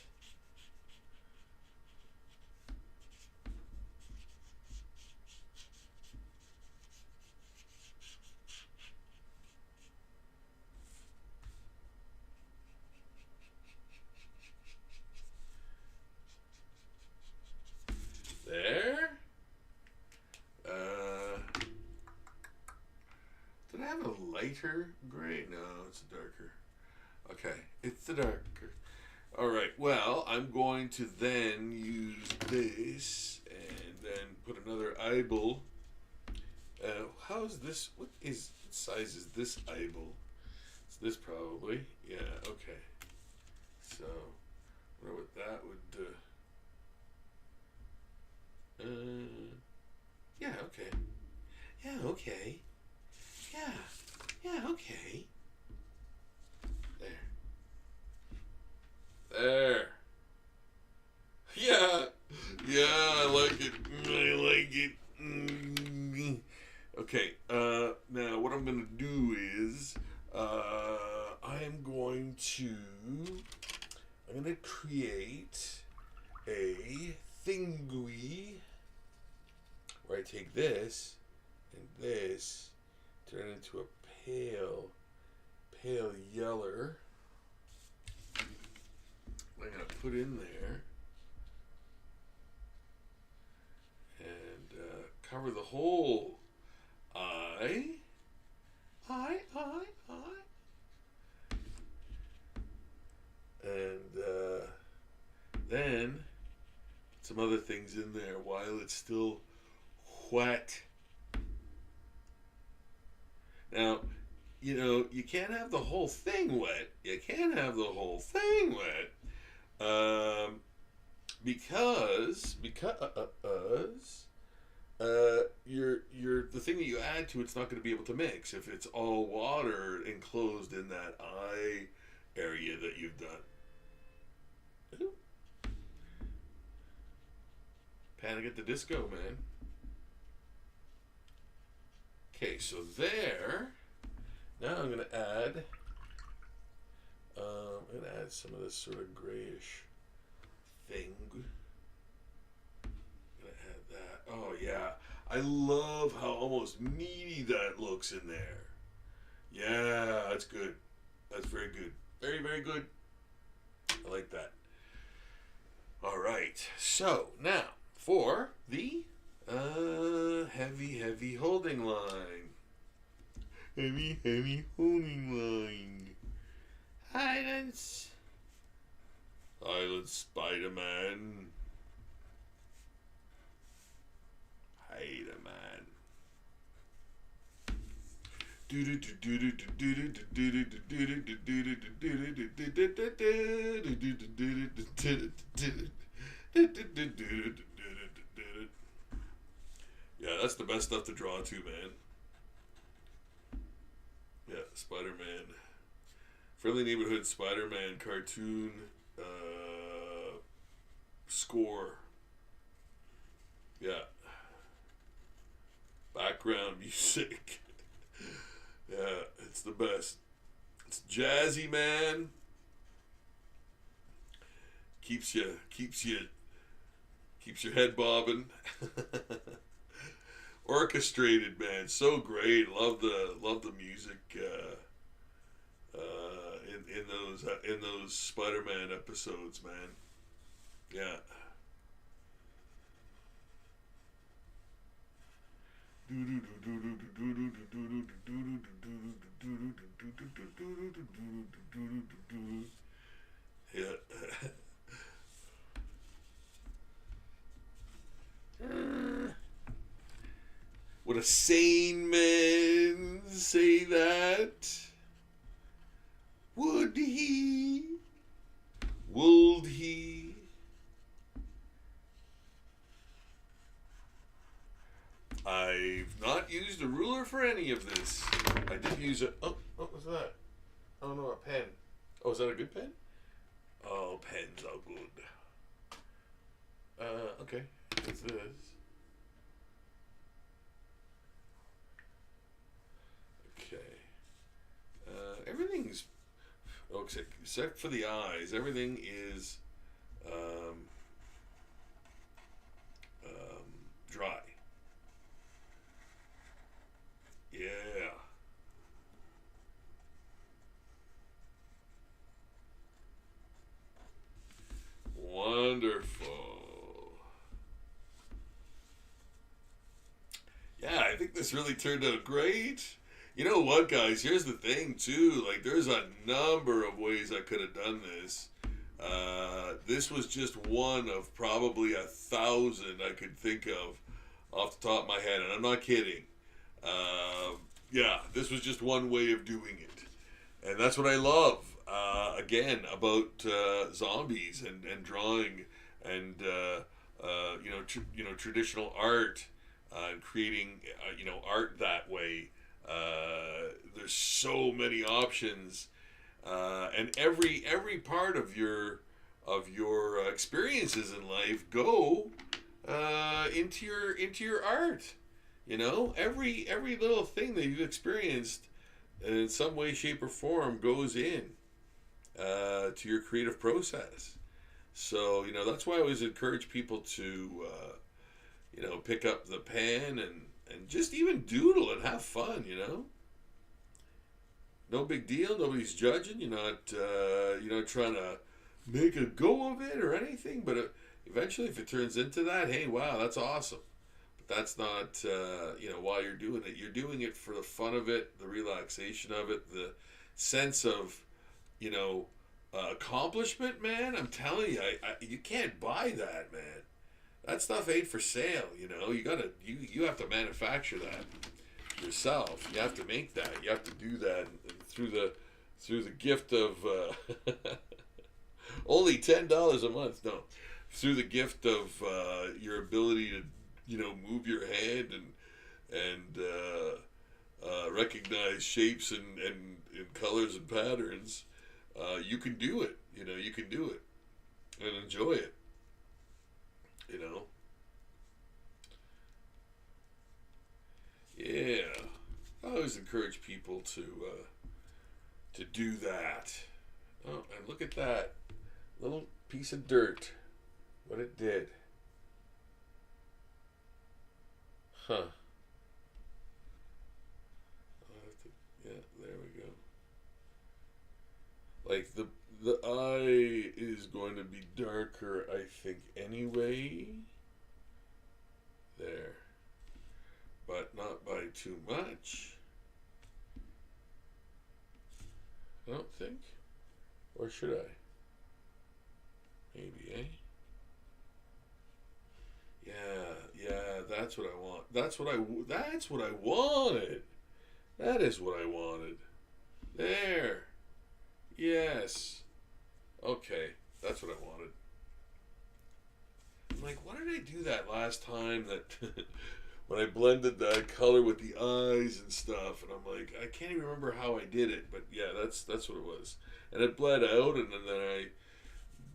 There. Did I have a lighter gray? No, it's darker. Okay, it's the darker. Alright, well, I'm going to then use this and then put another eyeball. How is this? What size is this eyeball? It's this probably. Yeah, okay. So, I wonder what that would yeah, okay. Yeah, okay. Yeah, okay. There. Yeah, I like it. Okay, now what I'm gonna do is, I'm gonna create a thingy where I take this and this, turn it into a pale yeller. I'm gonna put in there, and cover the whole eye. Eye. And then some other things in there while it's still wet. Now, you can't have the whole thing wet. Because the thing that you add to it's not going to be able to mix if it's all water enclosed in that eye area that you've done. Ooh. Panic at the Disco, man. Okay, so there. Now I'm gonna add. Some of this sort of grayish thing. I'm gonna add that. Oh yeah, I love how almost meaty that looks in there. Yeah, that's good. That's very good. Very, very good. I like that. All right. So now for the heavy holding line. Heavy holding line. Silence, Spider-Man. Spider-Man. Yeah, that's the best stuff to draw to, man. Yeah, Spider-Man. Friendly Neighborhood Spider-Man cartoon score. Yeah. Background music. Yeah, it's the best. It's jazzy, man. Keeps your head bobbing. Orchestrated, man, so great. Love the music in those Spider-Man episodes, man. Yeah. Yeah. Would a sane man say that? Would he? Would he? I've not used a ruler for any of this. I did use a... Oh, what was that? I don't know, a pen. Oh, is that a good pen? Oh, pens are good. Okay. What's this? Okay. Everything's... Oh, except for the eyes. Everything is... dry. Yeah. Wonderful. Yeah, I think this really turned out great. You know what, guys? Here's the thing, too. Like, there's a number of ways I could have done this. This was just one of probably 1,000 I could think of off the top of my head, and I'm not kidding. Yeah, this was just one way of doing it. And that's what I love, again, about zombies and drawing and, traditional art and creating, art that way. There's so many options, and every part of your experiences in life go into your art. Every little thing that you've experienced in some way, shape, or form goes in to your creative process. So that's why I always encourage people to pick up the pen and just even doodle and have fun. No big deal. Nobody's judging. You're not trying to make a go of it or anything. But eventually, if it turns into that, hey, wow, that's awesome. But that's not while you're doing it. You're doing it for the fun of it, the relaxation of it, the sense of accomplishment, man. I'm telling you, you can't buy that, man. That stuff ain't for sale. You have to manufacture that yourself. You have to make that. You have to do that, and through the gift of only $10 a month. No, through the gift of your ability to move your hand and recognize shapes and colors and patterns. You can do it. You can do it and enjoy it. Yeah. I always encourage people to do that. Oh, and look at that little piece of dirt. What it did. Huh. Yeah, there we go. Like the eye is going to be darker, I think, anyway. There. But not by too much. I don't think. Or should I? Maybe, eh? Yeah, that's what I want. That's what I wanted. That is what I wanted. There. Yes. Okay, that's what I wanted. I'm like, why did I do that last time that when I blended that color with the eyes and stuff, and I'm like, I can't even remember how I did it, but yeah, that's what it was. And it bled out, and then I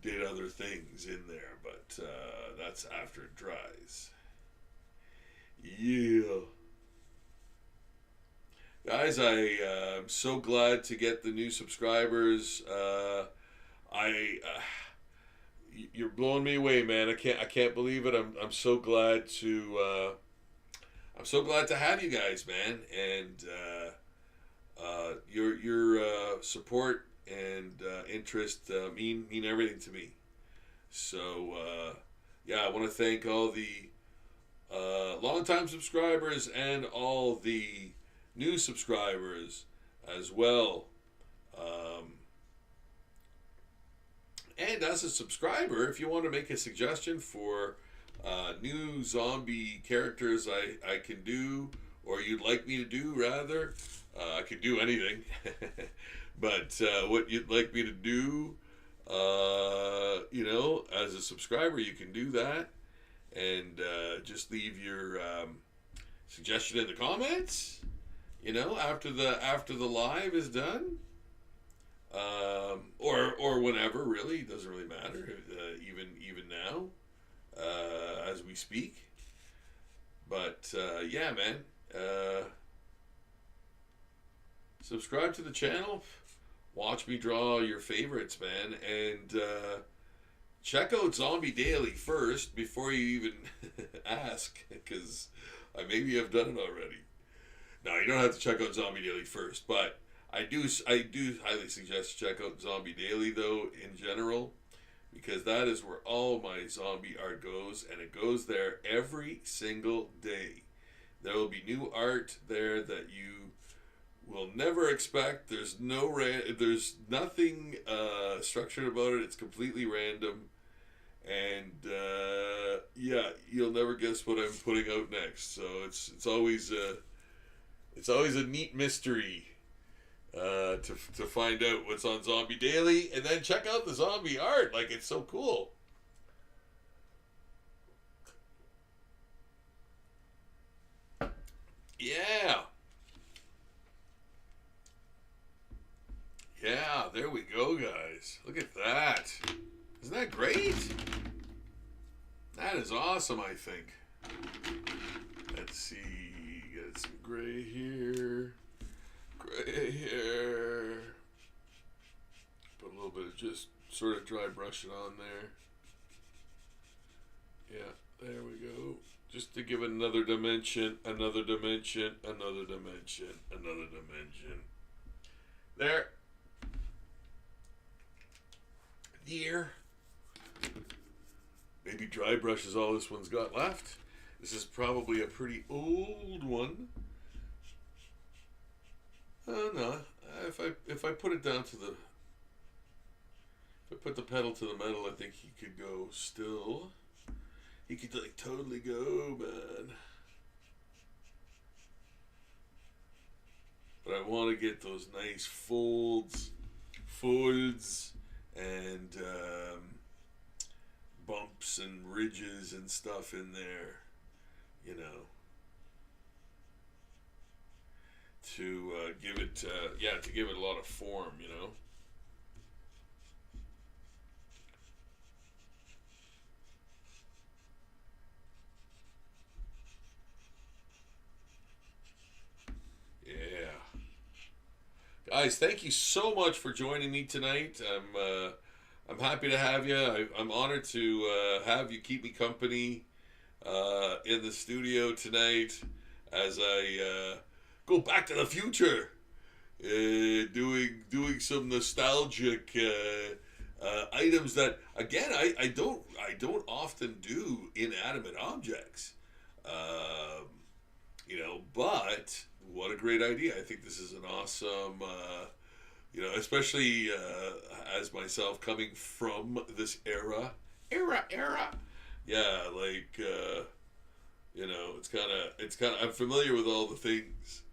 did other things in there, but that's after it dries. Yeah. Guys, I'm so glad to get the new subscribers. You're blowing me away, man. I can't believe it. I'm so glad to have you guys, man, and your support and interest mean everything to me. So yeah, I want to thank all the longtime subscribers and all the new subscribers as well. And as a subscriber, if you want to make a suggestion for new zombie characters I can do, or you'd like me to do, rather, I could do anything. But what you'd like me to do, as a subscriber, you can do that. And just leave your suggestion in the comments, after the live is done. Or whenever, really, it doesn't really matter, even now, as we speak. But yeah, man, subscribe to the channel, watch me draw your favorites, man, and check out Zombie Daily first before you even ask, because I maybe have done it already. No, you don't have to check out Zombie Daily first, but I do highly suggest check out Zombie Daily, though, in general, because that is where all my zombie art goes, and it goes there every single day. There will be new art there that you will never expect. There's nothing structured about it. It's completely random, and yeah, you'll never guess what I'm putting out next. So it's always a neat mystery to find out what's on Zombie Daily, and then check out the zombie art. Like, it's so cool. Yeah. Yeah, there we go, guys. Look at that. Isn't that great? That is awesome, I think. Let's see. Got some gray here. Gray here. Put a little bit of just sort of dry brushing on there. Yeah, there we go. Just to give another dimension, another dimension, another dimension, another dimension. There. There. Maybe dry brush is all this one's got left. This is probably a pretty old one. No, if I put it down to the, if I put the pedal to the metal, I think he could go still. He could like totally go, man. But I want to get those nice folds, and bumps and ridges and stuff in there, you know, to give it, to give it a lot of form, you know. Yeah. Guys, thank you so much for joining me tonight. I'm happy to have you. I'm honored to have you keep me company in the studio tonight as I go back to the future, doing some nostalgic items that again I don't often do inanimate objects. You know, but what a great idea. I think this is an awesome, you know, especially as myself coming from this era. Yeah, like, you know, I'm familiar with all the things.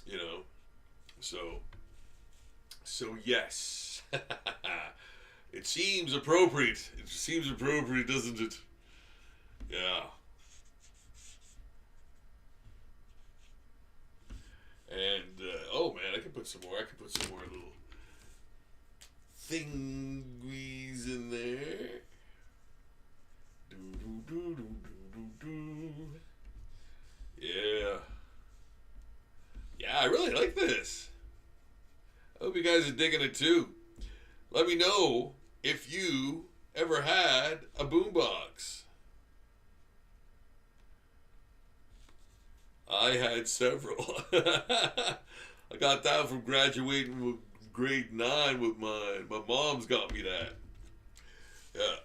You know, so yes. It seems appropriate. Doesn't it? Yeah. And oh man, I could put some more. Little thingies in there. Do do do do do do do. Yeah. Yeah, I really like this. I hope you guys are digging it too. Let me know if you ever had a boombox. I had several. I got that from graduating with grade 9 with mine. My mom's got me that. Yeah.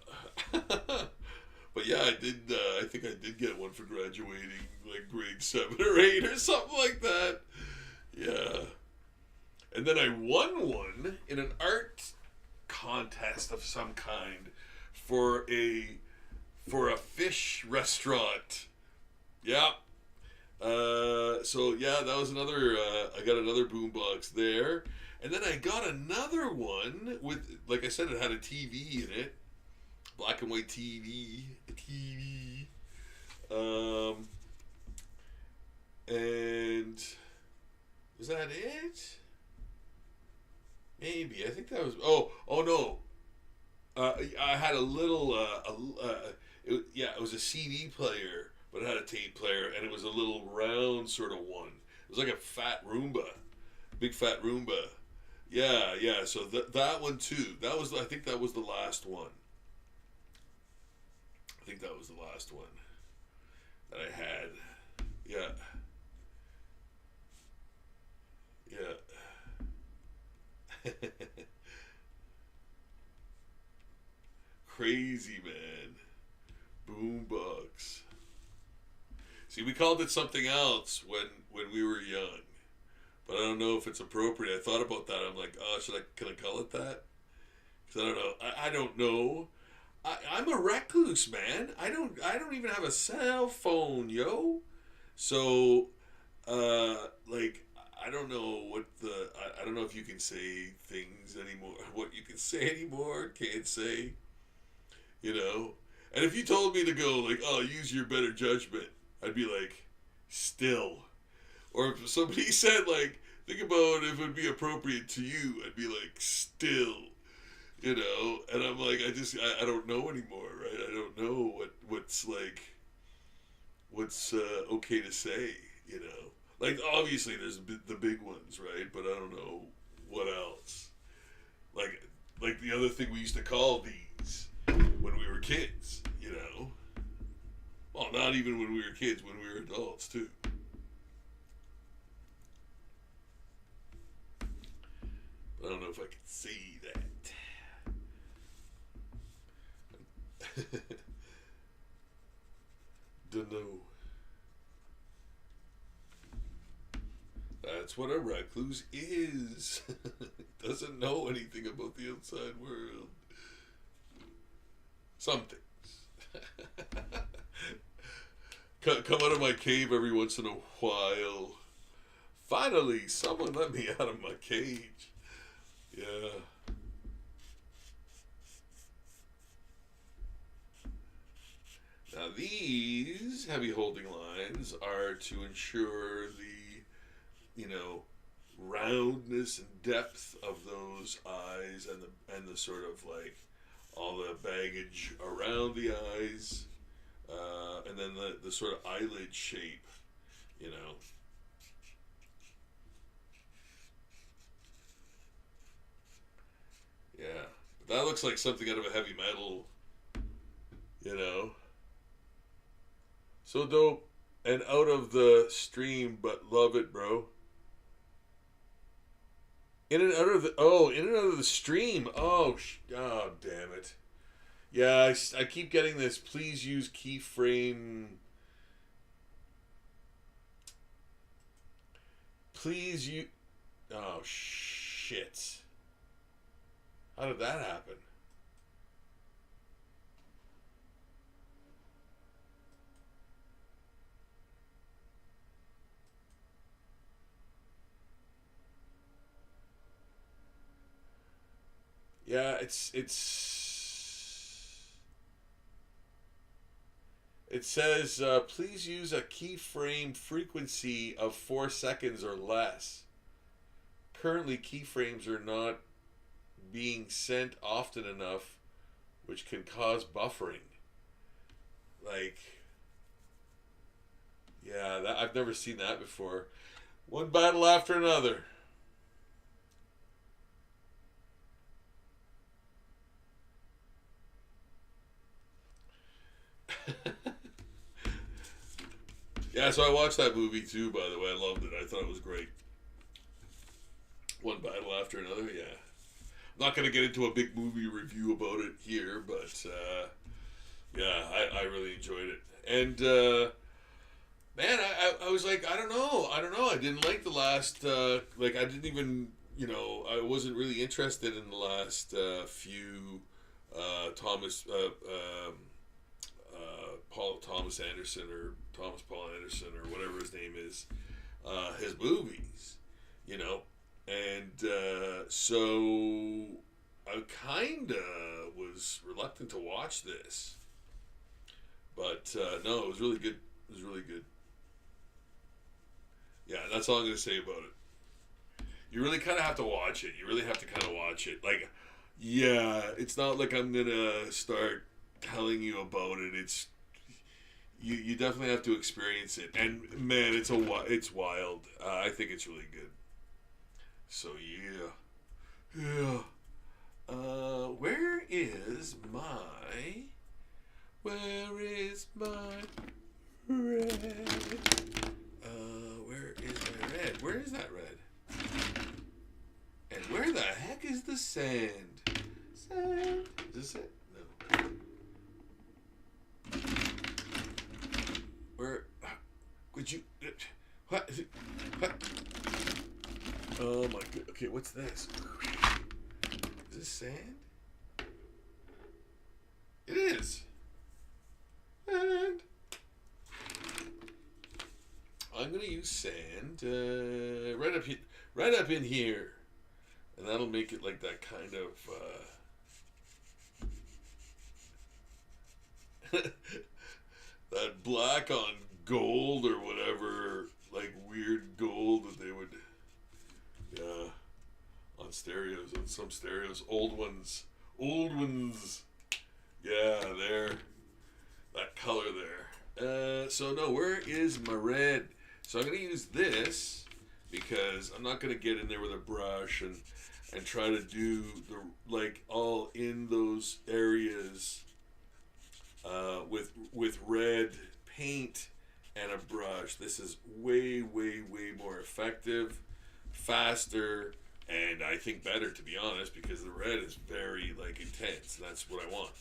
But yeah, I did. I think I did get one for graduating, like grade 7 or 8 or something like that. Yeah. And then I won one in an art contest of some kind for a fish restaurant. Yeah. So yeah, that was another. I got another boombox there, and then I got another one with, like I said, it had a TV in it, black and white TV. And was that it? Maybe, I think that was. Oh no. I had a little. It was a CD player, but it had a tape player, and it was a little round sort of one. It was like a fat Roomba, big fat Roomba. Yeah. So that one too. I think that was the last one. That I had. Yeah. Crazy, man. Boombox. See, we called it something else when we were young, but I don't know if it's appropriate. I thought about that. I'm like, oh, can I call it that? Because I don't know. I don't know. I'm a recluse, man. I don't even have a cell phone, yo. So, like, I don't know I don't know if you can say things anymore. What you can say anymore, can't say. You know. And if you told me to go like, oh, use your better judgment, I'd be like, still. Or if somebody said like, think about if it'd be appropriate to you, I'd be like, still. You know, and I'm like, I don't know anymore, right? I don't know what's okay to say, you know. Like, obviously there's the big ones, right? But I don't know what else. Like the other thing we used to call these when we were kids, you know. Well, not even when we were kids, when we were adults too. But I don't know if I could say that. That's what a recluse is. Doesn't know anything about the outside world. Some things. Come out of my cave every once in a while. Finally, someone let me out of my cage. Yeah. Now these heavy holding lines are to ensure the, roundness and depth of those eyes and the sort of like all the baggage around the eyes, and then the sort of eyelid shape, Yeah, but that looks like something out of a heavy metal, So dope and out of the stream, but love it, bro. In and out of the stream. Oh, damn it. Yeah, I keep getting this. Please use keyframe. Please use. Oh, shit. How did that happen? Yeah, it says please use a keyframe frequency of 4 seconds or less. Currently, keyframes are not being sent often enough, which can cause buffering. Like, yeah, I've never seen that before. One battle after another. Yeah, so I watched that movie too, by the way. I loved it. I thought it was great. One battle after another, yeah. I'm not going to get into a big movie review about it here, but yeah, I really enjoyed it. And man, I was like, I don't know. I didn't like the last, I didn't even, I wasn't really interested in the last few Paul Thomas Anderson or Thomas Paul Anderson or whatever his name is, his movies, and so I kinda was reluctant to watch this, but no, it was really good. It was really good. Yeah, that's all I'm gonna say about it. You really kind of have to watch it. You really have to kind of watch it. Like, yeah, it's not like I'm gonna start telling you about it. It's you definitely have to experience it, and man, it's wild. I think it's really good. So yeah. Where is my red? Where is my red? Where is that red? And where the heck is the sand? Sand. Is this it? No. Where? Would you? What? Oh my god. Okay, what's this? Is this sand? It is. And I'm gonna use sand right up in here, and that'll make it like that kind of. That black on gold or whatever, like weird gold that they would, yeah, on some stereos, old ones, yeah, there, that color there. So no, where is my red? So I'm gonna use this because I'm not gonna get in there with a brush and try to do the all in those areas. With red paint and a brush. This is way more effective, faster, and I think better, to be honest, because the red is very intense. And that's what I want.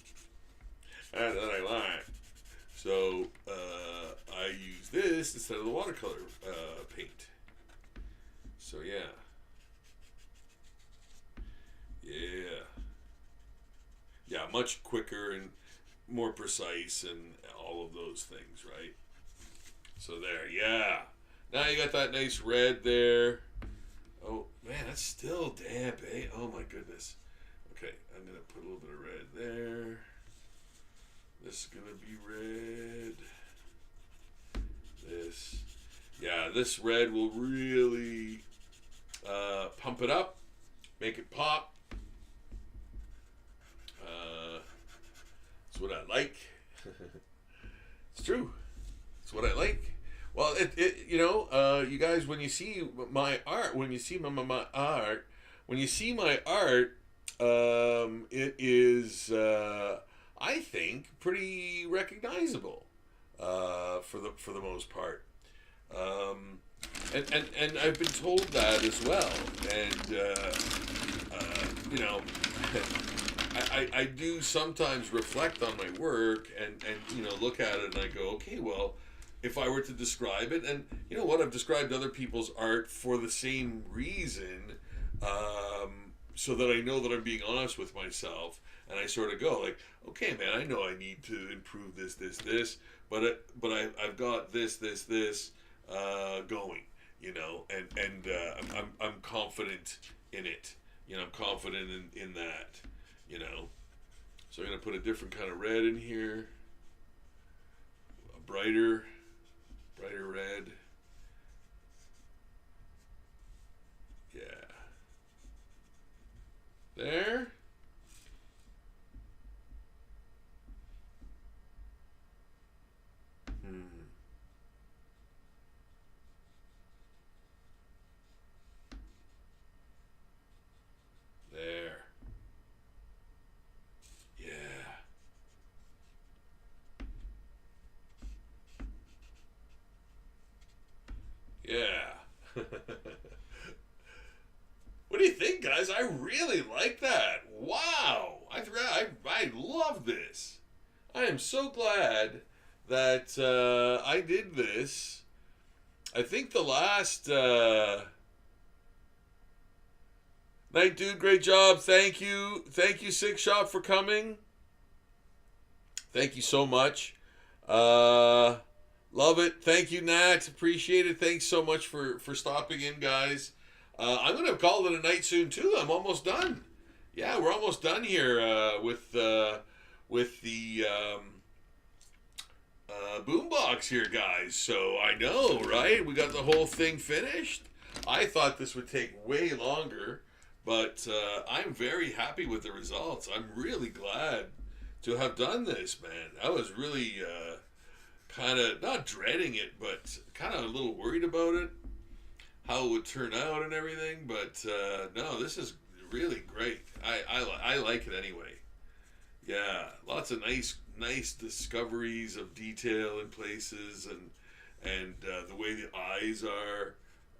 And that I like. So I use this instead of the watercolor paint. So So yeah. Yeah. Yeah, much quicker and more precise and all of those things, right? So there, yeah. Now you got that nice red there. Oh, man, that's still damp, eh? Oh, my goodness. Okay, I'm going to put a little bit of red there. This is going to be red. This. Yeah, this red will really pump it up, make it pop. It's what I like. It's true. It's what I like. Well, you guys, when you see my art, when you see my art, when you see my art, it is, I think, pretty recognizable for the most part. And I've been told that as well. And you know, I do sometimes reflect on my work and look at it and I go, okay, well, if I were to describe it, and you know what, I've described other people's art for the same reason, so that I know that I'm being honest with myself, and I sort of go like, okay, man, I know I need to improve this, but I've got this going, and I'm confident in it, I'm confident in that, So I'm gonna put a different kind of red in here, a brighter red. Yeah. There. There. Yeah. Yeah. What do you think, guys? I really like that. Wow. I love this. I am so glad that I did this. I think the last night, dude, great job. Thank you, Six Shop, for coming. Thank you so much. Love it. Thank you, Nat. Appreciate it. Thanks so much for stopping in, guys. I'm gonna call it a night soon too. I'm almost done. Yeah, we're almost done here with the boombox here, guys. So I know, right? We got the whole thing finished. I thought this would take way longer, but I'm very happy with the results. I'm really glad to have done this, man. I was really kind of not dreading it, but kind of a little worried about it, how it would turn out and everything. But no, this is really great. I like it anyway. Yeah, lots of nice discoveries of detail in places, and the way the eyes are,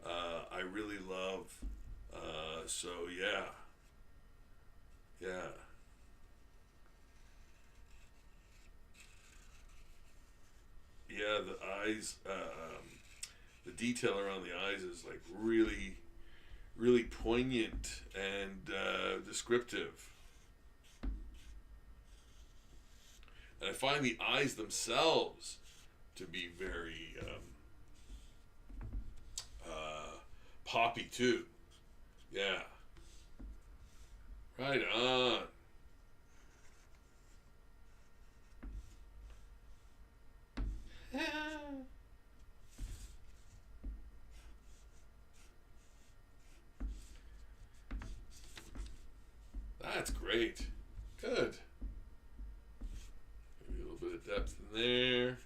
I really love. So yeah. Yeah, the eyes, the detail around the eyes is like really, really poignant and descriptive. And I find the eyes themselves to be very poppy too. Yeah. Right on. That's great. Good. Maybe a little bit of depth in there.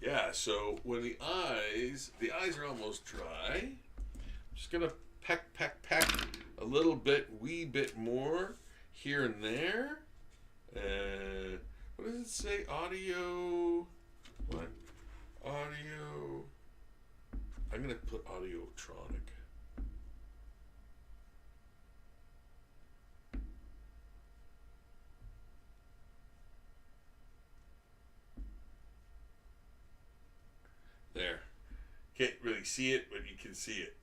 Yeah, so when the eyes are almost dry, I'm just gonna peck a little bit, wee bit more here and there. What does it say? Audio. What? Audio. I'm gonna put audiotronic. There. Can't really see it, but you can see it.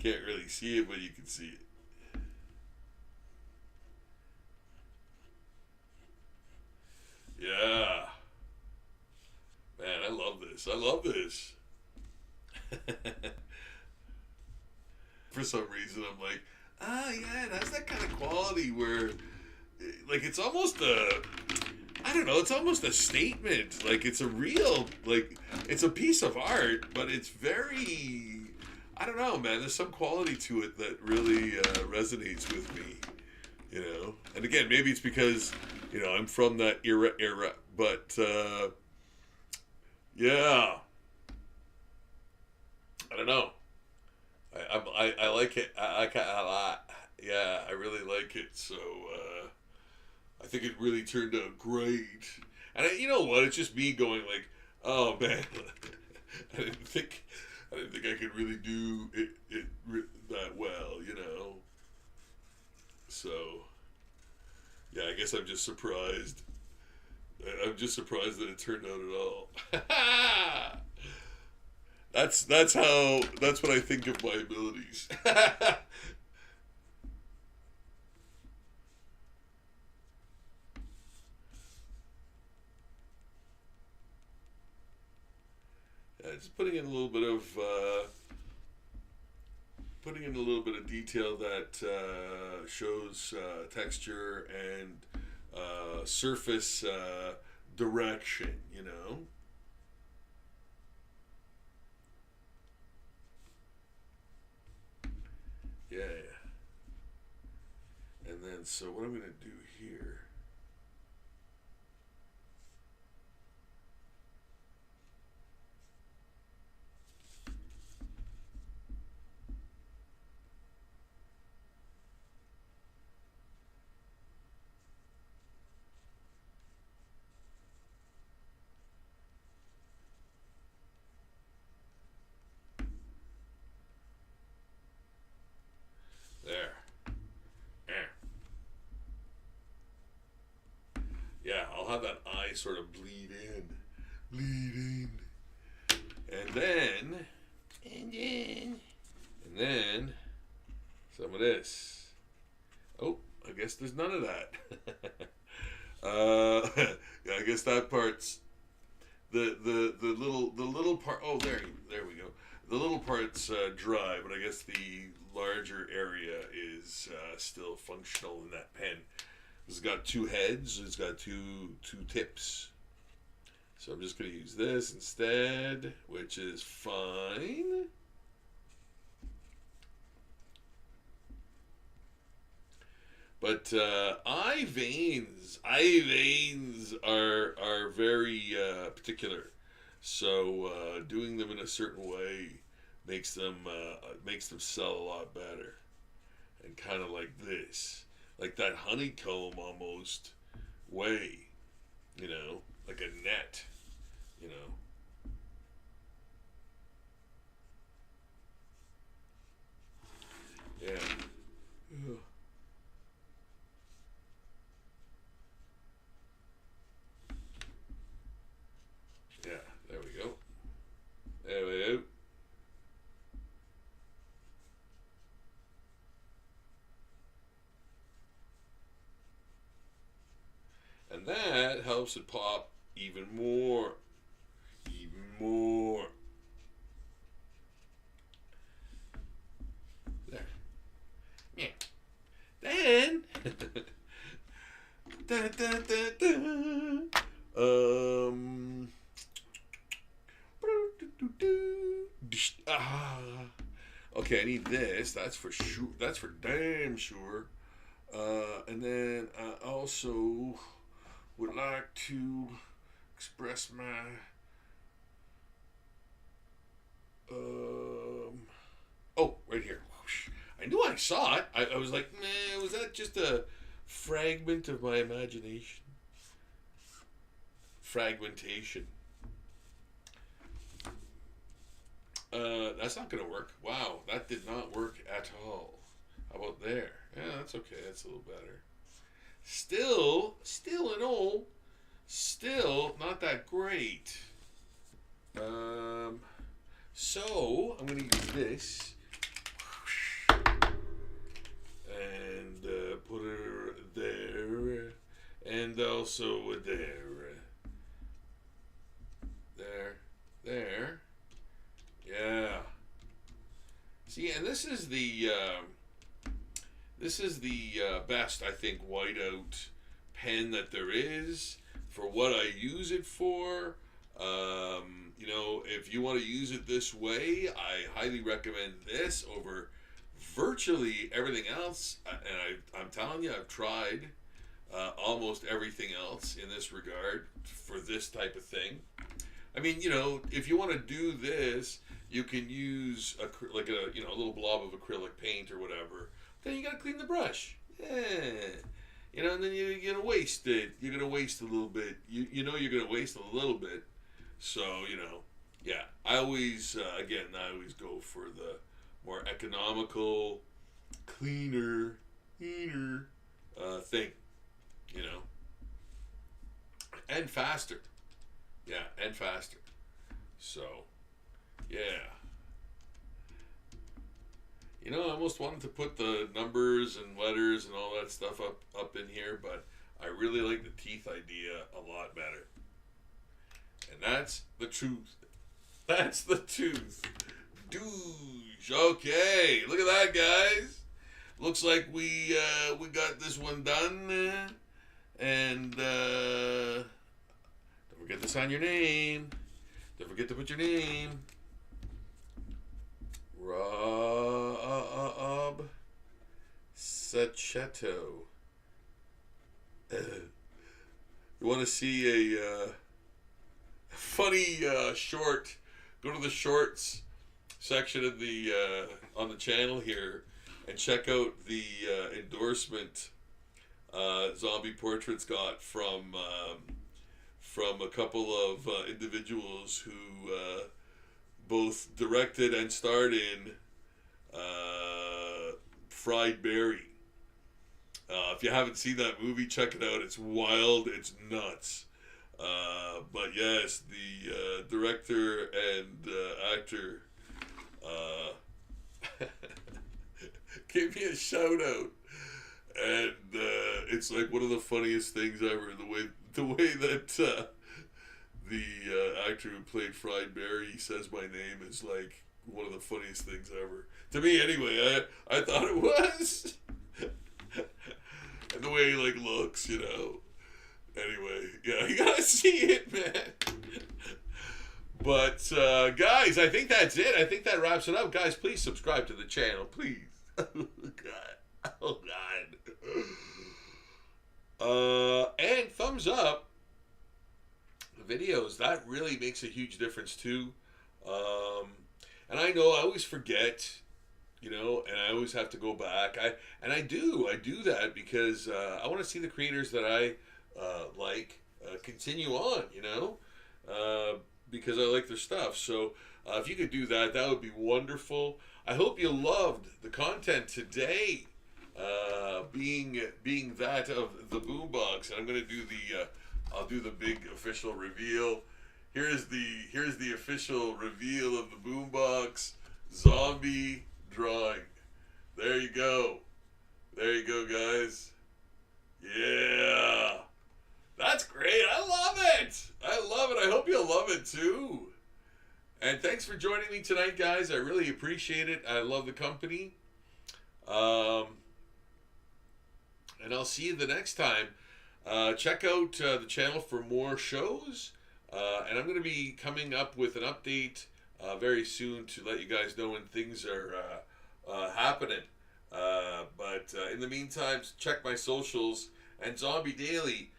Can't really see it, but you can see it. Yeah. Man, I love this. I love this. For some reason, I'm like, yeah, it has that kind of quality where, like, it's almost a, I don't know, it's almost a statement. Like, it's a real, like, it's a piece of art, but it's very, I don't know, man. There's some quality to it that really resonates with me, you know? And again, maybe it's because, you know, I'm from that era, but, yeah, I don't know. I like it. I like it a lot. Yeah, I really like it. So I think it really turned out great. And you know what? It's just me going like, oh man, I didn't think I could really do that well, you know. So yeah, I guess I'm just surprised. I'm just surprised that it turned out at all. That's what I think of my abilities. Yeah, just putting in a little bit of detail that shows texture and surface direction. You know. Yeah, yeah. And then, so what I'm going to do here. There. Eh. Yeah, I'll have that eye sort of bleed in. Bleed in. And then. And then. And then. Some of this. Oh, I guess there's none of that. Yeah, I guess that part's the little part. Oh, there we go. The little part's dry, but I guess the larger area is still functional in that pen. It's got two heads. It's got two tips. So I'm just going to use this instead, which is fine. But eye veins are very particular. So doing them in a certain way makes them sell a lot better. And kind of like this, like that honeycomb almost way, you know, like a net, you know. Yeah. Ugh. Yeah, there we go. There we go. And that helps it pop even more. Even more. There. Yeah. Then. Da, da, da, da. Ah. Okay, I need this. That's for sure. That's for damn sure. And then I also would like to express my oh, right here. I knew I saw it. I was like, man, was that just a fragment of my imagination? Fragmentation. That's not gonna work. Wow, that did not work at all. How about there? Yeah, that's okay. That's a little better. Still in all, still not that great. So I'm gonna use this and put her there, and also there, there. Yeah. See, and this is the best, I think, whiteout pen that there is for what I use it for. You know, if you want to use it this way, I highly recommend this over virtually everything else. And I'm telling you, I've tried almost everything else in this regard for this type of thing. I mean, you know, if you want to do this, you can use a little blob of acrylic paint or whatever. Then you got to clean the brush. Yeah. You know, and then you're going to waste it. You're going to waste a little bit. You know you're going to waste a little bit. So, you know, yeah. I always go for the more economical, cleaner thing. You know. And faster. Yeah, and faster. So, yeah. You know, I almost wanted to put the numbers and letters and all that stuff up in here, but I really like the teeth idea a lot better. And that's the truth. That's the truth. Douche. Okay, look at that, guys. Looks like we got this one done. And don't forget to sign your name. Don't forget to put your name. Rob Sachetto. You want to see a funny short? Go to the shorts section of the on the channel here and check out the endorsement Zombie Portraits got from a couple of individuals who both directed and starred in Fried Berry. If you haven't seen that movie, check it out. It's wild. It's nuts. But yes, the director and actor gave me a shout out, and it's like one of the funniest things ever. The way that the actor who played Fried Berry says my name is like one of the funniest things ever to me. Anyway, I thought it was, and the way he like looks, you know. Anyway, yeah, you gotta see it, man. But guys, I think that's it. I think that wraps it up. Guys, please subscribe to the channel, please. Oh God. And thumbs up the videos. That really makes a huge difference too. And I know I always forget, you know, and I always have to go back. I do that because I want to see the creators that I continue on, you know, because I like their stuff. So if you could do that, that would be wonderful. I hope you loved the content today, being that of the boombox. And I'm gonna do I'll do the big official reveal. Here's the official reveal of the boombox zombie drawing. There you go. There you go, guys. Yeah. That's great. I love it. I love it. I hope you'll love it too. And thanks for joining me tonight, guys. I really appreciate it. I love the company. And I'll see you the next time. Check out the channel for more shows. And I'm going to be coming up with an update very soon to let you guys know when things are happening. But in the meantime, check my socials and Zombie Daily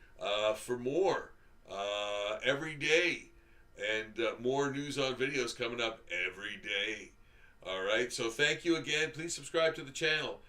for more every day, and more news on videos coming up every day. All right, so thank you again. Please subscribe to the channel.